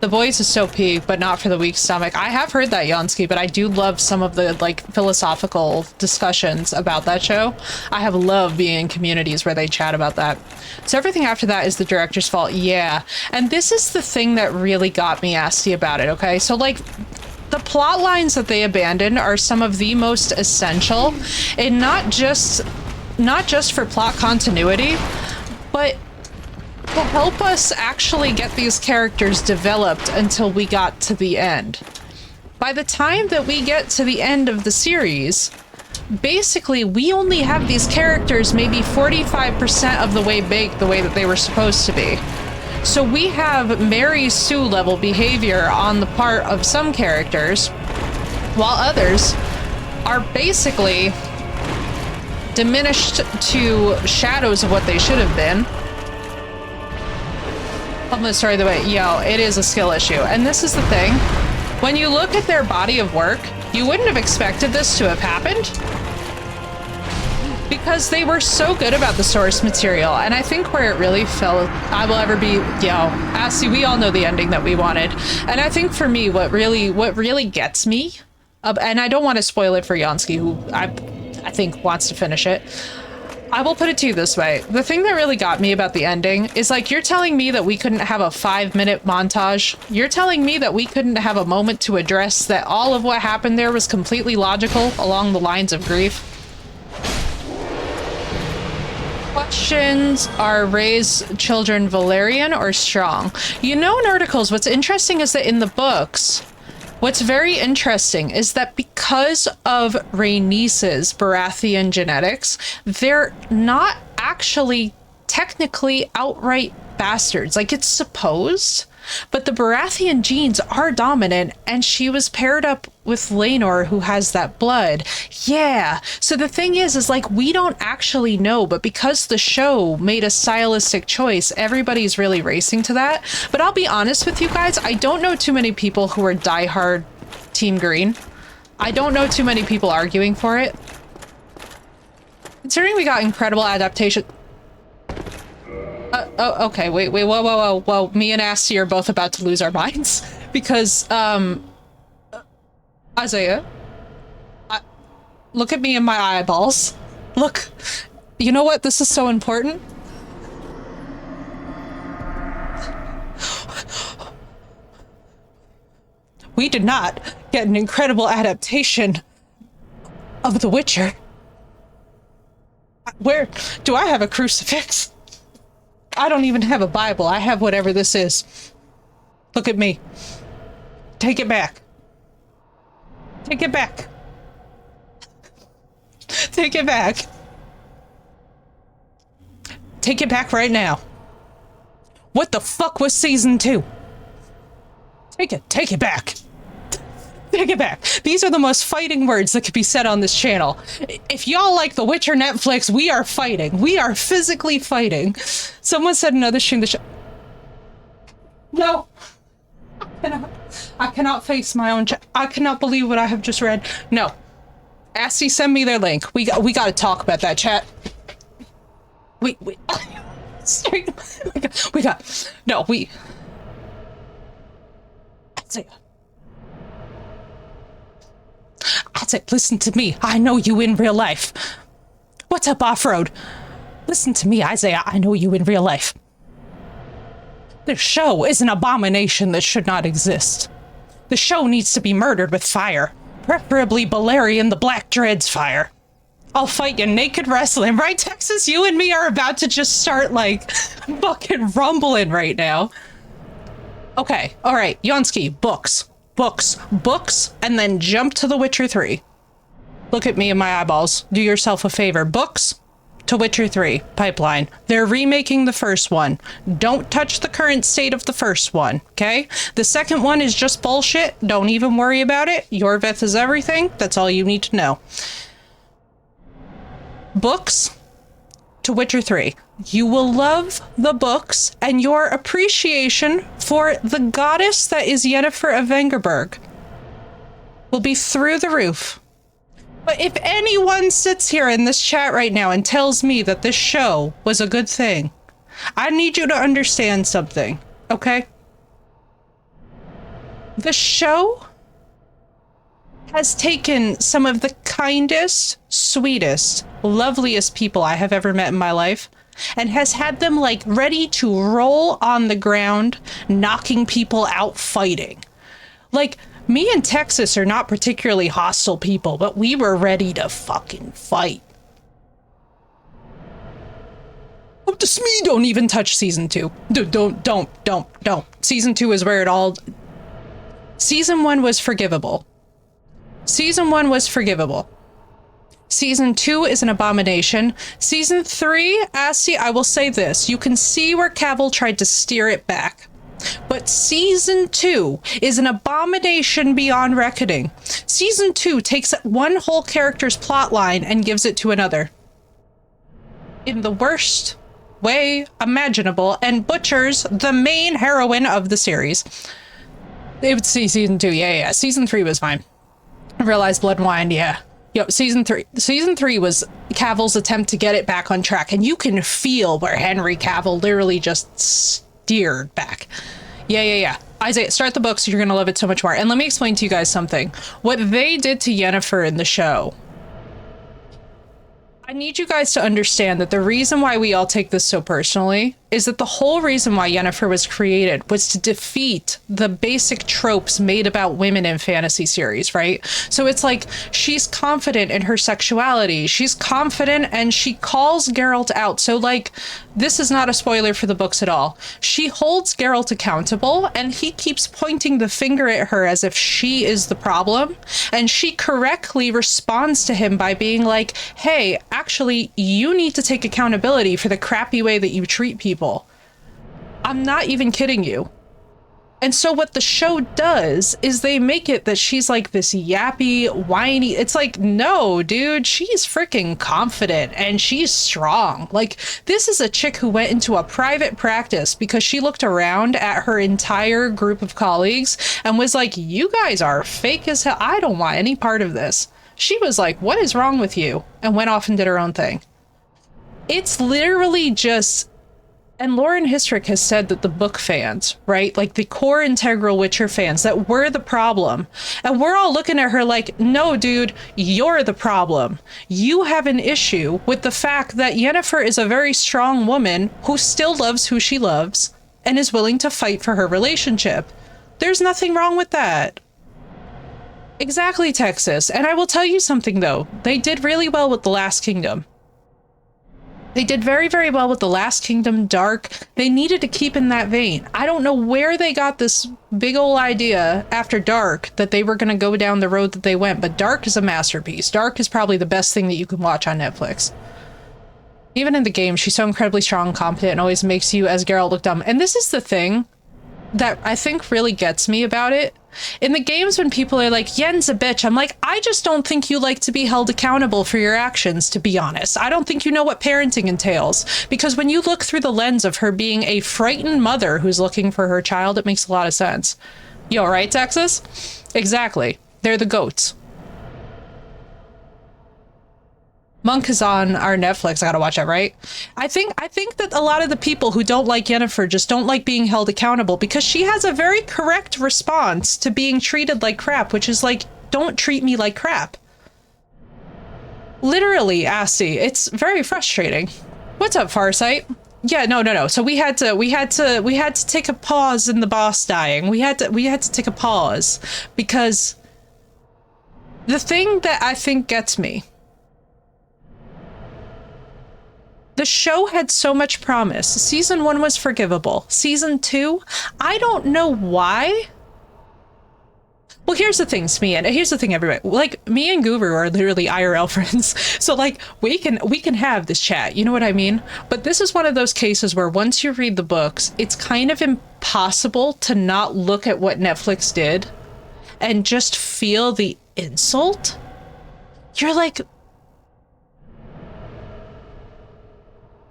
The Boys is so peak, but not for the weak stomach. I have heard that, Yansky, but I do love some of the, like, philosophical discussions about that show. I have loved being in communities where they chat about that. So everything after that is the director's fault. Yeah. And this is the thing that really got me Asti about it, okay? So, like, the plot lines that they abandoned are some of the most essential, and not just for plot continuity, but to help us actually get these characters developed until we got to the end. By the time that we get to the end of the series, basically we only have these characters maybe 45% of the way baked the way that they were supposed to be. So we have Mary Sue level behavior on the part of some characters, while others are basically diminished to shadows of what they should have been. Sorry, the way, yo, it is a skill issue. And this is the thing. When you look at their body of work, you wouldn't have expected this to have happened. because they were so good about the source material. And I think where it really fell, I will ever be, Asty, we all know the ending that we wanted. And I think for me, what really gets me, and I don't want to spoil it for Yansky, who I think wants to finish it. I will put it to you this way. The thing that really got me about the ending is, like, you're telling me that we couldn't have a 5-minute montage. You're telling me that we couldn't have a moment to address that all of what happened there was completely logical along the lines of grief. Questions are raised children Valerian or strong? You know, in articles, what's interesting is that in the books, what's very interesting is that because of Rhaenys's Baratheon genetics, they're not actually technically outright bastards. Like, it's supposed, but the Baratheon genes are dominant, and she was paired up with Laenor, who has that blood. Yeah. So the thing is like, we don't actually know, but because the show made a stylistic choice, everybody's really racing to that. But I'll be honest with you guys, I don't know too many people who are diehard Team Green. I don't know too many people arguing for it. Considering we got incredible adaptation. Oh, okay, wait, whoa. Me and Asty are both about to lose our minds. Because, Isaiah, look at me in my eyeballs. Look, you know what? This is so important. We did not get an incredible adaptation of The Witcher. Where do I have a crucifix? I don't even have a Bible. I have whatever this is. Look at me. Take it back. Take it back. Take it back. Take it back right now. What the fuck was season 2? Take it back. Take it back. These are the most fighting words that could be said on this channel. If y'all like The Witcher Netflix, we are fighting. We are physically fighting. Someone said another stream the show. No. I cannot face my own chat. I cannot believe what I have just read. No. Asty, send me their link. We got to talk about that, chat. We I'll say, listen to me. I know you in real life. What's up, Off-Road? Listen to me, Isaiah. I know you in real life. This show is an abomination that should not exist. The show needs to be murdered with fire. Preferably Balerion the Black Dread's fire. I'll fight you naked wrestling, right, Texas? You and me are about to just start, like, fucking rumbling right now. Okay, alright, Yansky, books, and then jump to The Witcher 3. Look at me in my eyeballs. Do yourself a favor. Books to Witcher 3 pipeline. They're remaking the first one. Don't touch the current state of the first one, okay? The second one is just bullshit. Don't even worry about it. Yorveth is everything. That's all you need to know. Books to Witcher 3. You will love the books, and your appreciation for the goddess that is Yennefer of Vengerberg will be through the roof. But if anyone sits here in this chat right now and tells me that this show was a good thing, I need you to understand something, okay? The show has taken some of the kindest, sweetest, loveliest people I have ever met in my life and has had them, like, ready to roll on the ground, knocking people out fighting. Like, me and Texas are not particularly hostile people, but we were ready to fucking fight. Up to me, don't even touch season 2. Don't. Season 2 is where it all... Season 1 was forgivable. Season 1 was forgivable. Season 2 is an abomination. Season 3, Asty, I will say this. You can see where Cavill tried to steer it back. But Season 2 is an abomination beyond reckoning. Season 2 takes one whole character's plotline and gives it to another. In the worst way imaginable, and butchers the main heroine of the series. They would see Season 2, yeah. Season 3 was fine. I realized Blood and Wine, yeah. Yo, season three was Cavill's attempt to get it back on track, and you can feel where Henry Cavill literally just steered back. Yeah. Isaiah, start the books. You're gonna love it so much more. And let me explain to you guys something. What they did to Yennefer in the show, I need you guys to understand that the reason why we all take this so personally is that the whole reason why Yennefer was created was to defeat the basic tropes made about women in fantasy series, right? So it's like she's confident in her sexuality. She's confident and she calls Geralt out. So like, this is not a spoiler for the books at all. She holds Geralt accountable and he keeps pointing the finger at her as if she is the problem. And she correctly responds to him by being like, hey, actually, you need to take accountability for the crappy way that you treat people. I'm not even kidding you. And so what the show does is they make it that she's like this yappy, whiny. It's like, no, dude, she's freaking confident and she's strong. Like, this is a chick who went into a private practice because she looked around at her entire group of colleagues and was like, you guys are fake as hell. I don't want any part of this. She was like, what is wrong with you? And went off and did her own thing. It's literally just... And Lauren Histrick has said that the book fans, right, like the core integral Witcher fans, that we're the problem. And we're all looking at her like, no, dude, you're the problem. You have an issue with the fact that Yennefer is a very strong woman who still loves who she loves and is willing to fight for her relationship. There's nothing wrong with that. Exactly, Texas. And I will tell you something, though. They did really well with The Last Kingdom. They did very, very well with The Last Kingdom, Dark. They needed to keep in that vein. I don't know where they got this big old idea after Dark that they were going to go down the road that they went, but Dark is a masterpiece. Dark is probably the best thing that you can watch on Netflix. Even in the game, she's so incredibly strong and competent and always makes you, as Geralt, look dumb. And this is the thing that I think really gets me about it. In the games, when people are like, Yen's a bitch, I'm like, I just don't think you like to be held accountable for your actions, to be honest. I don't think you know what parenting entails. Because when you look through the lens of her being a frightened mother who's looking for her child, it makes a lot of sense. You all right, Texas? Exactly. They're the goats. Monk is on our Netflix. I gotta watch that, right? I think that a lot of the people who don't like Yennefer just don't like being held accountable because she has a very correct response to being treated like crap, which is like, don't treat me like crap. Literally, Assy. It's very frustrating. What's up, Farsight? Yeah, no. So we had to take a pause in the boss dying. We had to take a pause because the thing that I think gets me, the show had so much promise. Season 1 was forgivable. Season 2, I don't know why. Well, here's the thing, Smee, and here's the thing, everybody. Like, me and Guru are literally IRL friends. So, like, we can have this chat. You know what I mean? But this is one of those cases where once you read the books, it's kind of impossible to not look at what Netflix did and just feel the insult. You're like...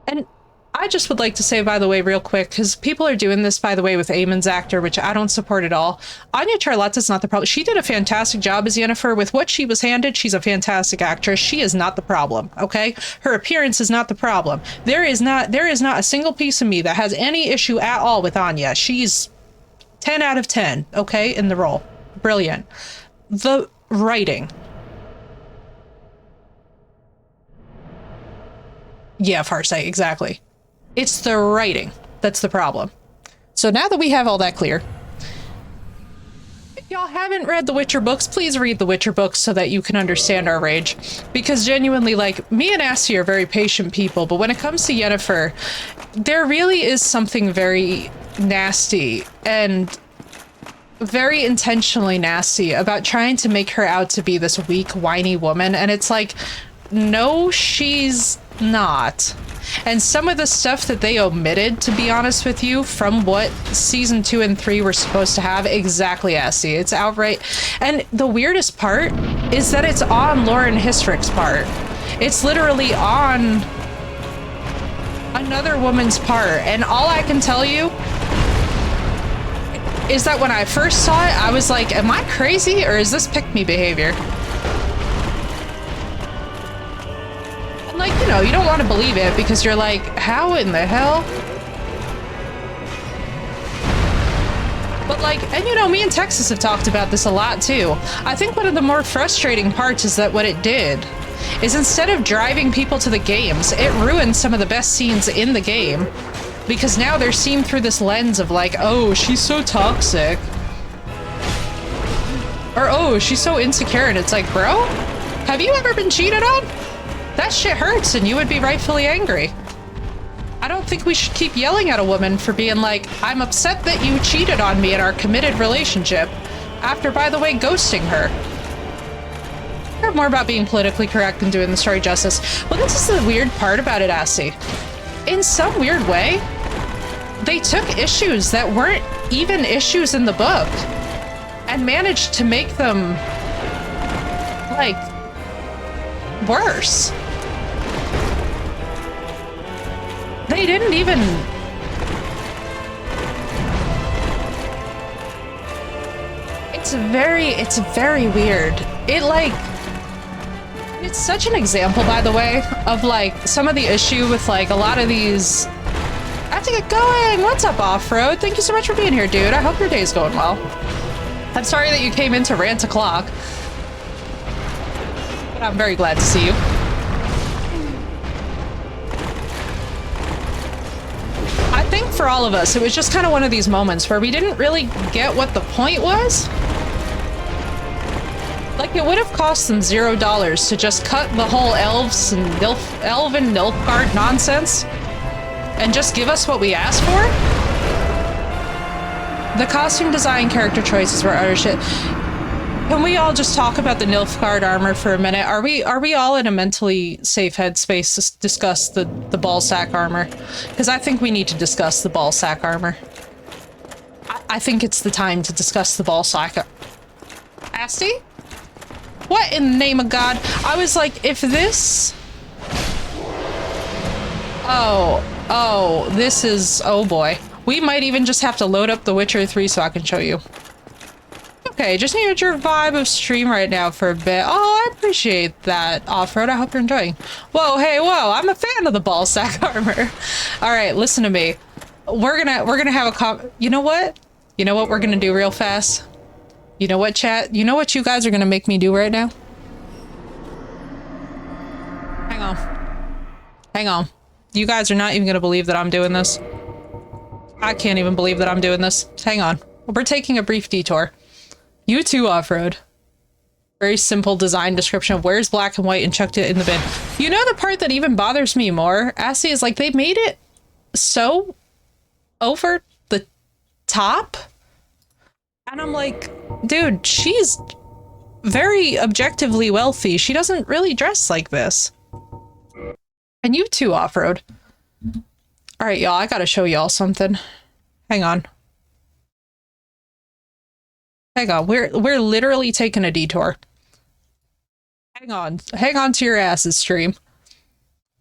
And I just would like to say, by the way, real quick, because people are doing this, by the way, with Aemon's actor, which I don't support at all. Anya Charlotta's not the problem. She did a fantastic job as Yennefer. With what she was handed, she's a fantastic actress. She is not the problem, okay? Her appearance is not the problem. There is not a single piece of me that has any issue at all with Anya. She's 10 out of 10, okay, in the role. Brilliant. The writing. Yeah, Farsight, exactly. It's the writing that's the problem. So now that we have all that clear, if y'all haven't read the Witcher books, please read the Witcher books so that you can understand our rage. Because genuinely, like, me and Assy are very patient people, but when it comes to Yennefer, there really is something very nasty and very intentionally nasty about trying to make her out to be this weak, whiny woman. And it's like, no, she's not. And some of the stuff that they omitted, to be honest with you, from what season 2 and 3 were supposed to have, exactly, Assy. It's outright. And the weirdest part is that it's on Lauren Histrick's part. It's literally on another woman's part. And all I can tell you is that when I first saw it, I was like, am I crazy or is this pick-me behavior? you know, you don't want to believe it because you're like, how in the hell? But like, and you know, me and Texas have talked about this a lot too. I think one of the more frustrating parts is that what it did is instead of driving people to the games, it ruined some of the best scenes in the game. Because now they're seen through this lens of like, oh, she's so toxic. Or, oh, she's so insecure. And it's like, bro, have you ever been cheated on? That shit hurts and you would be rightfully angry. I don't think we should keep yelling at a woman for being like, I'm upset that you cheated on me in our committed relationship after, by the way, ghosting her. I care more about being politically correct than doing the story justice. Well, this is the weird part about it, Assie. In some weird way, they took issues that weren't even issues in the book and managed to make them, like, worse. They didn't even... It's very weird. It, like... It's such an example, by the way, of, like, some of the issue with, like, a lot of these... I have to get going! What's up, Off-Road? Thank you so much for being here, dude. I hope your day's going well. I'm sorry that you came in to rant o'clock. But I'm very glad to see you. I think for all of us, it was just kind of one of these moments where we didn't really get what the point was. Like, it would have cost them $0 to just cut the whole elves and elven Nilfgaard nonsense and just give us what we asked for. The costume design, character choices were utter shit. Can we all just talk about the Nilfgaard armor for a minute? Are we all in a mentally safe headspace to discuss the ballsack armor? Because I think we need to discuss the ballsack armor. I think it's the time to discuss the ballsack. Asti? What in the name of God? I was like, if this... Oh, this is... Oh boy. We might even just have to load up The Witcher 3 so I can show you. Okay, just needed your vibe of stream right now for a bit. Oh, I appreciate that, Off-Road. I hope you're enjoying. Whoa, hey, whoa, I'm a fan of the ballsack armor. All right, listen to me. We're gonna have a you know what? You know what we're gonna do real fast? You know what, chat? You know what you guys are gonna make me do right now? Hang on. Hang on. You guys are not even gonna believe that I'm doing this. I can't even believe that I'm doing this. Hang on. We're taking a brief detour. You too, Off-Road. Very simple design description of where's black and white and chucked it in the bin. You know the part that even bothers me more, Assie, is like they made it so over the top. And I'm like, dude, she's very objectively wealthy. She doesn't really dress like this. And you too, Off-Road. All right, y'all, I gotta show y'all something. Hang on. Hang on, we're literally taking a detour. Hang on to your asses, stream.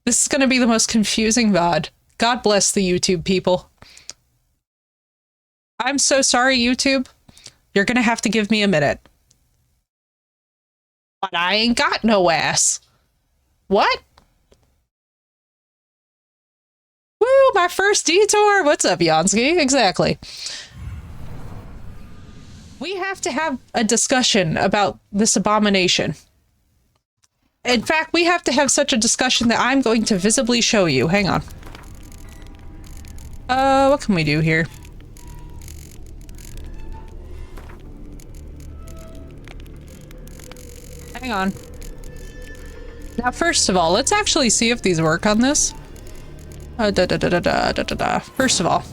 This is gonna be the most confusing VOD. God bless the YouTube people. I'm so sorry, YouTube. You're gonna have to give me a minute. But I ain't got no ass. What? Woo, my first detour! What's up, Yansky? Exactly. We have to have a discussion about this abomination. In fact, we have to have such a discussion that I'm going to visibly show you. Hang on. What can we do here? Hang on. Now, first of all, let's actually see if these work on this. First of all,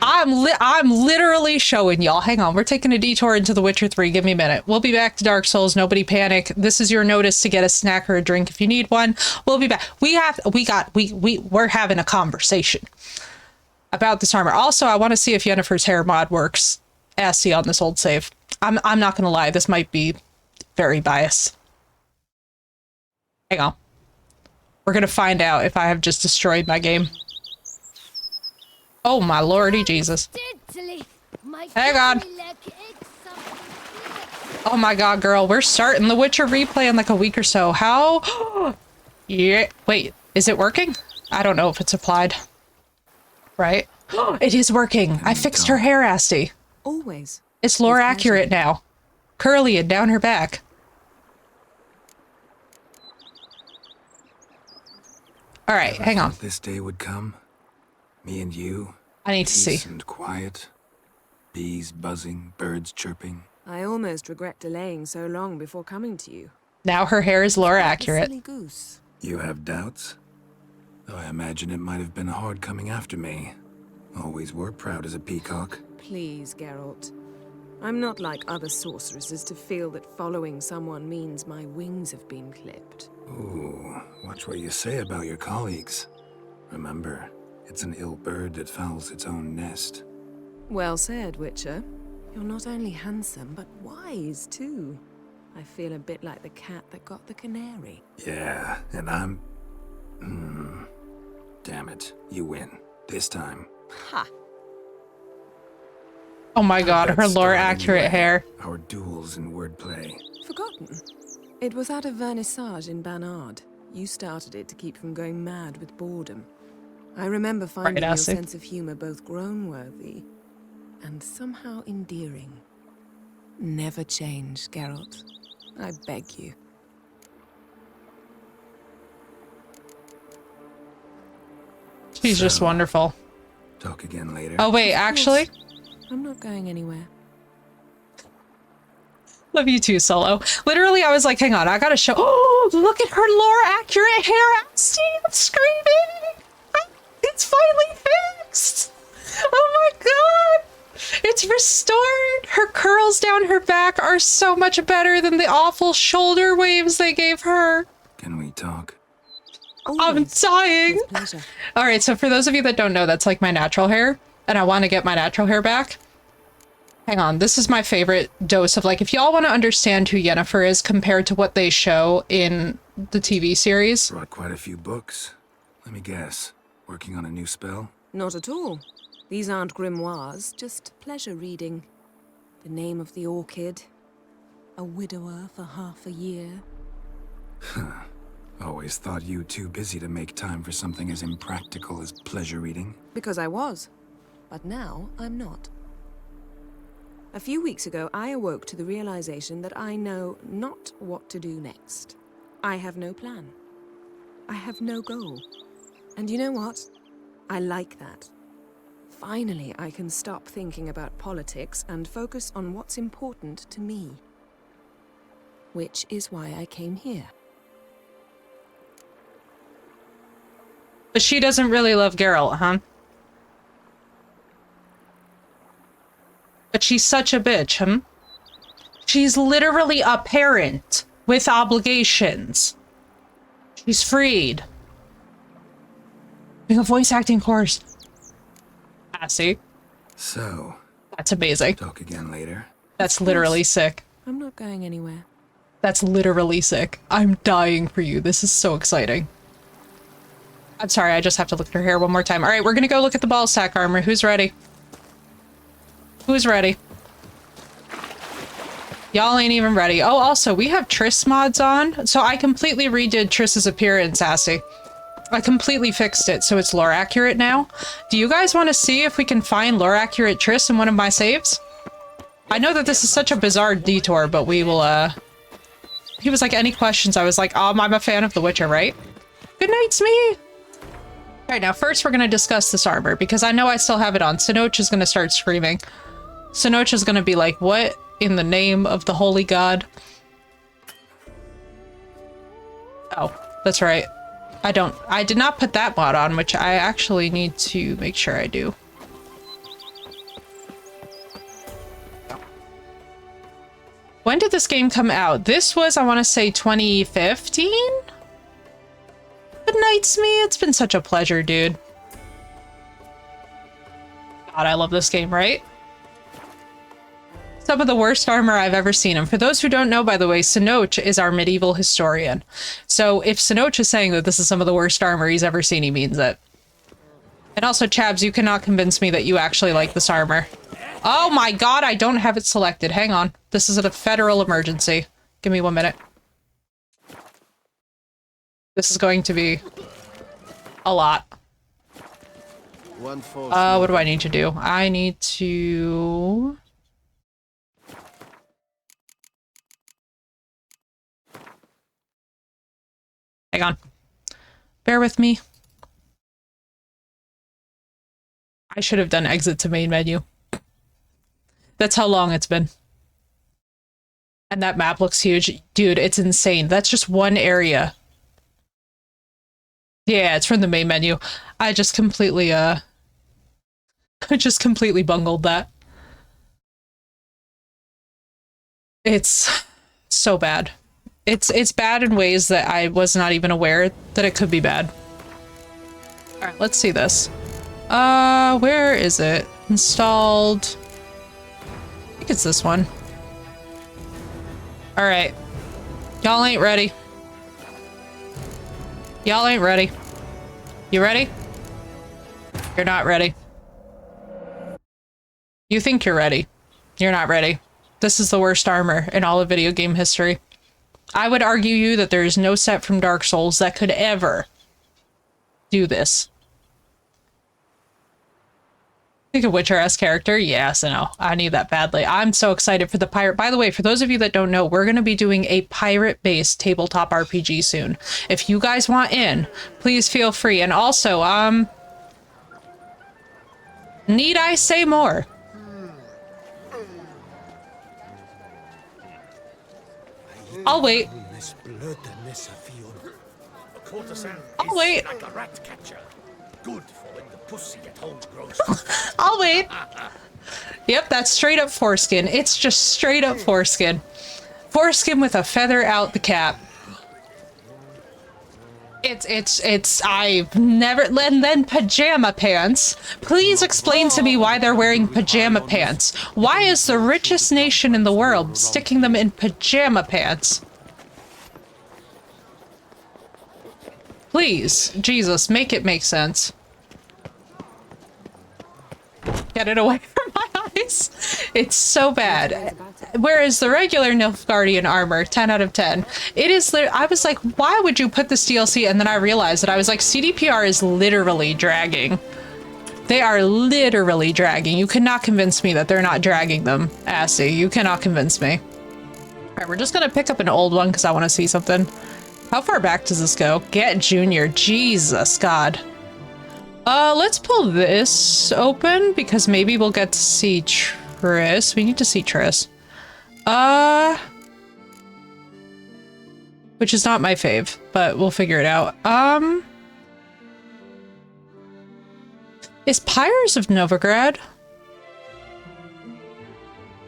I'm literally showing y'all. Hang on, we're taking a detour into The Witcher 3. Give me a minute. We'll be back to Dark Souls. Nobody panic. This is your notice to get a snack or a drink if you need one. We'll be back. We're having a conversation about this armor. Also, I want to see if Yennefer's hair mod works. Assy on this old save. I'm not gonna lie. This might be very biased. Hang on. We're gonna find out if I have just destroyed my game. Oh my lordy Jesus. Hang on. Oh my god, girl, we're starting The Witcher replay in like a week or so. How? Yeah. Wait, is it working? I don't know if it's applied. Right? It is working. I fixed her hair, Asti. Always. It's lore With accurate pleasure. now. Curly and down her back. All right, Never hang on. thought this day would come. Me and you. I need to see. Peace and quiet. Bees buzzing, birds chirping. I almost regret delaying so long before coming to you. Now her hair is lore Like a accurate. silly goose. You have doubts? Though I imagine it might have been hard coming after me. Always were proud as a peacock. Please, Geralt. I'm not like other sorceresses to feel that following someone means my wings have been clipped. Ooh, watch what you say about your colleagues. Remember, it's an ill bird that fouls its own nest. Well said, Witcher. You're not only handsome, but wise, too. I feel a bit like the cat that got the canary. Yeah, and I'm... Damn it, you win. This time. Ha! Oh my god, her Let's lore start accurate anyway. hair. Our duels in wordplay. Forgotten. It was at a vernissage in Banard. You started it to keep from going mad with boredom. I remember finding your Asti. sense of humor both groan-worthy and somehow endearing. Never change, Geralt. I beg you. She's just So- wonderful. Talk again later. Oh wait, Of actually, course. I'm not going anywhere. love you too, Solo. Literally, I was like, hang on, I gotta show. Oh, look at her lore accurate hair, Asti. I'm screaming. It's finally fixed. Oh my god. It's restored. Her curls down her back are so much better than the awful shoulder waves they gave her. Can we talk? I'm Always. dying. With pleasure. All right, so for those of you that don't know, that's like my natural hair, and I want to get my natural hair back. Hang on, this is my favorite dose of like, if y'all want to understand who Yennefer is compared to what they show in the TV series. Brought quite a few books. Let me guess. Working on a new spell? Not at all. These aren't grimoires, just pleasure reading. The name of the orchid. A widower for half a year. Always thought you too busy to make time for something as impractical as pleasure reading. Because I was. But now I'm not. A few weeks ago, I awoke to the realization that I know not what to do next. I have no plan. I have no goal. And you know what? I like that. Finally, I can stop thinking about politics and focus on what's important to me. Which is why I came here. But she doesn't really love Geralt, huh? But she's such a bitch, huh? She's literally a parent with obligations. She's freed. Being a voice acting course. I see. So, That's amazing. talk again later. That's literally sick. I'm not going anywhere. That's literally sick. I'm dying for you. This is so exciting. I'm sorry, I just have to look at her hair one more time. All right, we're gonna go look at the ball sack armor. Who's ready? Who's ready? Y'all ain't even ready. Oh, also, we have Triss mods on. So I completely redid Triss's appearance, Assy. I completely fixed it, so it's lore accurate now. Do you guys want to see if we can find lore accurate Triss in one of my saves? I know that this is such a bizarre detour, but we will, He was like, any questions? I was like, I'm a fan of The Witcher, right? Good night, Smee! Alright, now first we're gonna discuss this armor, because I know I still have it on. Sinoch is gonna start screaming. Sinoch is gonna be like, what in the name of the holy god? Oh, that's right. I did not put that mod on, which I actually need to make sure I do. When did this game come out? This was, I want to say, 2015? Good night, Smee. It's been such a pleasure, dude. God, I love this game, right? Some of the worst armor I've ever seen. And for those who don't know, by the way, Sinoch is our medieval historian. So if Sinoch is saying that this is some of the worst armor he's ever seen, he means it. And also, Chabs, you cannot convince me that you actually like this armor. Oh my god, I don't have it selected. Hang on. This is a federal emergency. Give me 1 minute. This is going to be a lot. One false What do I need to do? I need to... Hang on. Bear with me. I should have done exit to main menu. That's how long it's been. And that map looks huge. Dude, it's insane. That's just one area. Yeah, it's from the main menu. I just completely, I just completely bungled that. It's so bad. It's bad in ways that I was not even aware that it could be bad. Alright, let's see this. Where is it? Installed. I think it's this one. Alright. Y'all ain't ready. Y'all ain't ready. You ready? You're not ready. You think you're ready. You're not ready. This is the worst armor in all of video game history. I would argue you that there is no set from Dark Souls that could ever do this. Think a Witcher-esque character? Yes, I know. I need that badly. I'm so excited for the pirate. By the way, for those of you that don't know, we're going to be doing a pirate-based tabletop RPG soon. If you guys want in, please feel free. And also, need I say more? I'll wait. I'll wait. I'll wait. Yep, that's straight up foreskin. It's just straight up foreskin. Foreskin with a feather out the cap. I've never, and then pajama pants. Please explain to me why they're wearing pajama pants. Why is the richest nation in the world sticking them in pajama pants? Please, Jesus, make it make sense. Get it away from my eyes. It's so bad. Whereas the regular Nilfgaardian armor, 10 out of 10. It is, I was like, why would you put this DLC? And then I realized that I was like, CDPR is literally dragging. They are literally dragging. You cannot convince me that they're not dragging them, Assy. You cannot convince me. All right, we're just gonna pick up an old one because I want to see something. How far back does this go? Get Junior. Jesus, God. Let's pull this open because maybe we'll get to see Triss. We need to see Triss. Which is not my fave, but we'll figure it out. Is Pyres of Novigrad?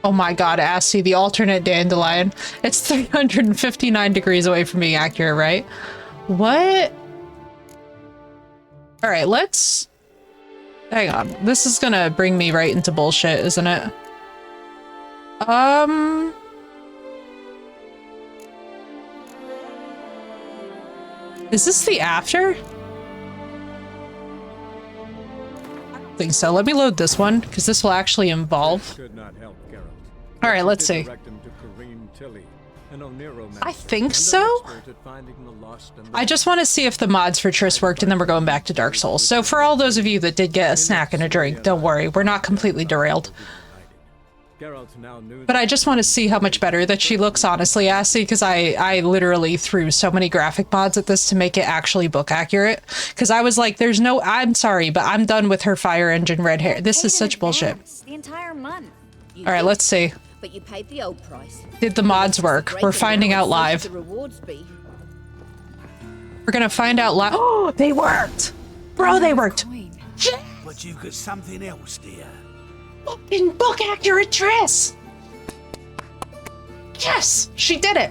Oh my god, Assy, the alternate dandelion. It's 359 degrees away from being accurate, right? What? Alright, let's... Hang on. This is gonna bring me right into bullshit, isn't it? Is this the after? I don't think so. Let me load this one, because this will actually involve... Alright, let's see. I think so? I just want to see if the mods for Triss worked, and then we're going back to Dark Souls. So for all those of you that did get a snack and a drink, don't worry, we're not completely derailed. But I just want to see how much better that she looks, honestly, Assy, because I literally threw so many graphic mods at this to make it actually book accurate. Because I was like, there's no... I'm sorry, but I'm done with her Fire Engine red hair. This is such bullshit. The entire month. Alright, let's see. But you paid the old price. Did the mods work? We're finding out live. The rewards be. We're gonna find out live. Oh, they worked! Bro, they worked! Yeah! But you've got something else, dear. Fucking book accurate Triss! Yes! She did it!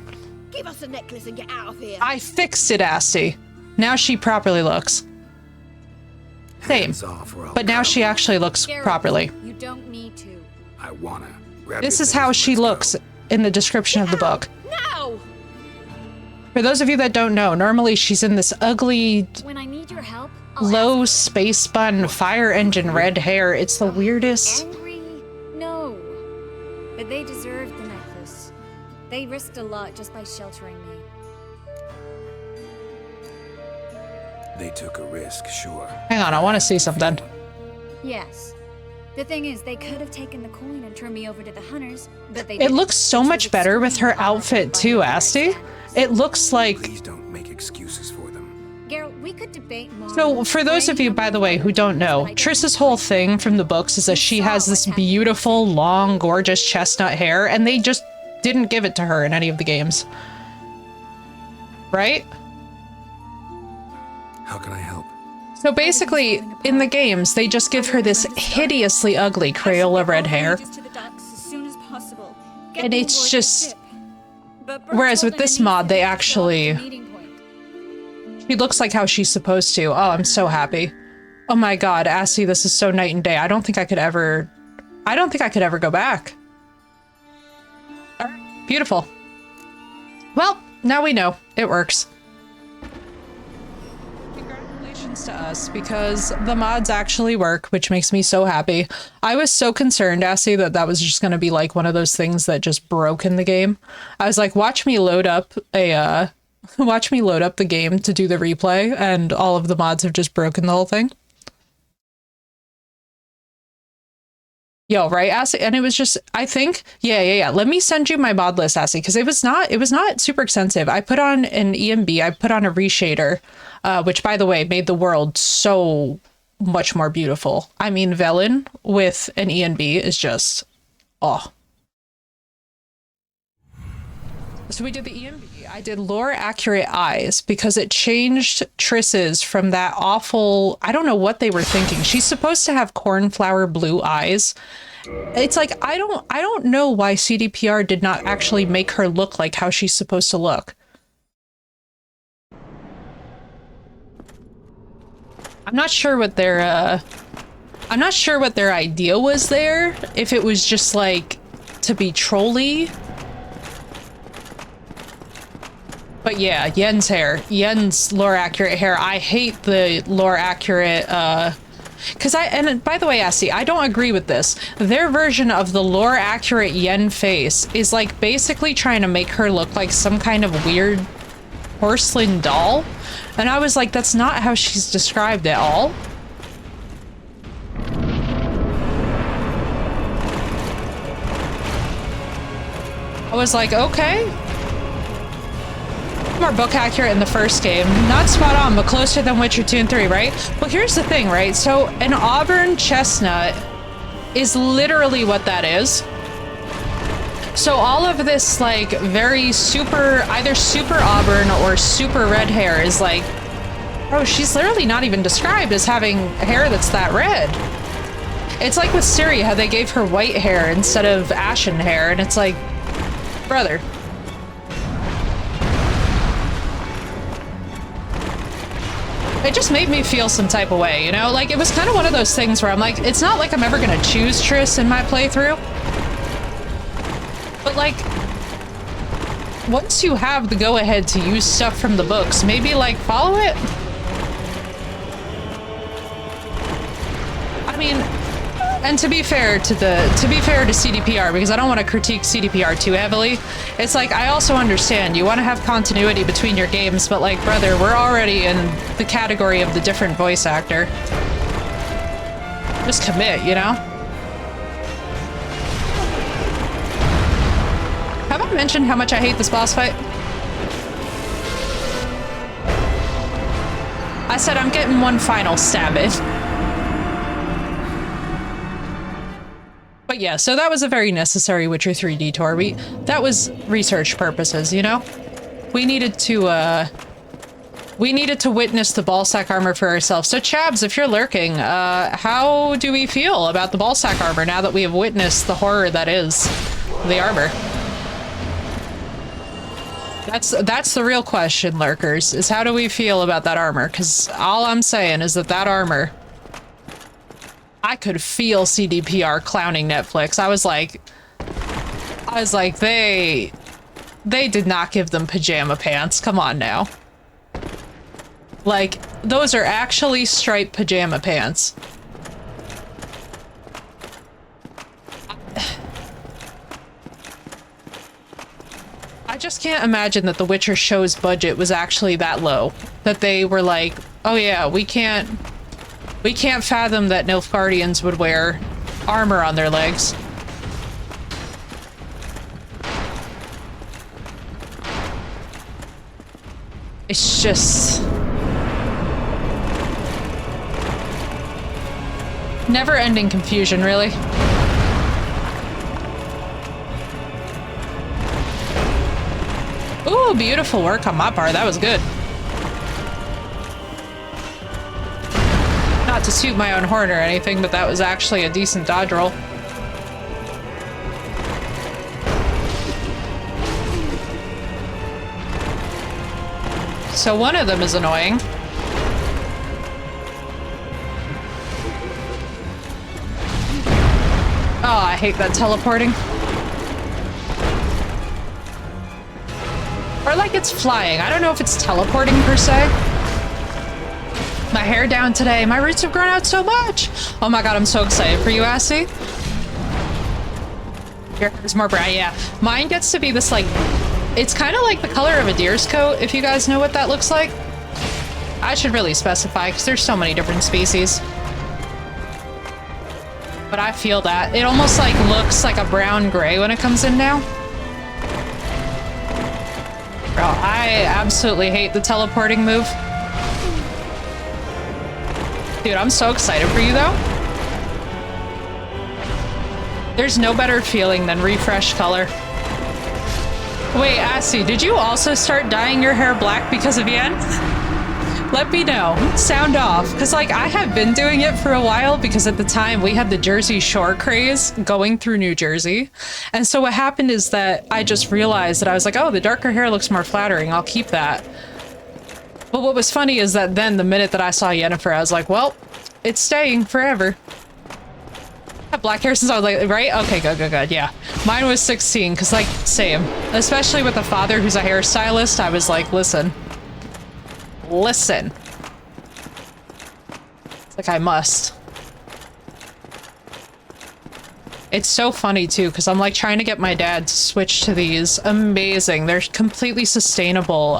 Give us a necklace and get out of here. I fixed it, Assy. Now she properly looks. Same. Hands off, or I'll But now cut she 'em. actually looks properly. You don't need to. I wanna. Grab This your is how things, she let's go. looks in the description of the book. No! For those of you that don't know, normally she's in this ugly, When I need your help, I'll low space spun Fire Engine red hair. It's the weirdest. Angry? No. But they deserved the necklace. They risked a lot just by sheltering me. They took a risk, sure. Hang on, I want to see something. Yes. The thing is, they could have taken the coin and turned me over to the hunters, but they It didn't. looks so much better with her outfit too, Asti. It looks like... Please don't make excuses for them. Geralt, we could debate more. So, for those of you, by the way, who don't know, Triss's whole thing from the books is that she has this beautiful, long, gorgeous chestnut hair, and they just didn't give it to her in any of the games. Right? How can I help? So basically, in the games, they just give her this hideously ugly Crayola red hair. And it's just... Whereas with this mod, they actually... She looks like how she's supposed to. Oh, I'm so happy. Oh my god, Asti, this is so night and day. I don't think I could ever go back. Alright, beautiful. Well, now we know. It works. Congratulations to us, because the mods actually work, which makes me so happy. I was so concerned, Asti, that that was just going to be like one of those things that just broke in the game. I was like, watch me load up the game to do the replay, and all of the mods have just broken the whole thing. Yo, right, Asti? And it was just, I think, yeah. Let me send you my mod list, Asti, because it was not super extensive. I put on an EMB, I put on a reshader, which, by the way, made the world so much more beautiful. I mean, Velen with an EMB is just, oh. So we did the EMB. I did lore accurate eyes because it changed Triss's from that awful, I don't know what they were thinking. She's supposed to have cornflower blue eyes. It's like, I don't know why CDPR did not actually make her look like how she's supposed to look. I'm not sure what their idea was there. If it was just like to be trolly. But yeah, Yen's hair. Yen's lore accurate hair. I hate the lore accurate, and by the way, Asti, I don't agree with this. Their version of the lore accurate Yen face is like basically trying to make her look like some kind of weird porcelain doll. And I was like, that's not how she's described at all. I was like, okay. More book accurate in the first game. Not spot on, but closer than Witcher 2 and 3, right? Well, here's the thing, right? So an auburn chestnut is literally what that is. So all of this, like, very super, either super auburn or super red hair is like, oh, she's literally not even described as having hair that's that red. It's like with Ciri, how they gave her white hair instead of ashen hair, and it's like, brother. It just made me feel some type of way, you know? Like, it was kind of one of those things where I'm like, it's not like I'm ever gonna choose Triss in my playthrough. But, like, once you have the go-ahead to use stuff from the books, maybe, like, follow it? I mean, and to be fair to CDPR, because I don't want to critique CDPR too heavily, it's like, I also understand you want to have continuity between your games, but like, brother, we're already in the category of the different voice actor. Just commit, you know? Have I mentioned how much I hate this boss fight? I said I'm getting one final stab in. But yeah, so that was a very necessary Witcher 3 detour. That was research purposes, you know? We needed to witness the ballsack armor for ourselves. So Chabs, if you're lurking, how do we feel about the ballsack armor now that we have witnessed the horror that is the armor? That's the real question, lurkers, is how do we feel about that armor? Because all I'm saying is that armor, I could feel CDPR clowning Netflix. I was like, they did not give them pajama pants. Come on now. Like, those are actually striped pajama pants. I just can't imagine that the Witcher show's budget was actually that low. That they were like, Oh yeah, we can't fathom that Nilfgaardians would wear armor on their legs. It's just never-ending confusion, really. Ooh, beautiful work on my part. That was good. Not to toot my own horn or anything, but that was actually a decent dodge roll. So one of them is annoying. Oh, I hate that teleporting. Or like it's flying. I don't know if it's teleporting per se. My hair down today. My roots have grown out so much. Oh my god, I'm so excited for you, Assy. Your hair's more brown. Yeah. Mine gets to be this like... It's kind of like the color of a deer's coat, if you guys know what that looks like. I should really specify, because there's so many different species. But I feel that. It almost like looks like a brown-gray when it comes in now. Bro, I absolutely hate the teleporting move. Dude, I'm so excited for you, though. There's no better feeling than refresh color. Wait, Assy, did you also start dyeing your hair black because of Yen? Let me know. Sound off. Because, like, I have been doing it for a while because at the time we had the Jersey Shore craze going through New Jersey. And so what happened is that I just realized that I was like, oh, the darker hair looks more flattering. I'll keep that. But what was funny is that then the minute that I saw Yennefer, I was like, well, it's staying forever. I have black hair since I was like, right? Okay, good, yeah. Mine was 16, because like, same. Especially with a father who's a hairstylist, I was like, listen. Listen. It's like, I must. It's so funny too, because I'm like trying to get my dad to switch to these amazing, they're completely sustainable,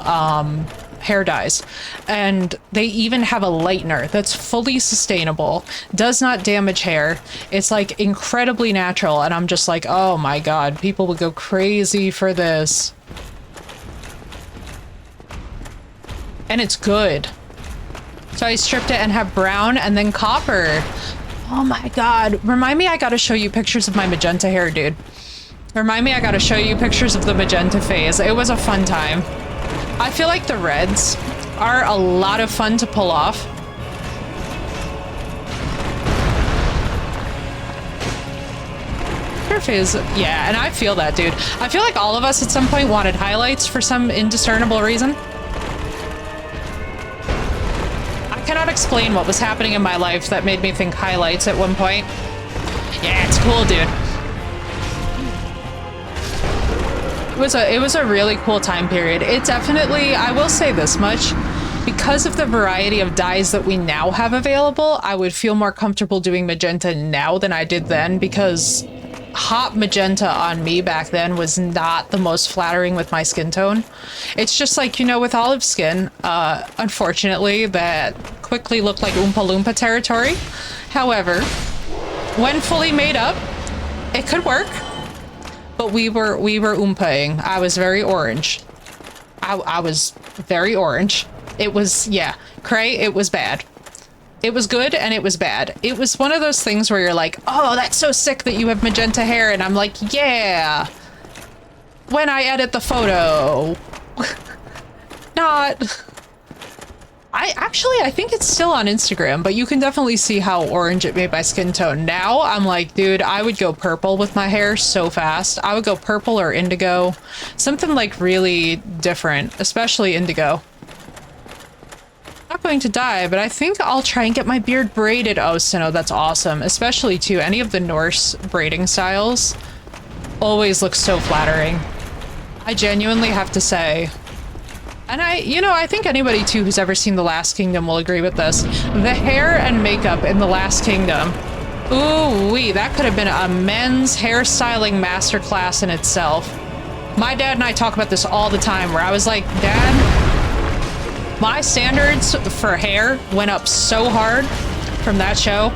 hair dyes, and they even have a lightener that's fully sustainable, does not damage hair. It's like incredibly natural, and I'm just like, oh my god, people would go crazy for this. And it's good. So I stripped it and have brown and then copper. Oh my god, remind me I gotta show you pictures of my magenta hair, dude. Remind me I gotta show you pictures of the magenta phase. It was a fun time. I feel like the reds are a lot of fun to pull off. Hair phase, yeah, and I feel that, dude. I feel like all of us at some point wanted highlights for some indiscernible reason. I cannot explain what was happening in my life that made me think highlights at one point. Yeah, it's cool, dude. It was a really cool time period. It definitely, I will say this much, because of the variety of dyes that we now have available, I would feel more comfortable doing magenta now than I did then, because hot magenta on me back then was not the most flattering with my skin tone. It's just like, you know, with olive skin, unfortunately, that quickly looked like Oompa Loompa territory. However, when fully made up, it could work. But we were oompaing. I was very orange. I was very orange. It was, yeah, Cray, it was bad. It was good and it was bad. It was one of those things where you're like, oh, that's so sick that you have magenta hair. And I'm like, yeah. When I edit the photo. Not. I think it's still on Instagram, but you can definitely see how orange it made my skin tone. Now I'm like, dude, I would go purple with my hair so fast. I would go purple or indigo. Something like really different, especially indigo. Not going to dye, but I think I'll try and get my beard braided. Oh, Sinnoh, that's awesome. Especially too, any of the Norse braiding styles always look so flattering. I genuinely have to say. And I think anybody too who's ever seen The Last Kingdom will agree with this. The hair and makeup in The Last Kingdom. Ooh-wee, that could have been a men's hairstyling masterclass in itself. My dad and I talk about this all the time, where I was like, Dad, My standards for hair went up so hard from that show.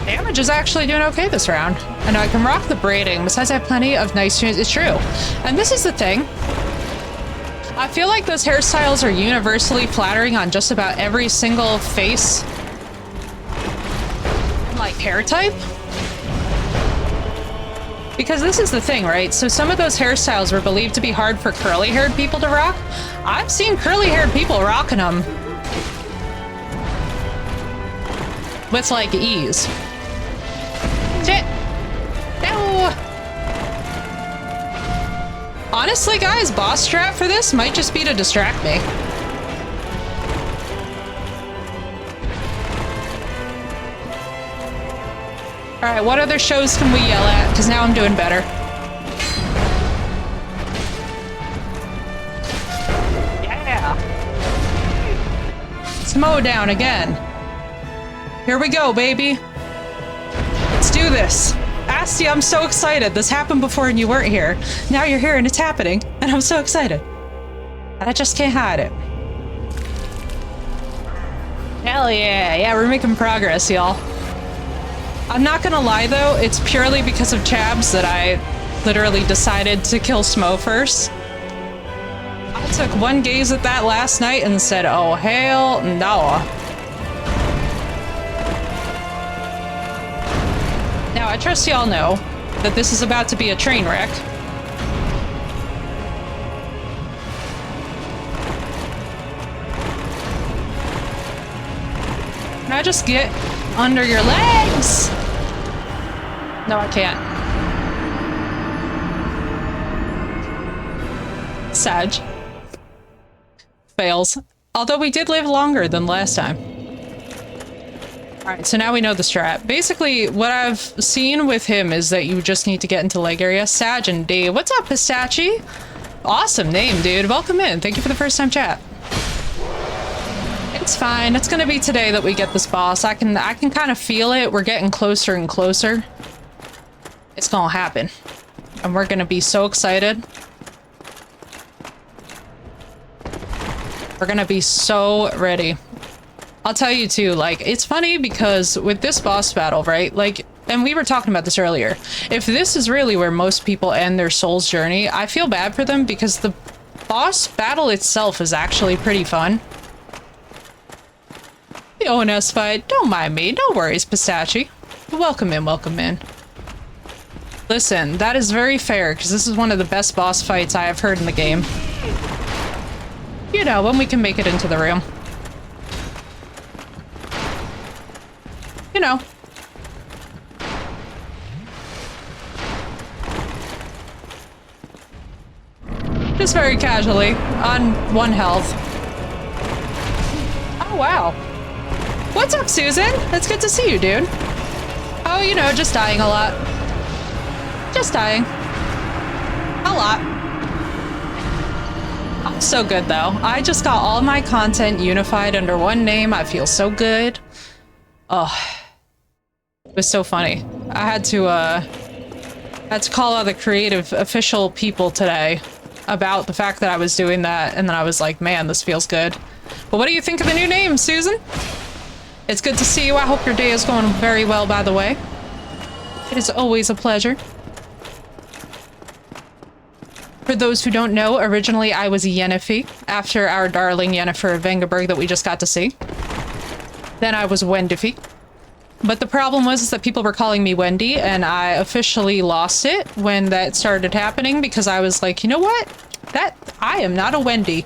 Damage is actually doing okay this round. I know I can rock the braiding. Besides, I have plenty of nice tunes. It's true. And this is the thing. I feel like those hairstyles are universally flattering on just about every single face, like, hair type. Because this is the thing, right? So some of those hairstyles were believed to be hard for curly-haired people to rock. I've seen curly-haired people rocking them with, like, ease. Shit. No. Honestly, guys, boss strat for this might just be to distract me. All right, what other shows can we yell at? Because now I'm doing better. Yeah. Smo down again. Here we go, baby. Let's do this. Asti, I'm so excited. This happened before and you weren't here. Now you're here and it's happening. And I'm so excited. And I just can't hide it. Hell yeah. Yeah, we're making progress, y'all. I'm not gonna lie, though. It's purely because of Chabs that I literally decided to kill Smo first. I took one gaze at that last night and said, oh, hell no. Now, I trust y'all know that this is about to be a train wreck. Can I just get under your legs? No, I can't. Sag. Fails. Although we did live longer than last time. Alright, so now we know the strat. Basically, what I've seen with him is that you just need to get into leg area. Sag and D. What's up, Pistachi? Awesome name, dude. Welcome in. Thank you for the first time chat. It's fine. It's gonna be today that we get this boss. I can kind of feel it. We're getting closer and closer. It's gonna happen. And we're gonna be so excited. We're gonna be so ready. I'll tell you too, like, it's funny because with this boss battle, right? Like, and we were talking about this earlier. If this is really where most people end their soul's journey, I feel bad for them because the boss battle itself is actually pretty fun. The ONS fight, don't mind me. No worries, Pistachi. Welcome in, welcome in. Listen, that is very fair because this is one of the best boss fights I have heard in the game. You know, when we can make it into the room. You know. Just very casually, on 1 health. Oh, wow. What's up, Susan? It's good to see you, dude. Oh, you know, just dying a lot. Just dying. A lot. Oh, so good, though. I just got all my content unified under one name. I feel so good. Oh. It was so funny. I had to call out the creative official people today about the fact that I was doing that, and then I was like, man, this feels good. But what do you think of the new name, Susan? It's good to see you. I hope your day is going very well, by the way. It is always a pleasure. For those who don't know, originally I was Yennefer, after our darling Yennefer of Vengerberg that we just got to see. Then I was Wendifer. But the problem was that people were calling me Wendy, and I officially lost it when that started happening because I was like, you know what? I am not a Wendy.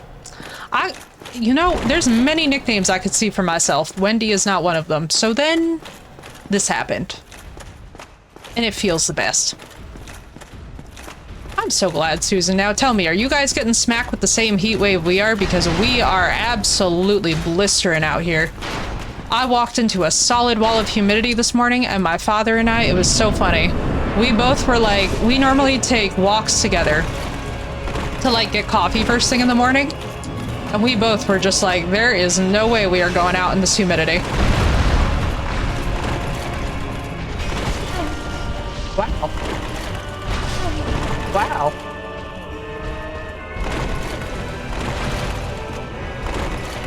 You know, there's many nicknames I could see for myself. Wendy is not one of them. So then this happened. And it feels the best. I'm so glad, Susan. Now tell me, are you guys getting smacked with the same heat wave we are? Because we are absolutely blistering out here. I walked into a solid wall of humidity this morning, and my father and I, it was so funny. we both were like, we normally take walks together to like get coffee first thing in the morning. And we both were just like, there is no way we are going out in this humidity. Wow. Wow.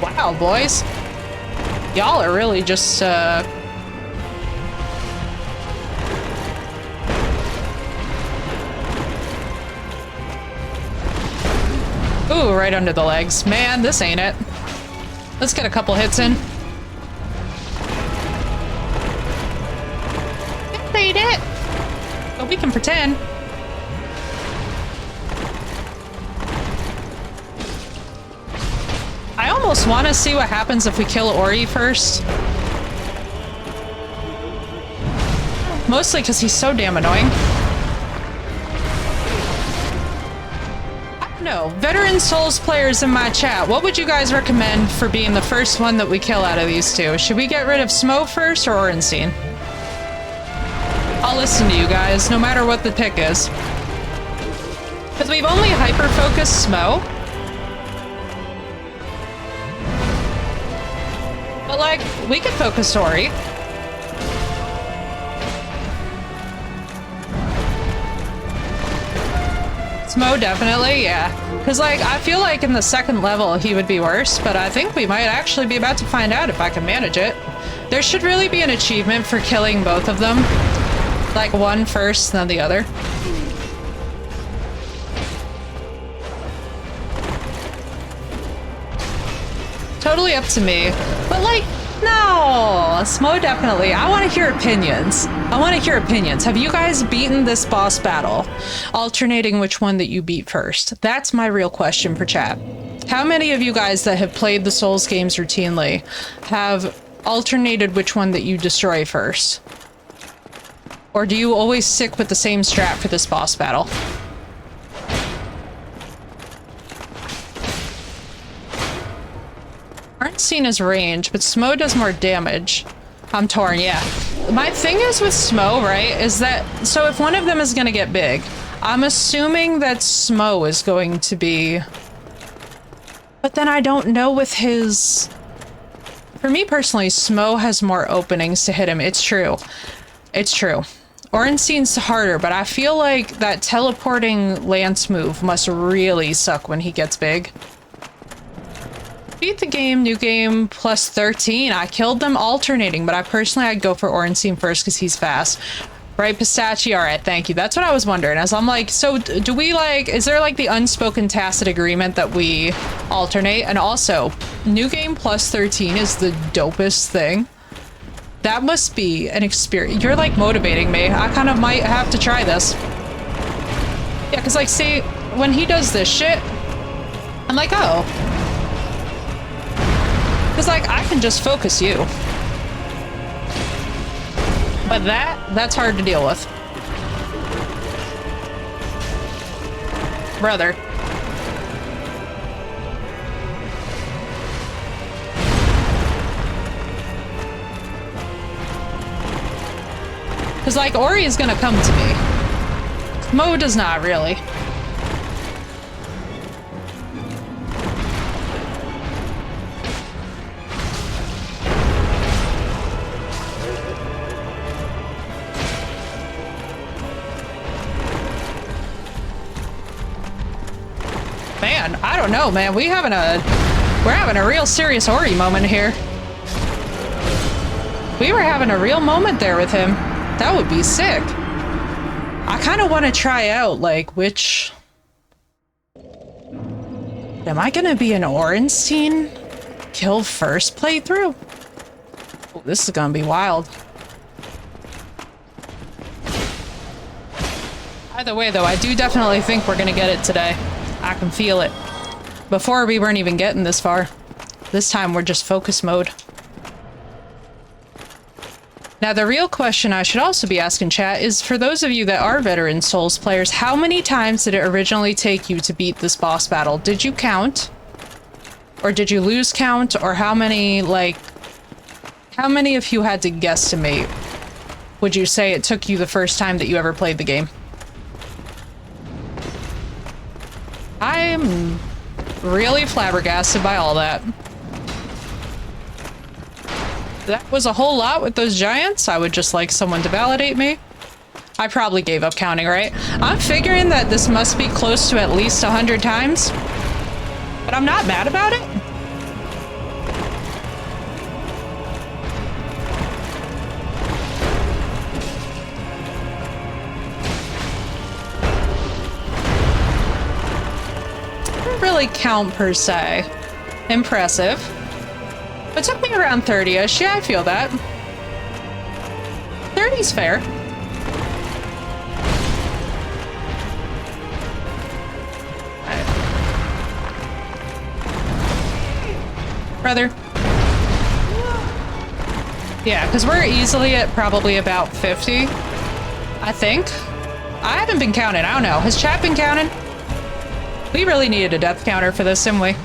Wow, boys. Y'all are really just, Ooh, right under the legs. Man, this ain't it. Let's get a couple hits in. This ain't it. But we can pretend. I almost want to see what happens if we kill Ori first. Mostly because he's so damn annoying. No, veteran Souls players in my chat, what would you guys recommend for being the first one that we kill out of these two? Should we get rid of Smo first or Ornstein? I'll listen to you guys, no matter what the pick is. Because we've only hyper-focused Smo. But, like, we could focus Ori. Smo, definitely, yeah. Because, like, I feel like in the second level he would be worse, but I think we might actually be about to find out if I can manage it. There should really be an achievement for killing both of them. Like, one first, then the other. Totally up to me. But, like, no! Smo, definitely. I want to hear opinions. I want to hear opinions. Have you guys beaten this boss battle? Alternating which one that you beat first. That's my real question for chat. How many of you guys that have played the Souls games routinely have alternated which one that you destroy first? Or do you always stick with the same strat for this boss battle? Ornstein is range, but Smo does more damage. I'm torn, yeah. My thing is with Smo, right, is that, so if one of them is gonna get big, I'm assuming that Smo is going to be, but then I don't know with his, for me personally, Smo has more openings to hit him. It's true. It's true. Ornstein's harder, but I feel like that teleporting lance move must really suck when he gets big. Beat the game, new game, plus 13. I killed them alternating, but I'd go for Ornstein first because he's fast. Right, Pistachio? All right, thank you. That's what I was wondering. As I'm like, so do we like, is there like the unspoken tacit agreement that we alternate? And also, new game plus 13 is the dopest thing. That must be an experience. You're like motivating me. I kind of might have to try this. Yeah, because like, see, when he does this shit, I'm like, oh. Because, like, I can just focus you. But that's hard to deal with. Brother. Because, like, Ori is gonna come to me. Mo does not, really. Man, I don't know, man. We're having a real serious Ori moment here. We were having a real moment there with him. That would be sick. I kind of want to try out, like, which... Am I gonna be an Ornstein kill first playthrough? Oh, this is gonna be wild. Either way, though, I do definitely think we're gonna get it today. I can feel it. Before, we weren't even getting this far. This time, we're just focus mode. Now, the real question I should also be asking chat is, for those of you that are veteran Souls players, how many times did it originally take you to beat this boss battle? Did you count? Or did you lose count? Or how many, like... How many of you had to guesstimate would you say it took you the first time that you ever played the game? I'm really flabbergasted by all that. That was a whole lot with those giants. I would just like someone to validate me. I probably gave up counting, right? I'm figuring that this must be close to at least 100 times. But I'm not mad about it. Didn't really count per se. Impressive. It took me around 30-ish. Yeah, I feel that. 30's fair. Brother. Yeah, because we're easily at probably about 50, I think. I haven't been counting. I don't know. Has chat been counting? We really needed a death counter for this, didn't we?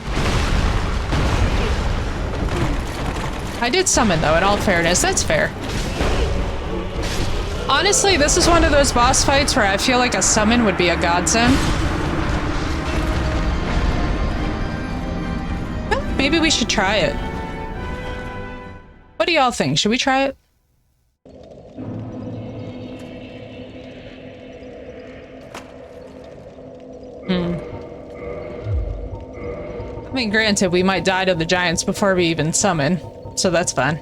I did summon, though, in all fairness. That's fair. Honestly, this is one of those boss fights where I feel like a summon would be a godsend. Well, maybe we should try it. What do y'all think? Should we try it? I mean, granted, we might die to the giants before we even summon, so that's fun.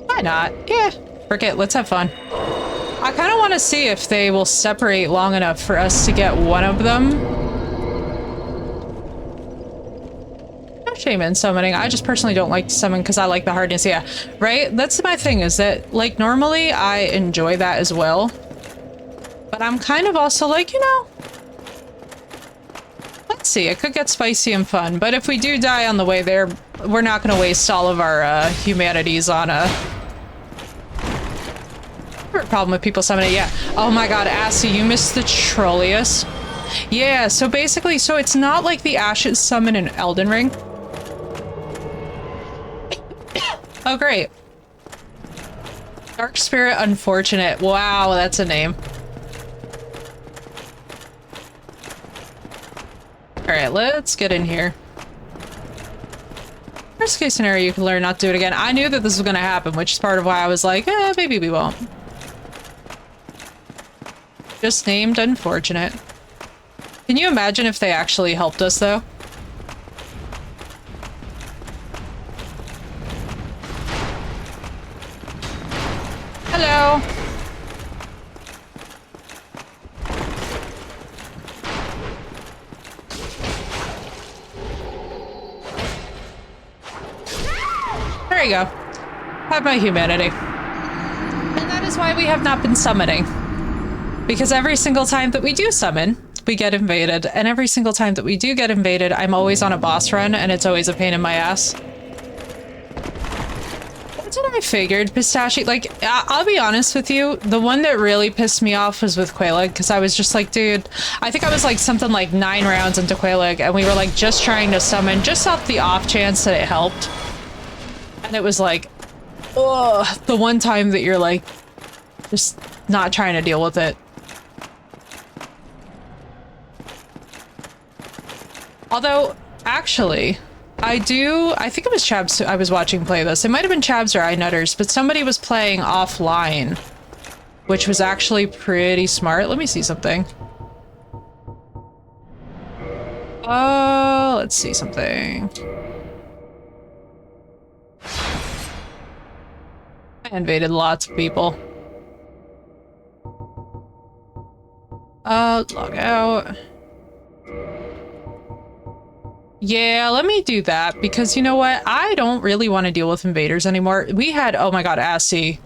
Why not? Yeah, frick it, let's have fun. I kind of want to see if they will separate long enough for us to get one of them. No shame in summoning. I just personally don't like to summon because I like the hardness. Yeah, right? That's my thing, is that, like, normally I enjoy that as well. But I'm kind of also like, you know, let's see, it could get spicy and fun. But if we do die on the way there, we're not going to waste all of our humanities on a problem with people summoning. Yeah. Oh my god, Assy, you missed the Trolleus. Yeah, so basically, so it's not like the Ashes summon in Elden Ring. Oh, great. Dark Spirit Unfortunate. Wow, that's a name. Alright, let's get in here. Worst case scenario, you can learn not to do it again. I knew that this was going to happen, which is part of why I was like, maybe we won't. Just named Unfortunate. Can you imagine if they actually helped us, though? Hello! There you go. Have my humanity. And that is why we have not been summoning. Because every single time that we do summon, we get invaded. And every single time that we do get invaded, I'm always on a boss run, and it's always a pain in my ass. That's what I figured. Pistachio, like, I'll be honest with you, the one that really pissed me off was with Quelaag, because I was just like, dude, I think I was like something like 9 rounds into Quelaag, and we were like just trying to summon, just off the off chance that it helped. And it was like, ugh, the one time that you're like, just not trying to deal with it. Although, actually, I think it was Chabs I was watching play this. It might have been Chabs or iNutters, but somebody was playing offline, which was actually pretty smart. Let me see something. Let's see something. I invaded lots of people. Log out. Yeah, let me do that, because you know what? I don't really want to deal with invaders anymore. We had, oh my god, Assy,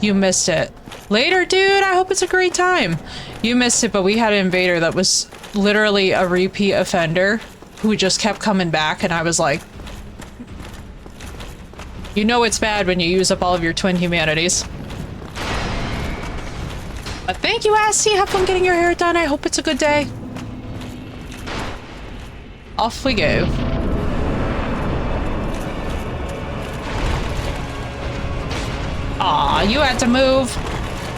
you missed it. Later, dude, I hope it's a great time. You missed it, but we had an invader that was literally a repeat offender who just kept coming back, and I was like, you know it's bad when you use up all of your twin humanities. But thank you, Assy. Have fun getting your hair done. I hope it's a good day. Off we go. Aw, you had to move.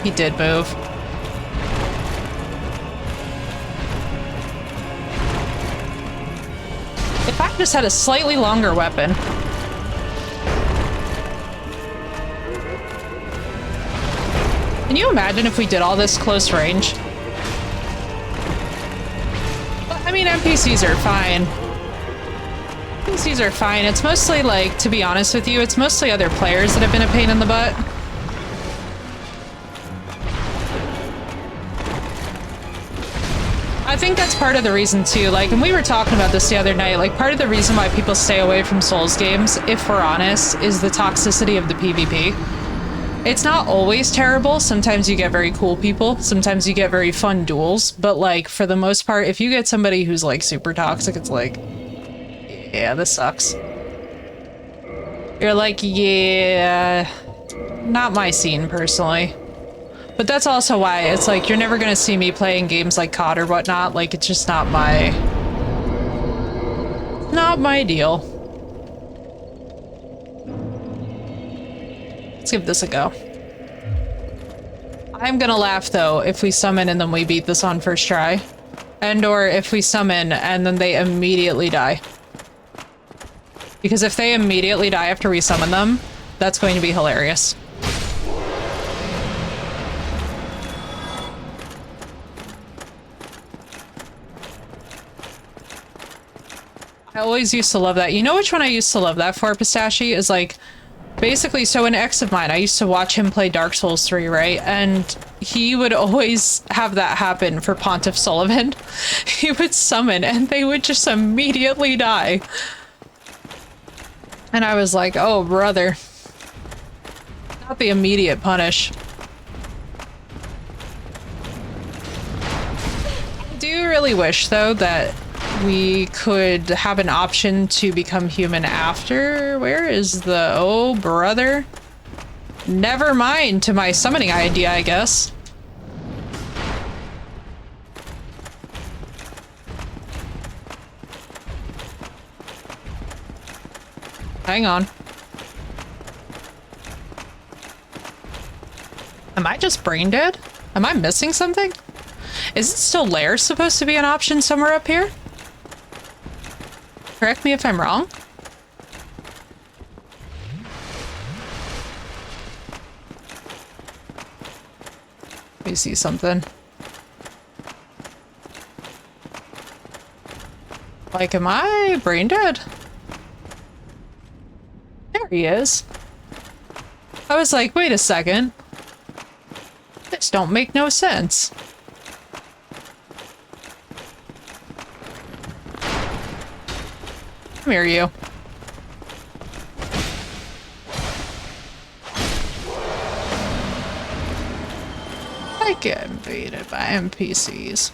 He did move. If I just had a slightly longer weapon. Can you imagine if we did all this close range? Well, I mean, NPCs are fine. NPCs are fine. It's mostly like, to be honest with you, it's mostly other players that have been a pain in the butt. I think that's part of the reason too, like, and we were talking about this the other night, like, part of the reason why people stay away from Souls games, if we're honest, is the toxicity of the PvP. It's not always terrible. Sometimes you get very cool people. Sometimes you get very fun duels. But, like, for the most part, if you get somebody who's, like, super toxic, it's like, yeah, this sucks. You're like, yeah, not my scene, personally. But that's also why it's like, you're never gonna see me playing games like COD or whatnot. Like, it's just not my deal. Let's give this a go. I'm gonna laugh though if we summon and then we beat this on first try. And or if we summon and then they immediately die. Because if they immediately die after we summon them, that's going to be hilarious. I always used to love that. You know which one I used to love that for, Pistachio? Is like, basically, so an ex of mine, I used to watch him play Dark Souls 3, right? And he would always have that happen for Pontiff Sullivan. He would summon and they would just immediately die. And I was like, oh, brother. Not the immediate punish. I do really wish, though, that we could have an option to become human after. Where is the... Oh, brother. Never mind to my summoning idea, I guess. Hang on. Am I just brain dead? Am I missing something? Isn't still Lair supposed to be an option somewhere up here? Correct me if I'm wrong. Let me see something. Like, am I brain dead? There he is. I was like, wait a second. This don't make no sense. Come here, you. I get invaded by NPCs.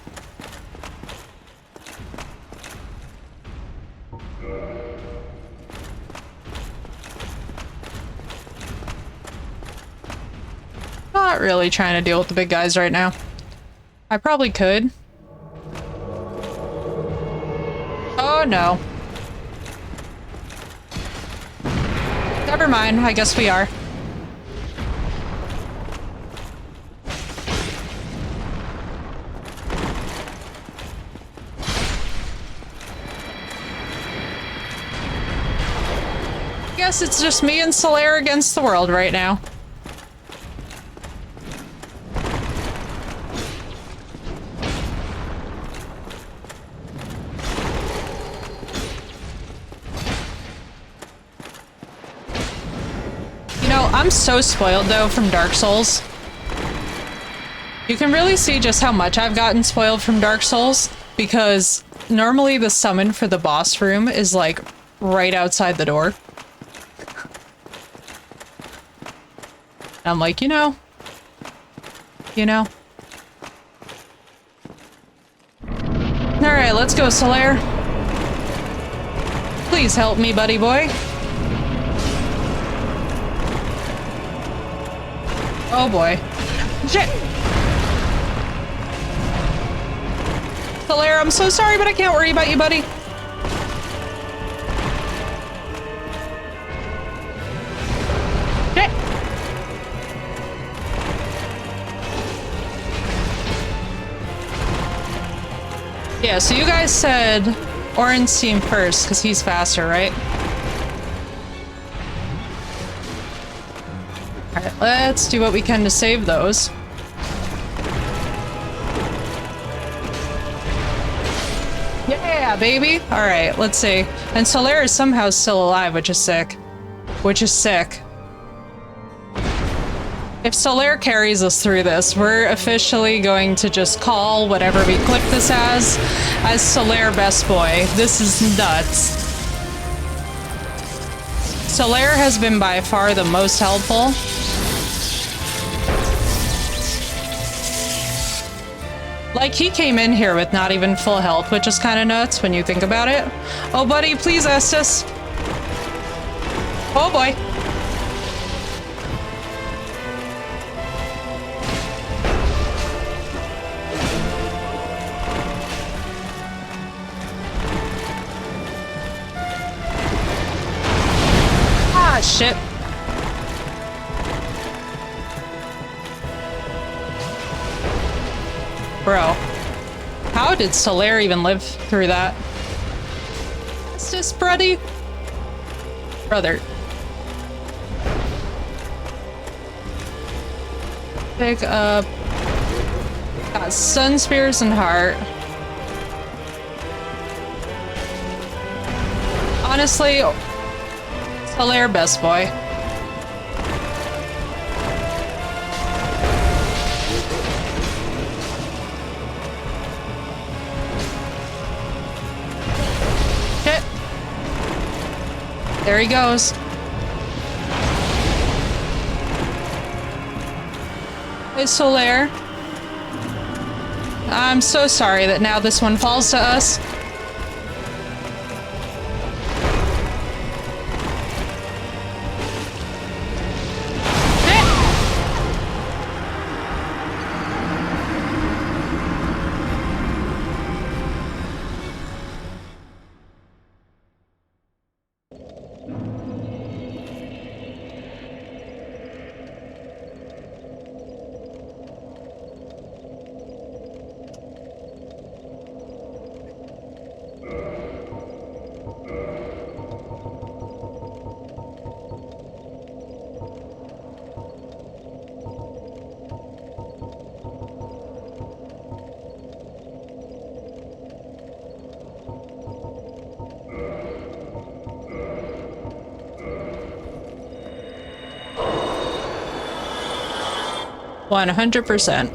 Not really trying to deal with the big guys right now. I probably could. Oh no. Never mind, I guess we are. Guess it's just me and Solaire against the world right now. I'm so spoiled though from Dark Souls. You can really see just how much I've gotten spoiled from Dark Souls because normally the summon for the boss room is like right outside the door. I'm like, you know. Alright, let's go, Solaire. Please help me, buddy boy. Oh boy. Shit! Solaire, I'm so sorry, but I can't worry about you, buddy. Shit! Yeah, so you guys said Orange team first, because he's faster, right? Alright, let's do what we can to save those. Yeah, baby! Alright, let's see. And Solaire is somehow still alive, which is sick. Which is sick. If Solaire carries us through this, we're officially going to just call whatever we click this as Solaire Best Boy. This is nuts. Solaire has been by far the most helpful. Like, he came in here with not even full health, which is kind of nuts when you think about it. Oh, buddy, please, Estus. Oh, boy. Ah, shit. Bro, how did Solaire even live through that? It's just brother. Pick up. Got Sun Spears and Heart. Honestly, Solaire Best Boy. There he goes. Hey, Solaire. I'm so sorry that now this one falls to us. One 100%.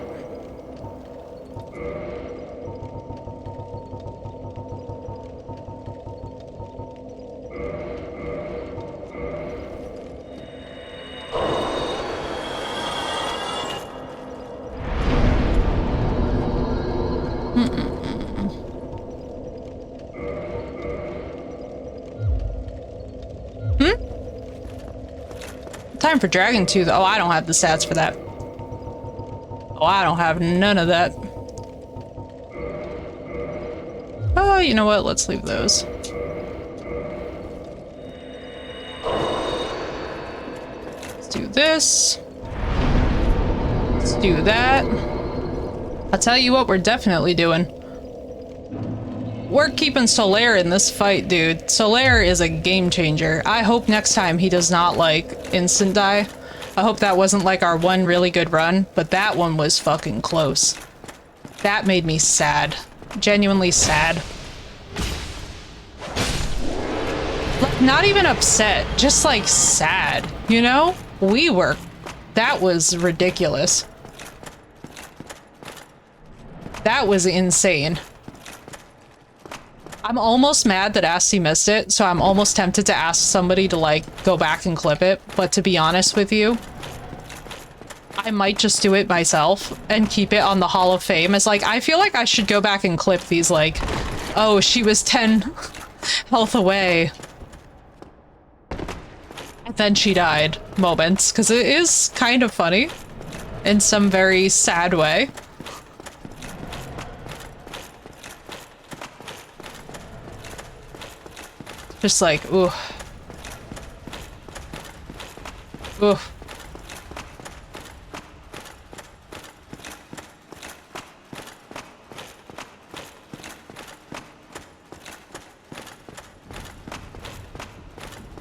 Time for Dragon Tooth. Oh, I don't have the stats for that. Oh, I don't have none of that. Oh, you know what? Let's leave those. Let's do this. Let's do that. I'll tell you what we're definitely doing. We're keeping Solaire in this fight, dude. Solaire is a game changer. I hope next time he does not, like, instant die. I hope that wasn't, like, our one really good run, but that one was fucking close. That made me sad. Genuinely sad. Like, not even upset, just, like, sad, you know? That was ridiculous. That was insane. I'm almost mad that Asti missed it, so I'm almost tempted to ask somebody to, like, go back and clip it. But to be honest with you, I might just do it myself and keep it on the Hall of Fame. As, like, I feel like I should go back and clip these, like, oh, she was 10 health away. And then she died moments, because it is kind of funny in some very sad way. Just like, ooh. Ooh.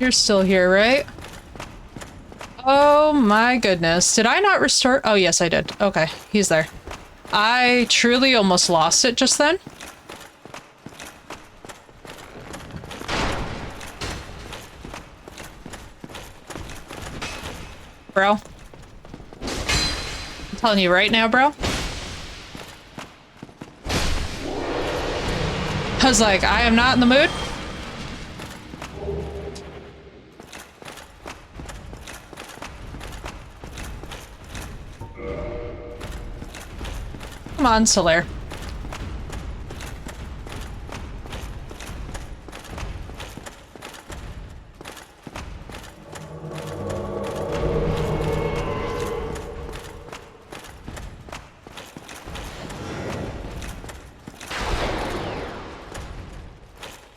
You're still here, right? Oh my goodness. Did I not restore? Oh, yes, I did. Okay, he's there. I truly almost lost it just then. Bro. I'm telling you right now, bro. I was like, I am not in the mood. Come on, Solaire.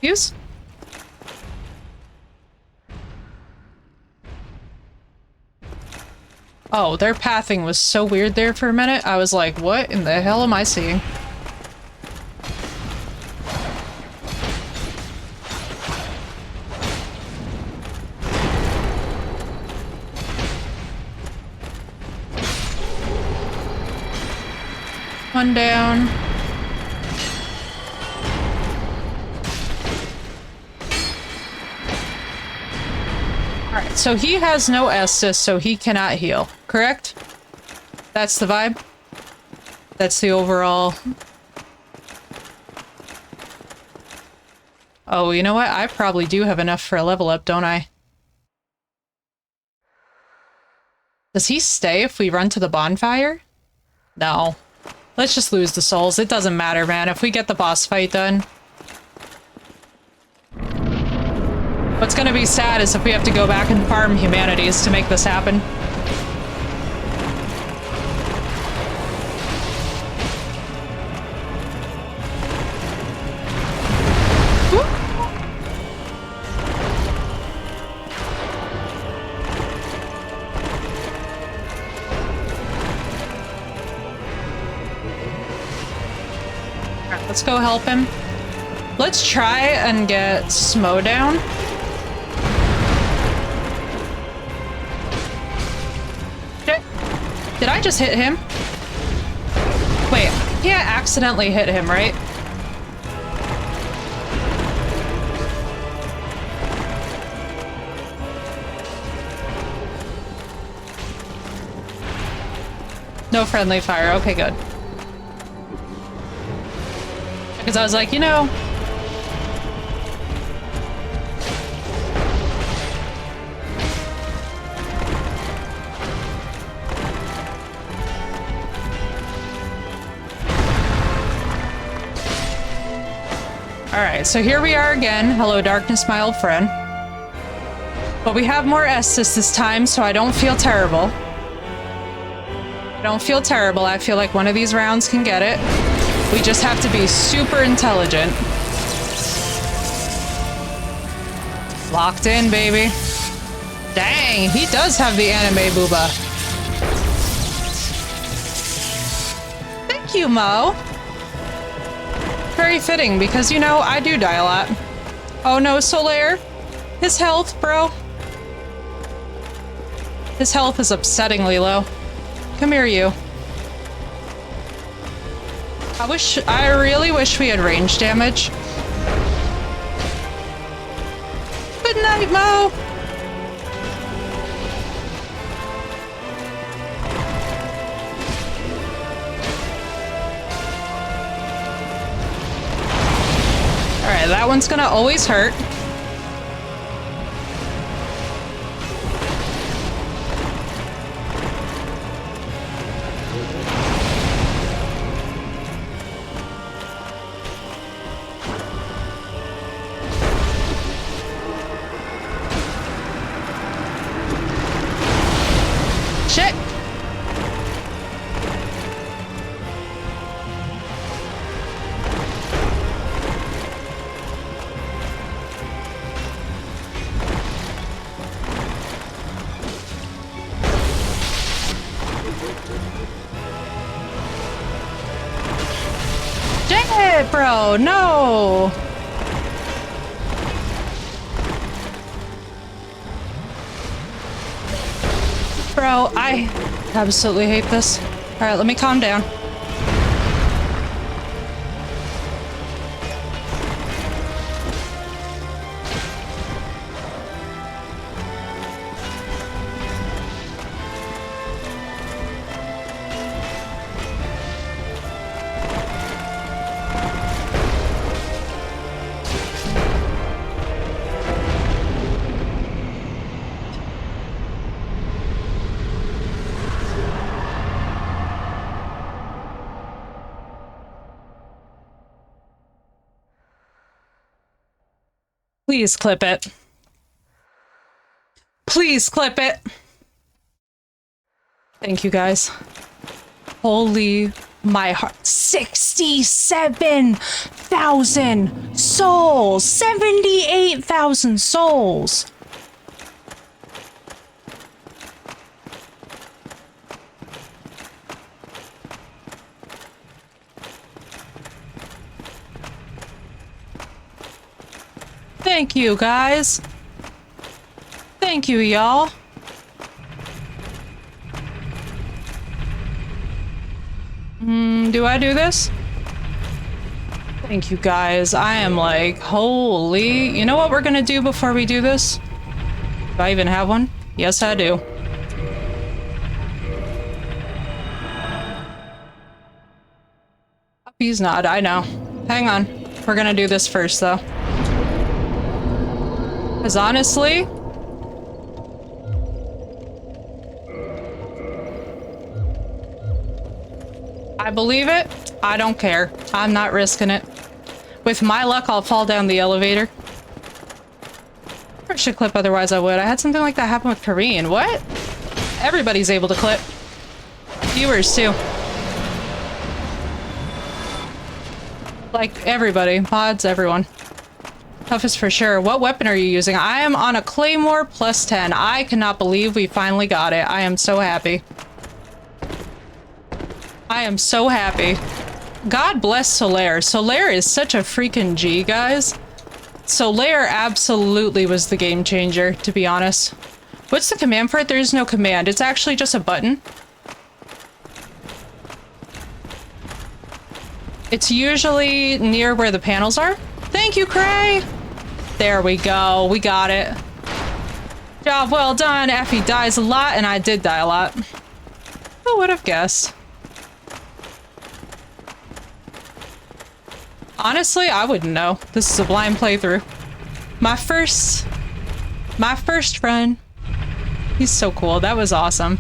Fuse? Oh, their pathing was so weird there for a minute. I was like, what in the hell am I seeing? One down. Alright, so he has no Estus, so he cannot heal, correct? That's the vibe? That's the overall... Oh, you know what? I probably do have enough for a level up, don't I? Does he stay if we run to the bonfire? No. Let's just lose the souls. It doesn't matter, man. If we get the boss fight done... What's gonna be sad is if we have to go back and farm humanities to make this happen. Alright, let's go help him. Let's try and get Smo down. Did I just hit him? Wait, yeah, accidentally hit him, right? No friendly fire. Okay, good. Because I was like, you know... Alright, so here we are again. Hello, darkness, my old friend. But we have more Estus this time, so I don't feel terrible. I don't feel terrible. I feel like one of these rounds can get it. We just have to be super intelligent. Locked in, baby. Dang, he does have the anime booba. Thank you, Mo. Very fitting, because, you know, I do die a lot. Oh no, Solaire. His health, bro. His health is upsettingly low. Come here, you. I really wish we had range damage. Good night, Mo! Alright, that one's gonna always hurt. Shit! Shit, bro, no! Bro, I absolutely hate this. Alright, let me calm down. Please clip it. Please clip it. Thank you guys. Holy my heart. 67,000 souls. 78,000 souls. Thank you, guys. Thank you, y'all. Do I do this? Thank you, guys. I am like, holy... You know what we're gonna do before we do this? Do I even have one? Yes, I do. He's not, I know. Hang on. We're gonna do this first, though. Because honestly... I believe it. I don't care. I'm not risking it. With my luck, I'll fall down the elevator. I should clip, otherwise I would. I had something like that happen with Korean. What? Everybody's able to clip. Viewers, too. Like, everybody. Mods, everyone. Toughest for sure. What weapon are you using? I am on a Claymore plus 10. I cannot believe we finally got it. I am so happy. I am so happy. God bless Solaire. Solaire is such a freaking G, guys. Solaire absolutely was the game changer, to be honest. What's the command for it? There is no command. It's actually just a button. It's usually near where the panels are. Thank you, Cray! There we go. We got it. Job well done. Effie dies a lot, and I did die a lot. Who would have guessed? Honestly, I wouldn't know. This is a blind playthrough. My first run. He's so cool. That was awesome.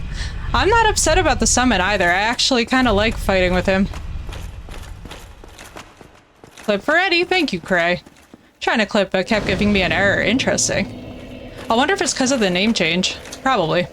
I'm not upset about the summon either. I actually kind of like fighting with him. Clip for Eddie. Thank you, Cray. Trying to clip, but kept giving me an error. Interesting. I wonder if it's because of the name change. Probably.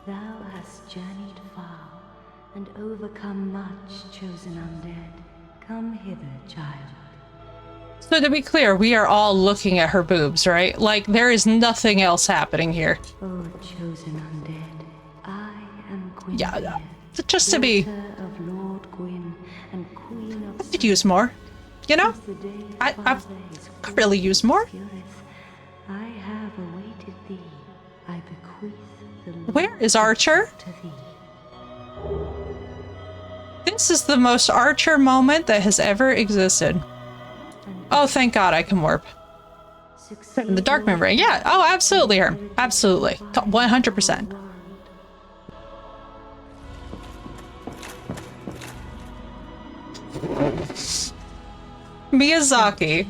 Thou hast journeyed far and overcome much, chosen undead. Come hither, child. So to be clear, we are all looking at her boobs, right? Like, there is nothing else happening here. Oh, chosen undead, I am Gwyn. Yeah, just to be... Of Lord Gwyn and Queen of... I could use more. You know? I could really use more. I have awaited thee. I bequeath the Where is Archer? to thee. This is the most Archer moment that has ever existed. Oh, thank God I can warp. In the Dark Membrane. Yeah. Oh, absolutely, her. Absolutely. 100%. Miyazaki.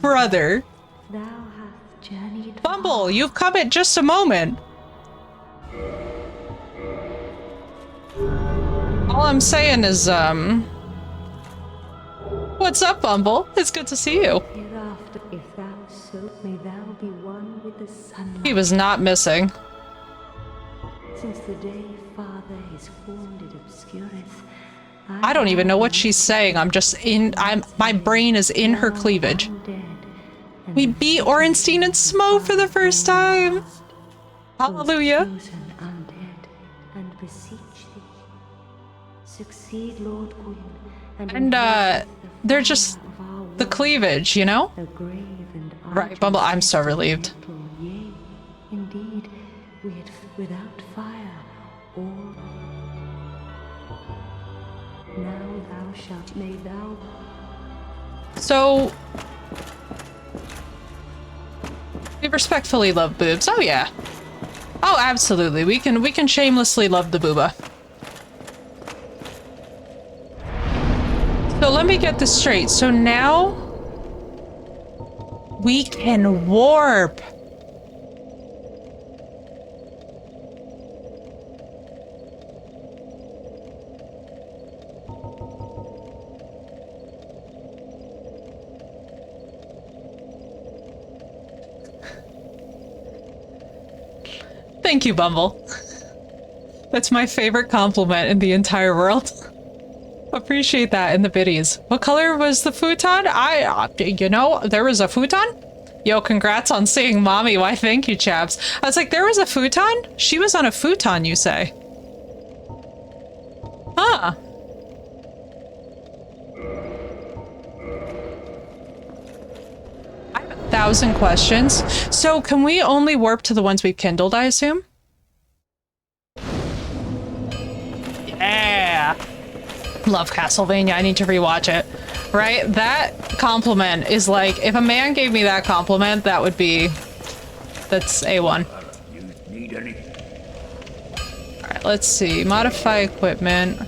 Brother. Thou hast journeyed Bumble, you've come at just a moment. All I'm saying is, what's up, Bumble? It's good to see you. hereafter. If thou so, may thou be one with the sunlight. He was not missing. Since the day Father is formed at Obscurus, I don't even know what she's saying. I'm just in, my brain is in her cleavage. Undead, We beat Orenstein and Smo for the first time. Hallelujah. Chosen undead, and beseech thee. Succeed, Lord Gwyn, And inherit they're fire just of our the world, cleavage, you know? the grave and Right, Bumble, I'm so relieved. arduous battle. Yea, indeed, without fire, all. Now thou shalt, may thou. So we respectfully love boobs. Oh yeah. Oh, absolutely. We can shamelessly love the booba. So let me get this straight. So now we can warp. Thank you, Bumble. That's my favorite compliment in the entire world. Appreciate that in the biddies. What color was the futon? You know, there was a futon? Yo, congrats on seeing mommy. Why, thank you, chaps. I was like, there was a futon? She was on a futon, you say? Huh. I have 1,000 questions. So can we only warp to the ones we've kindled, I assume? Yeah. Love Castlevania. I need to rewatch it. Right? That compliment is like, if a man gave me that compliment, that would be... That's A1. You need any? Alright, let's see. Modify equipment.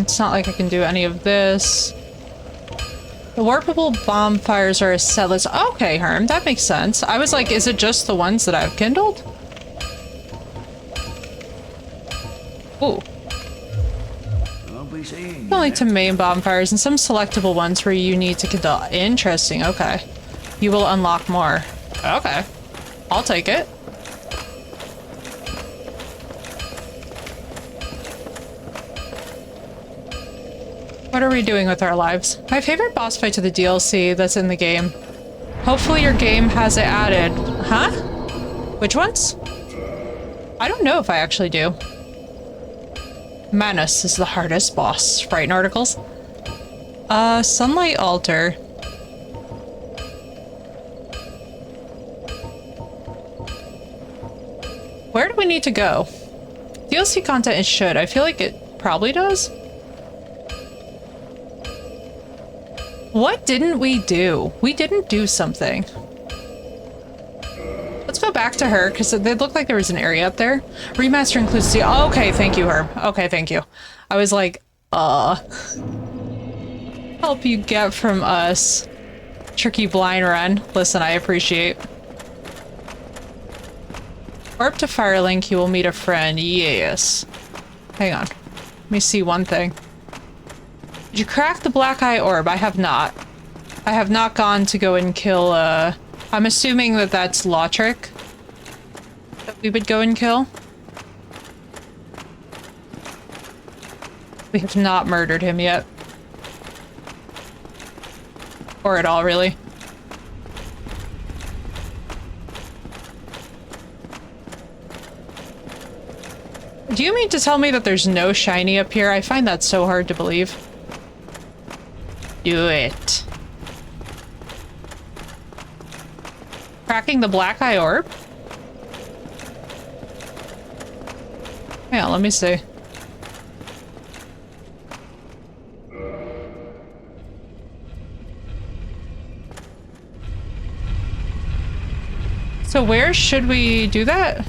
It's not like I can do any of this. The warpable bonfires are a setless. Okay, Herm, that makes sense. I was like, is it just the ones that I've kindled? Ooh. I'll be seeing Only to main bonfires and some selectable ones where you need to kindle. Interesting, okay. You will unlock more. Okay. I'll take it. What are we doing with our lives? My favorite boss fight to the DLC that's in the game. Hopefully your game has it added. Huh? Which ones? I don't know if I actually do. Manus is the hardest boss. Writing articles. Sunlight Altar. Where do we need to go? DLC content it should. I feel like it probably does. What didn't we do? We didn't do something. Let's go back to her, because it looked like there was an area up there. Remaster includes the... Oh, okay, thank you, Herb. Okay, thank you. I was like, help you get from us. Tricky blind run. Listen, I appreciate. Warp to Firelink, you will meet a friend. Yes. Hang on. Let me see one thing. Did you crack the Black Eye Orb? I have not. I have not gone to go and kill, I'm assuming that that's Lautrec that we would go and kill. We have not murdered him yet. Or at all, really. Do you mean to tell me that there's no shiny up here? I find that so hard to believe. Do it. Cracking the Black Eye Orb? Yeah, let me see. So where should we do that?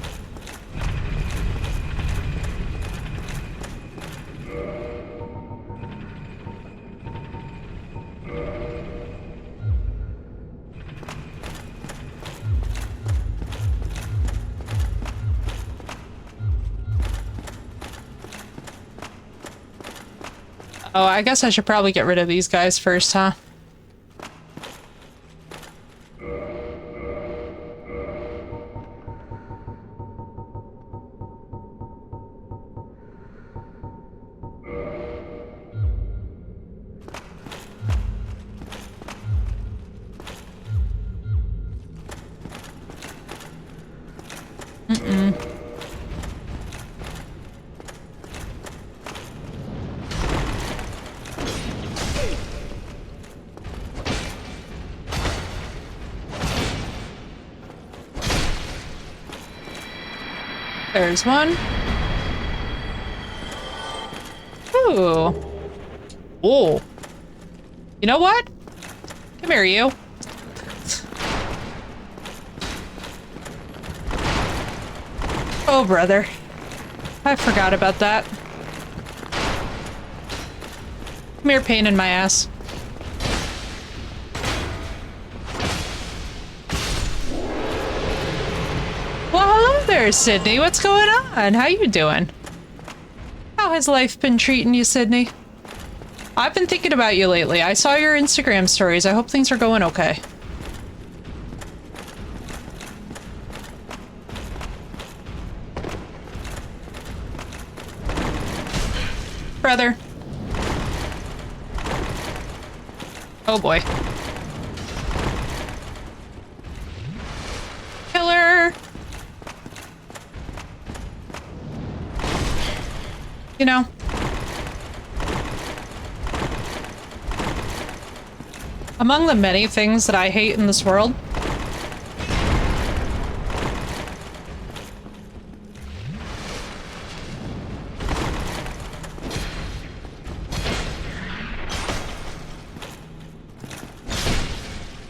Oh, I guess I should probably get rid of these guys first, huh? There's one. Ooh. Oh. You know what? Come here, you. Oh, brother. I forgot about that. Come here, pain in my ass. Well, hello there, Sydney. What's going on? How you doing? How has life been treating you, Sydney? I've been thinking about you lately. I saw your Instagram stories. I hope things are going okay. Brother. Oh boy. Killer. You know. Among the many things that I hate in this world,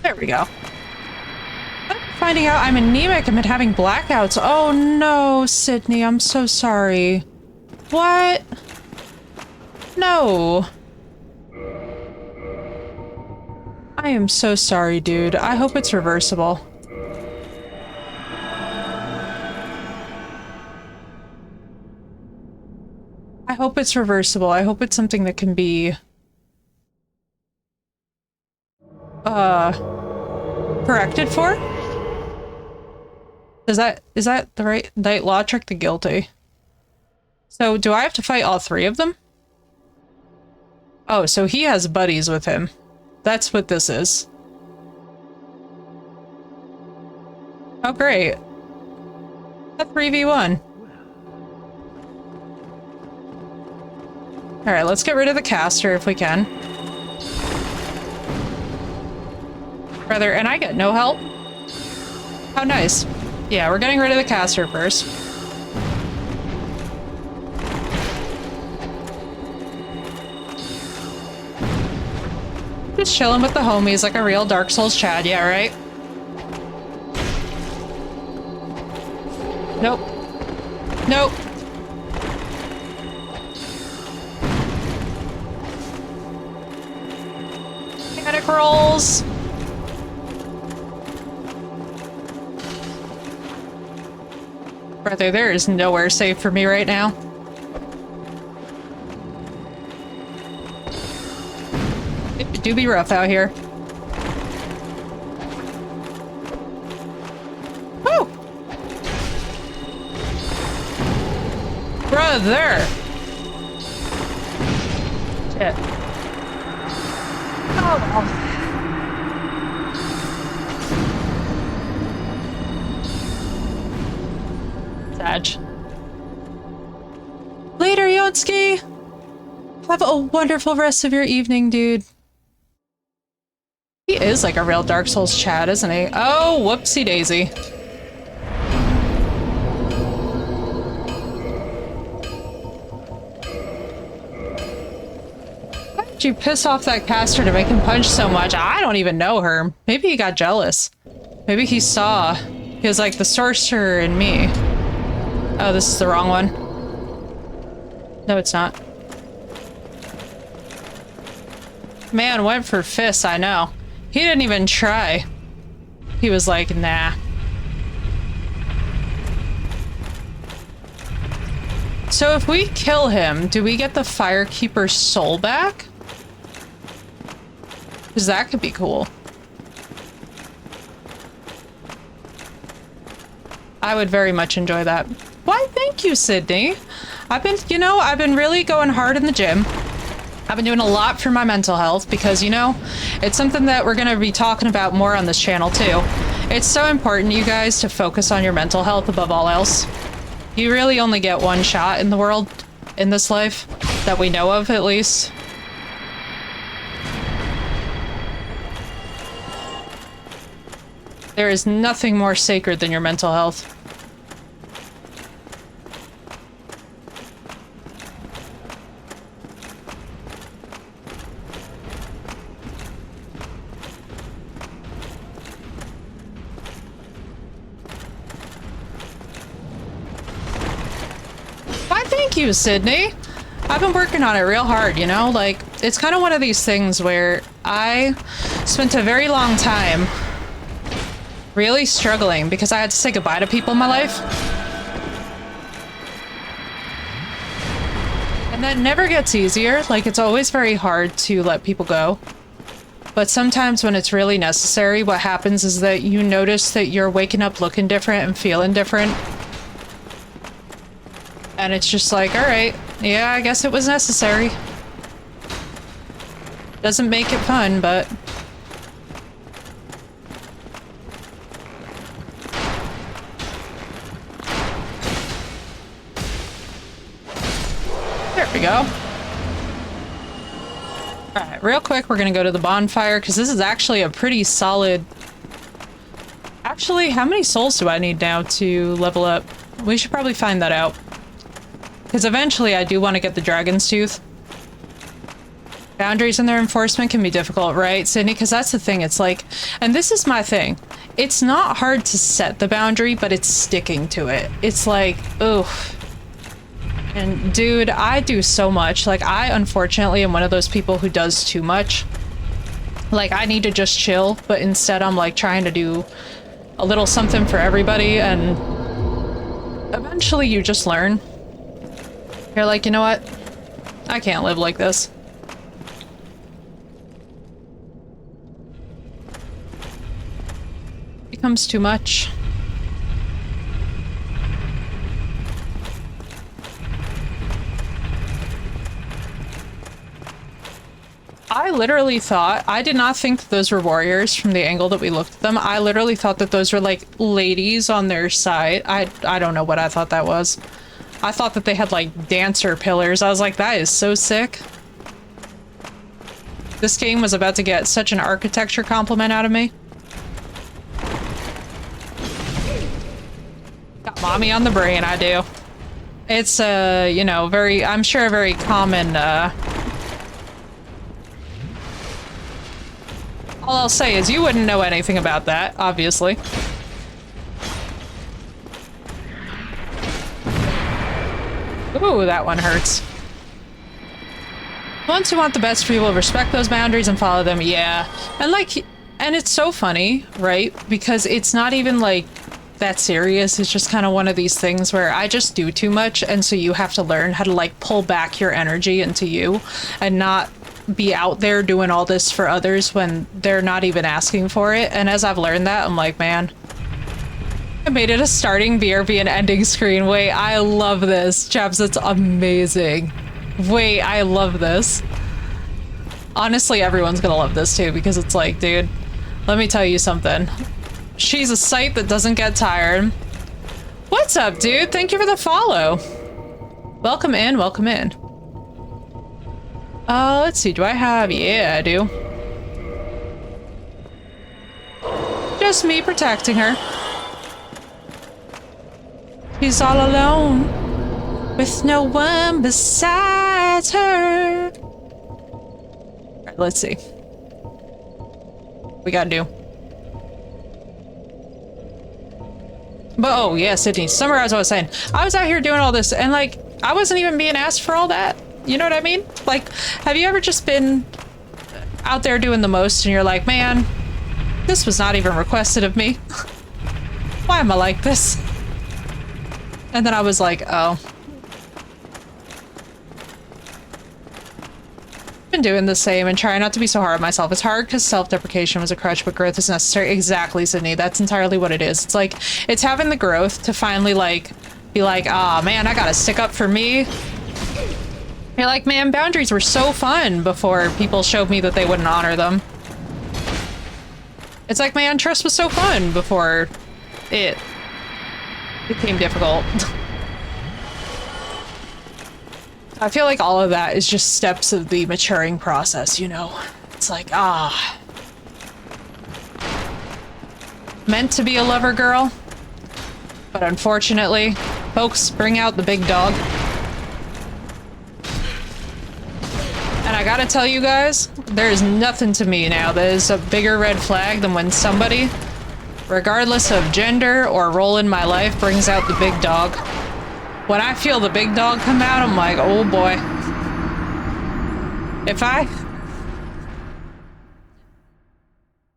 there we go. I'm finding out I'm anemic and been having blackouts. Oh no, Sydney, I'm so sorry. What? No. I am so sorry, dude. I hope it's reversible. I hope it's reversible. I hope it's something that can be corrected for? Is that the right Knight Lautrec the Guilty? So do I have to fight all three of them? Oh, so he has buddies with him. That's what this is. Oh, great. A 3v1. Alright, let's get rid of the caster if we can. Brother, and I get no help? How nice. Yeah, we're getting rid of the caster first. Just chilling with the homies like a real Dark Souls Chad, yeah, right? Nope. Nope. Panic rolls. Brother, there is nowhere safe for me right now. It do be rough out here. Woo! Brother! Shit. Oh. Sag. Later, Yotsuki! Have a wonderful rest of your evening, dude. He is like a real Dark Souls Chad, isn't he? Oh, whoopsie daisy. Why did you piss off that caster to make him punch so much? I don't even know her. Maybe he got jealous. Maybe he saw. He was like the sorcerer in me. Oh, this is the wrong one. No, it's not. Man went for fists, I know. He didn't even try. He was like, nah. So if we kill him, do we get the Firekeeper's soul back? Because that could be cool. I would very much enjoy that. Why, thank you, Sydney. I've been really going hard in the gym. I've been doing a lot for my mental health because, you know, it's something that we're going to be talking about more on this channel too. It's so important, you guys, to focus on your mental health above all else. You really only get one shot in the world, in this life, that we know of, at least. There is nothing more sacred than your mental health. Why, thank you, Sydney. I've been working on it real hard, you know? Like, it's kind of one of these things where I spent a very long time really struggling because I had to say goodbye to people in my life. And that never gets easier. Like, it's always very hard to let people go. But sometimes when it's really necessary, what happens is that you notice that you're waking up looking different and feeling different. And it's just like, all right, yeah, I guess it was necessary. Doesn't make it fun, but... There we go. Alright, real quick, we're gonna go to the bonfire, because this is actually a pretty solid... Actually, how many souls do I need now to level up? We should probably find that out. Because eventually I do want to get the Dragon's Tooth. Boundaries and their enforcement can be difficult, right, Sydney? Because that's the thing, it's like... And this is my thing. It's not hard to set the boundary, but it's sticking to it. It's like, oof. And dude, I do so much. Like, I unfortunately am one of those people who does too much. Like, I need to just chill, but instead I'm like trying to do a little something for everybody, and eventually you just learn. You're like, you know what? I can't live like this. Becomes too much. I literally thought, I did not think that those were warriors from the angle that we looked at them. I literally thought that those were like ladies on their side. I don't know what I thought that was. I thought that they had like dancer pillars. I was like, that is so sick. This game was about to get such an architecture compliment out of me. Got mommy on the brain, I do. It's you know, very, I'm sure a very common, all I'll say is you wouldn't know anything about that, obviously. Ooh, that one hurts. Ones who want the best for you will respect those boundaries and follow them, yeah. And like, and it's so funny, right? Because it's not even like that serious. It's just kind of one of these things where I just do too much, and so you have to learn how to like pull back your energy into you and not be out there doing all this for others when they're not even asking for it. And as I've learned that, I'm like, man, I made it a starting BRB and ending screen. Wait, I love this. Chaps, it's amazing. Wait, I love this. Honestly, everyone's gonna love this too, because it's like, dude, let me tell you something. She's a sight that doesn't get tired. What's up, dude? Thank you for the follow. Welcome in, welcome in. Let's see, do I have... Yeah, I do. Just me protecting her. She's all alone, with no one besides her. Alright, let's see. We gotta do. But oh yeah, Sydney, summarize what I was saying. I was out here doing all this, and like, I wasn't even being asked for all that. You know what I mean? Like, have you ever just been out there doing the most and you're like, man, this was not even requested of me. Why am I like this? And then I was like, oh. I've been doing the same and trying not to be so hard on myself. It's hard because self-deprecation was a crutch, but growth is necessary. Exactly, Sydney. That's entirely what it is. It's like, it's having the growth to finally like, be like, ah, man, I gotta stick up for me. You're like, man, boundaries were so fun before people showed me that they wouldn't honor them. It's like my untrust was so fun before it became difficult. I feel like all of that is just steps of the maturing process, you know? It's like, meant to be a lover girl, but unfortunately, folks bring out the big dog. And I gotta tell you guys, there's nothing to me now that is a bigger red flag than when somebody, regardless of gender or role in my life, brings out the big dog. When I feel the big dog come out, I'm like, oh boy.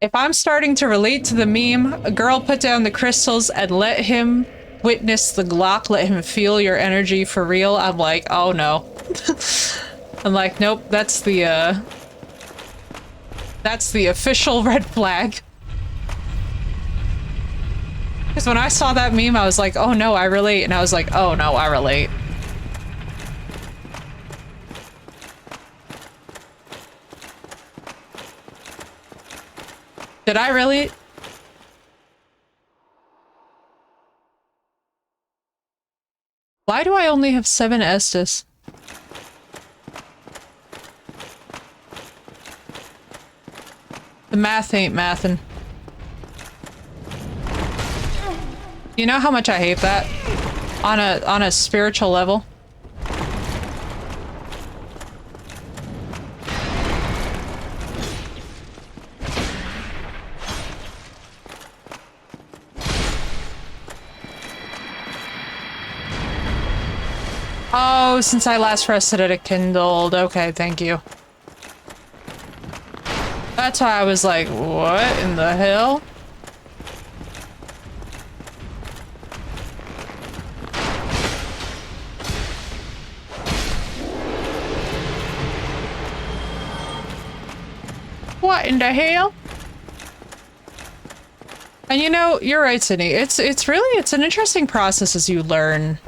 If I'm starting to relate to the meme, a girl put down the crystals and let him witness the Glock, let him feel your energy for real, I'm like, oh no. I'm like, nope, that's the official red flag. Because when I saw that meme, I was like, oh no, I relate. And I was like, oh no, I relate. Did I really? Why do I only have 7 Estus? The math ain't mathin'. You know how much I hate that? On a spiritual level. Oh, since I last rested it kindled. Okay, thank you. That's why I was like, what in the hell? What in the hell? And you know, you're right, Sydney. It's an interesting process as you learn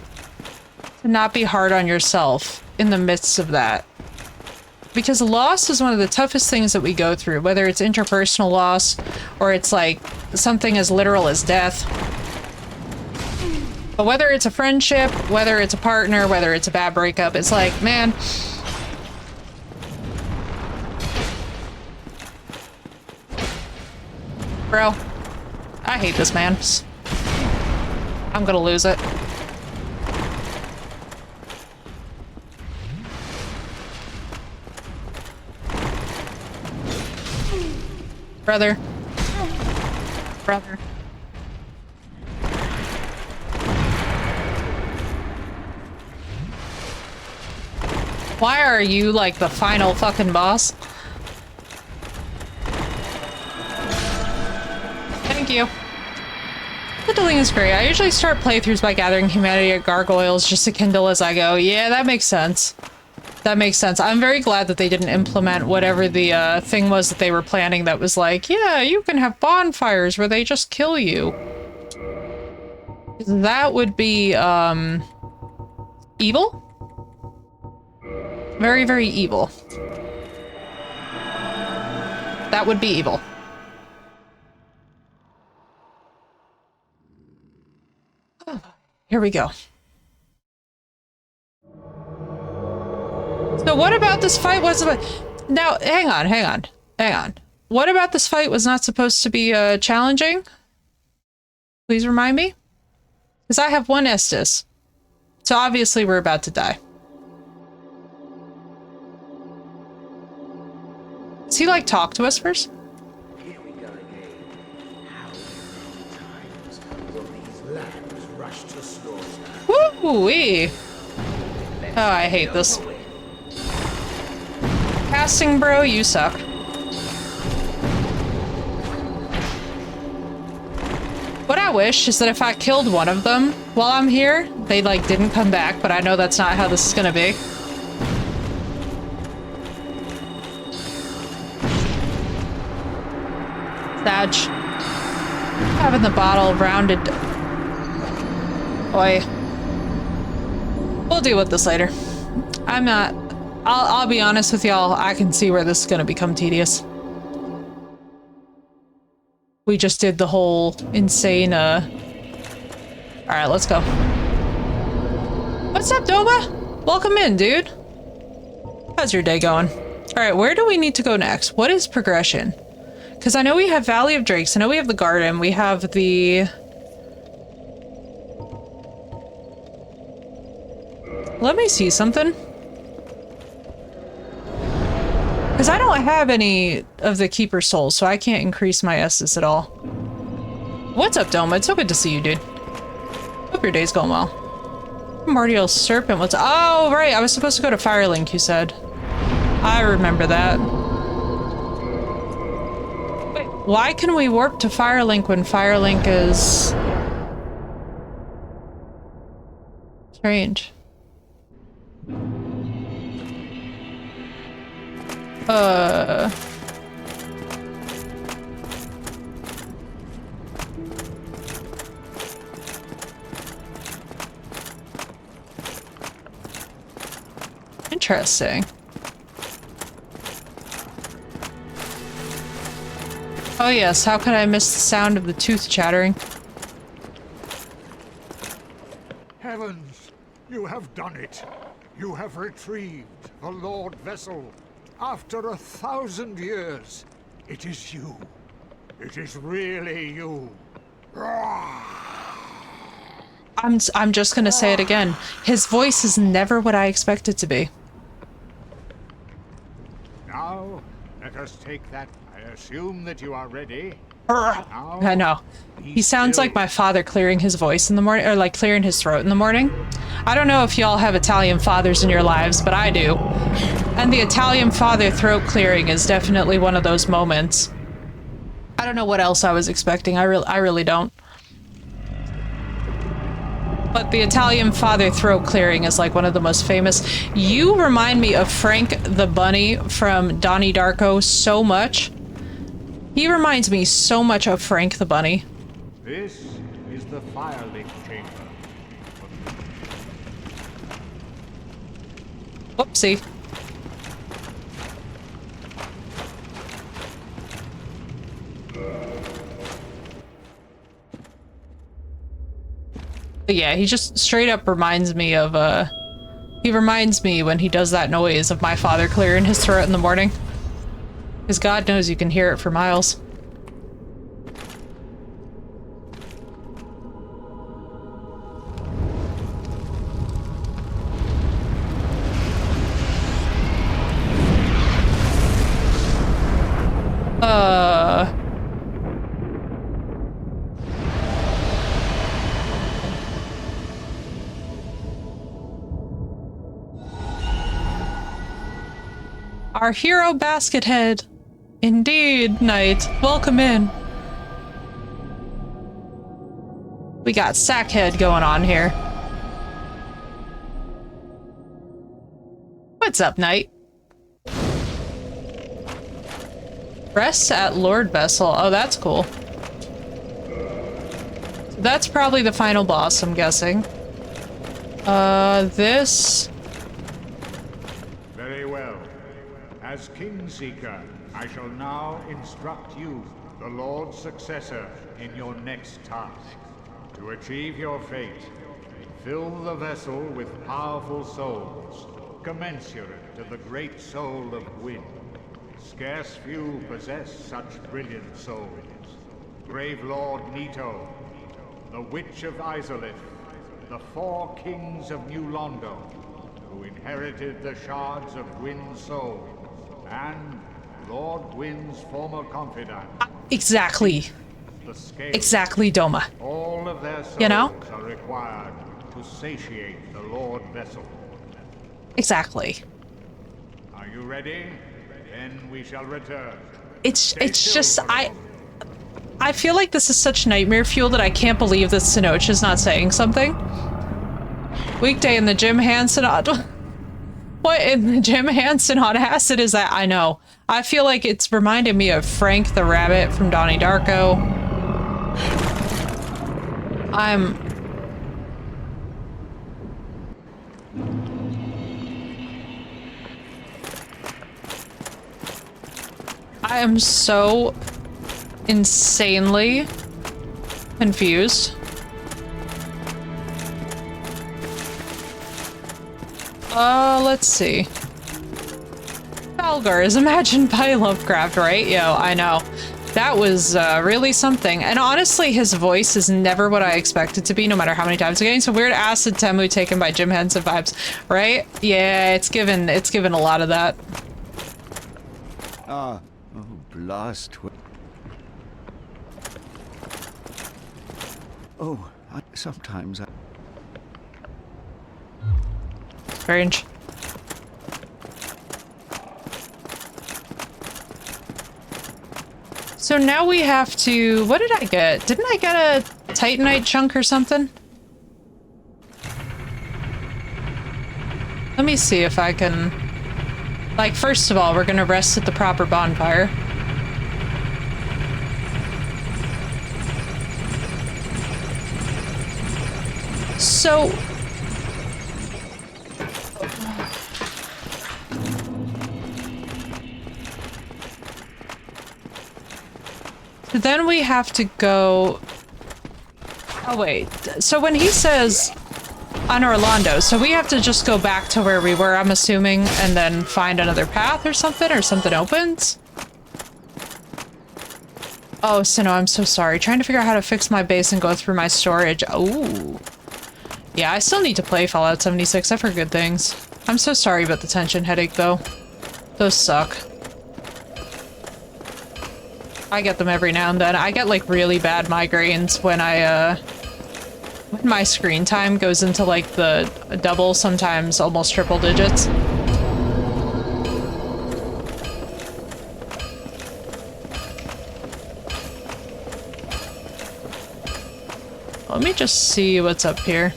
to not be hard on yourself in the midst of that. Because loss is one of the toughest things that we go through, whether it's interpersonal loss or it's like something as literal as death. But whether it's a friendship, whether it's a partner, whether it's a bad breakup, it's like, man, bro, I hate this man. I'm gonna lose it. Brother. Brother. Why are you like the final fucking boss? Thank you. Kindling is great. I usually start playthroughs by gathering humanity at gargoyles just to kindle as I go. Yeah, that makes sense. That makes sense. I'm very glad that they didn't implement whatever the thing was that they were planning that was like, yeah, you can have bonfires where they just kill you. That would be, evil? Very, very evil. That would be evil. Here we go. So what about this fight was about... Now, hang on. What about this fight was not supposed to be, challenging? Please remind me? Because I have 1 Estus. So obviously we're about to die. Does he, like, talk to us first? Woo-wee! Oh, I hate this. Casting bro, you suck. What I wish is that if I killed one of them while I'm here, they like didn't come back, but I know that's not how this is gonna be. Sag. Having the bottle rounded. Oi. We'll deal with this later. I'm not... I'll be honest with y'all, I can see where this is gonna become tedious. we just did the whole insane, Alright, let's go. What's up, Doma? Welcome in, dude. How's your day going? Alright, where do we need to go next? What is progression? Because I know we have Valley of Drakes, I know we have the garden, we have the... Let me see something. Because I don't have any of the Keeper Souls, so I can't increase my S's at all. What's up, Doma? It's so good to see you, dude. Hope your day's going well. Primordial Serpent, what's... Oh, right, I was supposed to go to Firelink, you said. I remember that. Wait, why can we warp to Firelink when Firelink is... strange. Interesting. Oh yes, how could I miss the sound of the tooth chattering? Heavens, you have done it. You have retrieved the Lord Vessel. After 1,000 years, it is you. It is really you. I'm just gonna say it again. His voice is never what I expect it to be. Now, let us take that. I assume that you are ready. I know. He sounds like my father clearing his voice in the morning, or like clearing his throat in the morning. I don't know if y'all have Italian fathers in your lives, but I do. And the Italian father throat clearing is definitely one of those moments. I don't know what else I was expecting. I really don't. But the Italian father throat clearing is like one of the most famous. You remind me of Frank the Bunny from Donnie Darko so much. He reminds me so much of Frank the Bunny. This is the Firelink chamber. Whoopsie. But yeah, he just straight up reminds me of, he reminds me when he does that noise of my father clearing his throat in the morning. Because God knows you can hear it for miles. Our hero Baskethead. Indeed, Knight. Welcome in. We got Sackhead going on here. What's up, Knight? Rests at Lord Vessel. Oh, that's cool. So that's probably the final boss, I'm guessing. This... Very well. As Kingseeker, I shall now instruct you, the Lord's successor, in your next task. To achieve your fate, fill the vessel with powerful souls, commensurate to the great soul of Gwyn. Scarce few possess such brilliant souls. Grave Lord Nito, the Witch of Izalith, the 4 kings of New Londo, who inherited the shards of Gwyn's soul, and Lord Gwyn's former confidant. Exactly. Exactly, Doma. All of their souls, you know? Are required to satiate the Lord Vessel. Exactly. Are you ready? Then we shall return. It's just I feel like this is such nightmare fuel that I can't believe that Sinoch is not saying something. Weekday in the Jim Hansen on... What in the Jim Hansen on acid is that? I know. I feel like it's reminded me of Frank the Rabbit from Donnie Darko. I am so insanely confused. Let's see. Falgar is imagined by Lovecraft, right? Yo, I know. That was really something. And honestly, his voice is never what I expect it to be, no matter how many times. I'm getting some weird acid Temu taken by Jim Henson vibes, right? Yeah, it's given a lot of that. Oh, blast. Oh, sometimes I... Strange. So now we have to... What did I get? Didn't I get a Titanite chunk or something? Let me see if I can... Like, first of all, we're gonna rest at the proper bonfire. So... Then we have to go... Oh, wait. So when he says on Orlando, so we have to just go back to where we were, I'm assuming, and then find another path or something opens? Oh, Sinnoh, I'm so sorry. Trying to figure out how to fix my base and go through my storage. Ooh. Yeah, I still need to play Fallout 76. I've heard good things. I'm so sorry about the tension headache, though. Those suck. I get them every now and then. I get like really bad migraines when when my screen time goes into like the double, sometimes almost triple digits. Let me just see what's up here.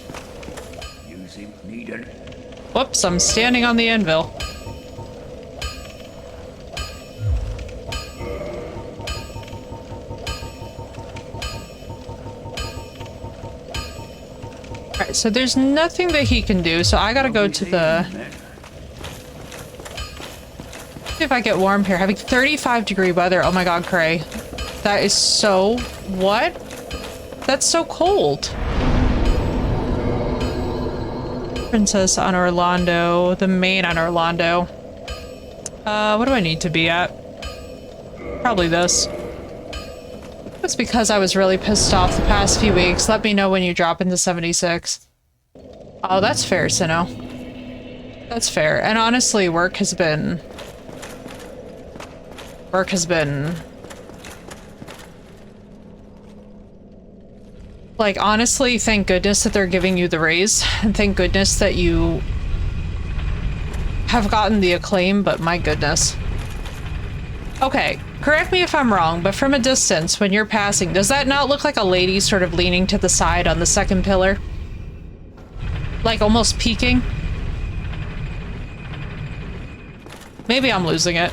You seem needed. Whoops, I'm standing on the anvil. Alright, so there's nothing that he can do, so I gotta go to the... See if I get warm here. Having 35-degree weather. Oh my god, Cray. That is so... What? That's so cold. Princess on Orlando. The main on Orlando. What do I need to be at? Probably this. It's because I was really pissed off the past few weeks. Let me know when you drop into 76. Oh, that's fair, Sinnoh. That's fair. And honestly, work has been... Like, honestly, thank goodness that they're giving you the raise. And thank goodness that you have gotten the acclaim, but my goodness. Okay, correct me if I'm wrong, but from a distance, when you're passing, does that not look like a lady sort of leaning to the side on the second pillar? Like, almost peeking? Maybe I'm losing it.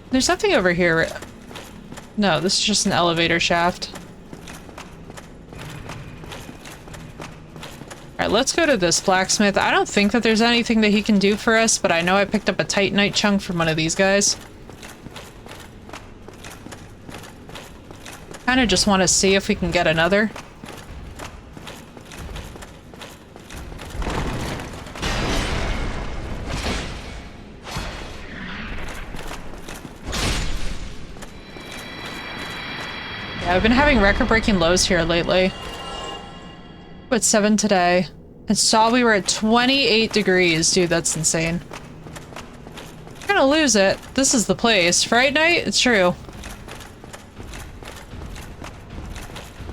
There's something over here. No, this is just an elevator shaft. Alright, let's go to this blacksmith. I don't think that there's anything that he can do for us, but I know I picked up a Titanite chunk from one of these guys. Kinda just want to see if we can get another. Yeah, I've been having record-breaking lows here lately. At 7 today. And saw we were at 28 degrees. Dude, that's insane. I'm gonna lose it. This is the place. Fright Night? It's true.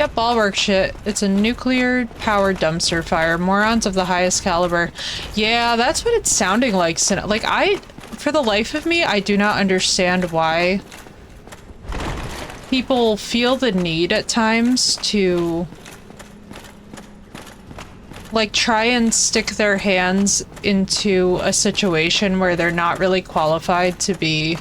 Yep, Bulwark shit. It's a nuclear-powered dumpster fire. Morons of the highest caliber. Yeah, that's what it's sounding like. Like, for the life of me, I do not understand why people feel the need at times to... like, try and stick their hands into a situation where they're not really qualified to be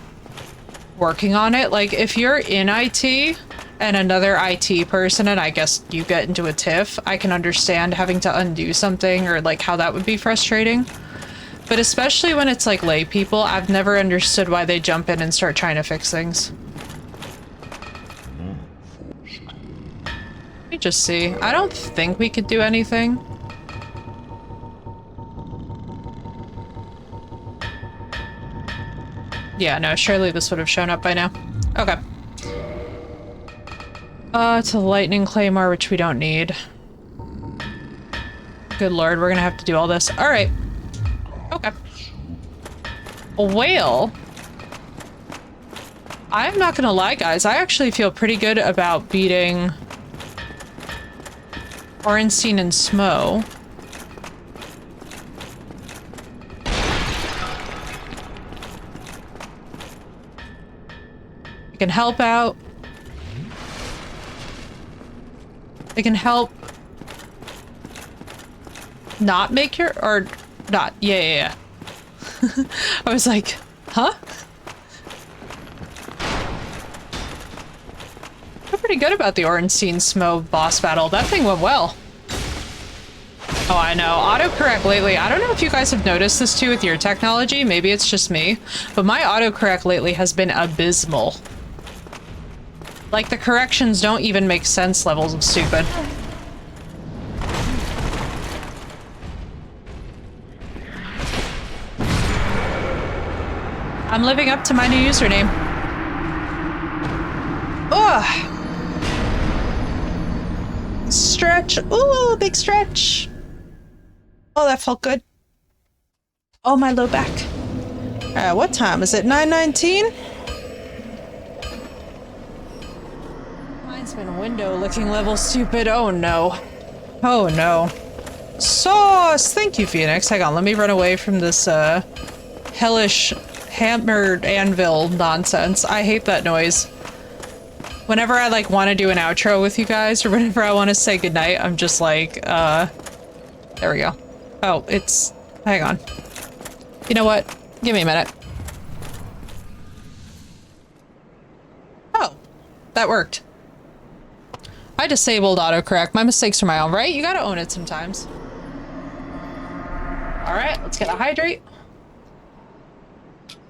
working on it. Like, if you're in IT and another IT person, and I guess you get into a tiff, I can understand having to undo something or, like, how that would be frustrating. But especially when it's like lay people, I've never understood why they jump in and start trying to fix things. Let me just see. I don't think we could do anything. Yeah, no, surely this would have shown up by now. Okay. It's a lightning claymore, which we don't need. Good lord, we're gonna have to do all this. Alright. Okay. A whale? I'm not gonna lie, guys. I actually feel pretty good about beating Orenstein and Smo. I can help out. I can help not make your, or not. Yeah. I was like, huh? I feel pretty good about the Orenstein Smo boss battle. That thing went well. Oh, I know. Autocorrect lately. I don't know if you guys have noticed this too with your technology. Maybe it's just me. But my autocorrect lately has been abysmal. Like, the corrections don't even make sense levels of stupid. I'm living up to my new username. Ugh! Stretch. Ooh, big stretch. Oh, that felt good. Oh, my low back. What time is it? 9:19? Mine's been window-licking level stupid. Oh, no. Oh, no. Sauce! Thank you, Phoenix. Hang on, let me run away from this, hellish hammered anvil nonsense. I hate that noise. Whenever I, like, want to do an outro with you guys, or whenever I want to say goodnight, I'm just like, there we go. Oh, it's... hang on. You know what? Give me a minute. Oh, that worked. I disabled autocorrect. My mistakes are my own, right? You gotta own it sometimes. Alright, let's get a hydrate.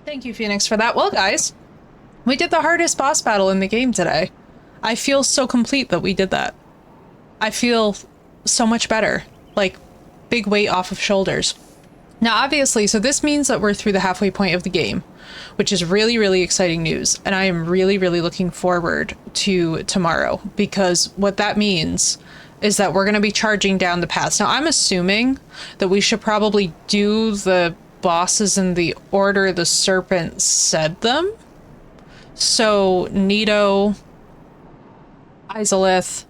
Thank you, Phoenix, for that. Well, guys, we did the hardest boss battle in the game today. I feel so complete that we did that. I feel so much better. Like, big weight off of shoulders. Now, obviously, so this means that we're through the halfway point of the game, which is really, really exciting news. And I am really, really looking forward to tomorrow, because what that means is that we're going to be charging down the paths. Now, I'm assuming that we should probably do the bosses in the order the serpent said them. So, Nito, Izalith,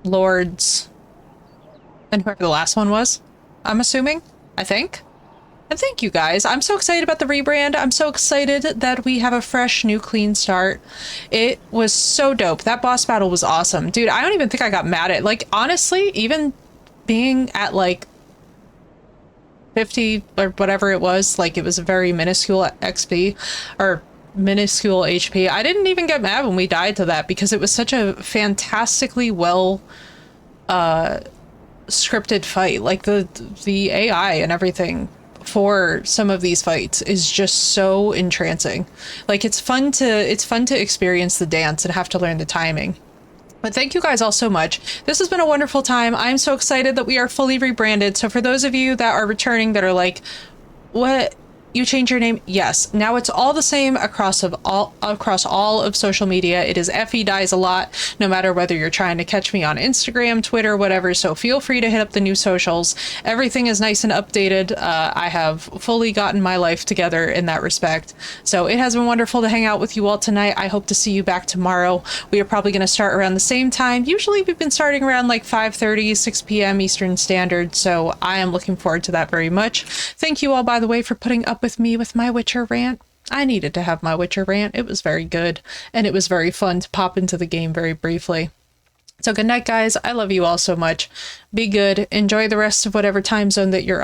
Lords, and whoever the last one was, I'm assuming. I think. And thank you guys. I'm so excited about the rebrand. I'm so excited that we have a fresh, new, clean start. It was so dope. That boss battle was awesome. Dude, I don't even think I got mad at, like, honestly, even being at, like, 50 or whatever it was, like, it was a very minuscule XP, or minuscule HP. I didn't even get mad when we died to that, because it was such a fantastically well, scripted fight. Like the AI and everything for some of these fights is just so entrancing. Like, it's fun to experience the dance and have to learn the timing. But thank you guys all so much. This has been a wonderful time. I'm so excited that we are fully rebranded. So for those of you that are returning that are like, what? You changed your name? Yes. Now it's all the same across all of social media. It is FE Dies a Lot, no matter whether you're trying to catch me on Instagram, Twitter, whatever. So feel free to hit up the new socials. Everything is nice and updated. I have fully gotten my life together in that respect. So it has been wonderful to hang out with you all tonight. I hope to see you back tomorrow. We are probably going to start around the same time. Usually we've been starting around like 5:30, 6 p.m. Eastern Standard. So I am looking forward to that very much. Thank you all, by the way, for putting up with me with my Witcher rant. I needed to have my Witcher rant. It was very good, and it was very fun to pop into the game very briefly. So good night, guys. I love you all so much. Be good. Enjoy the rest of whatever time zone that you're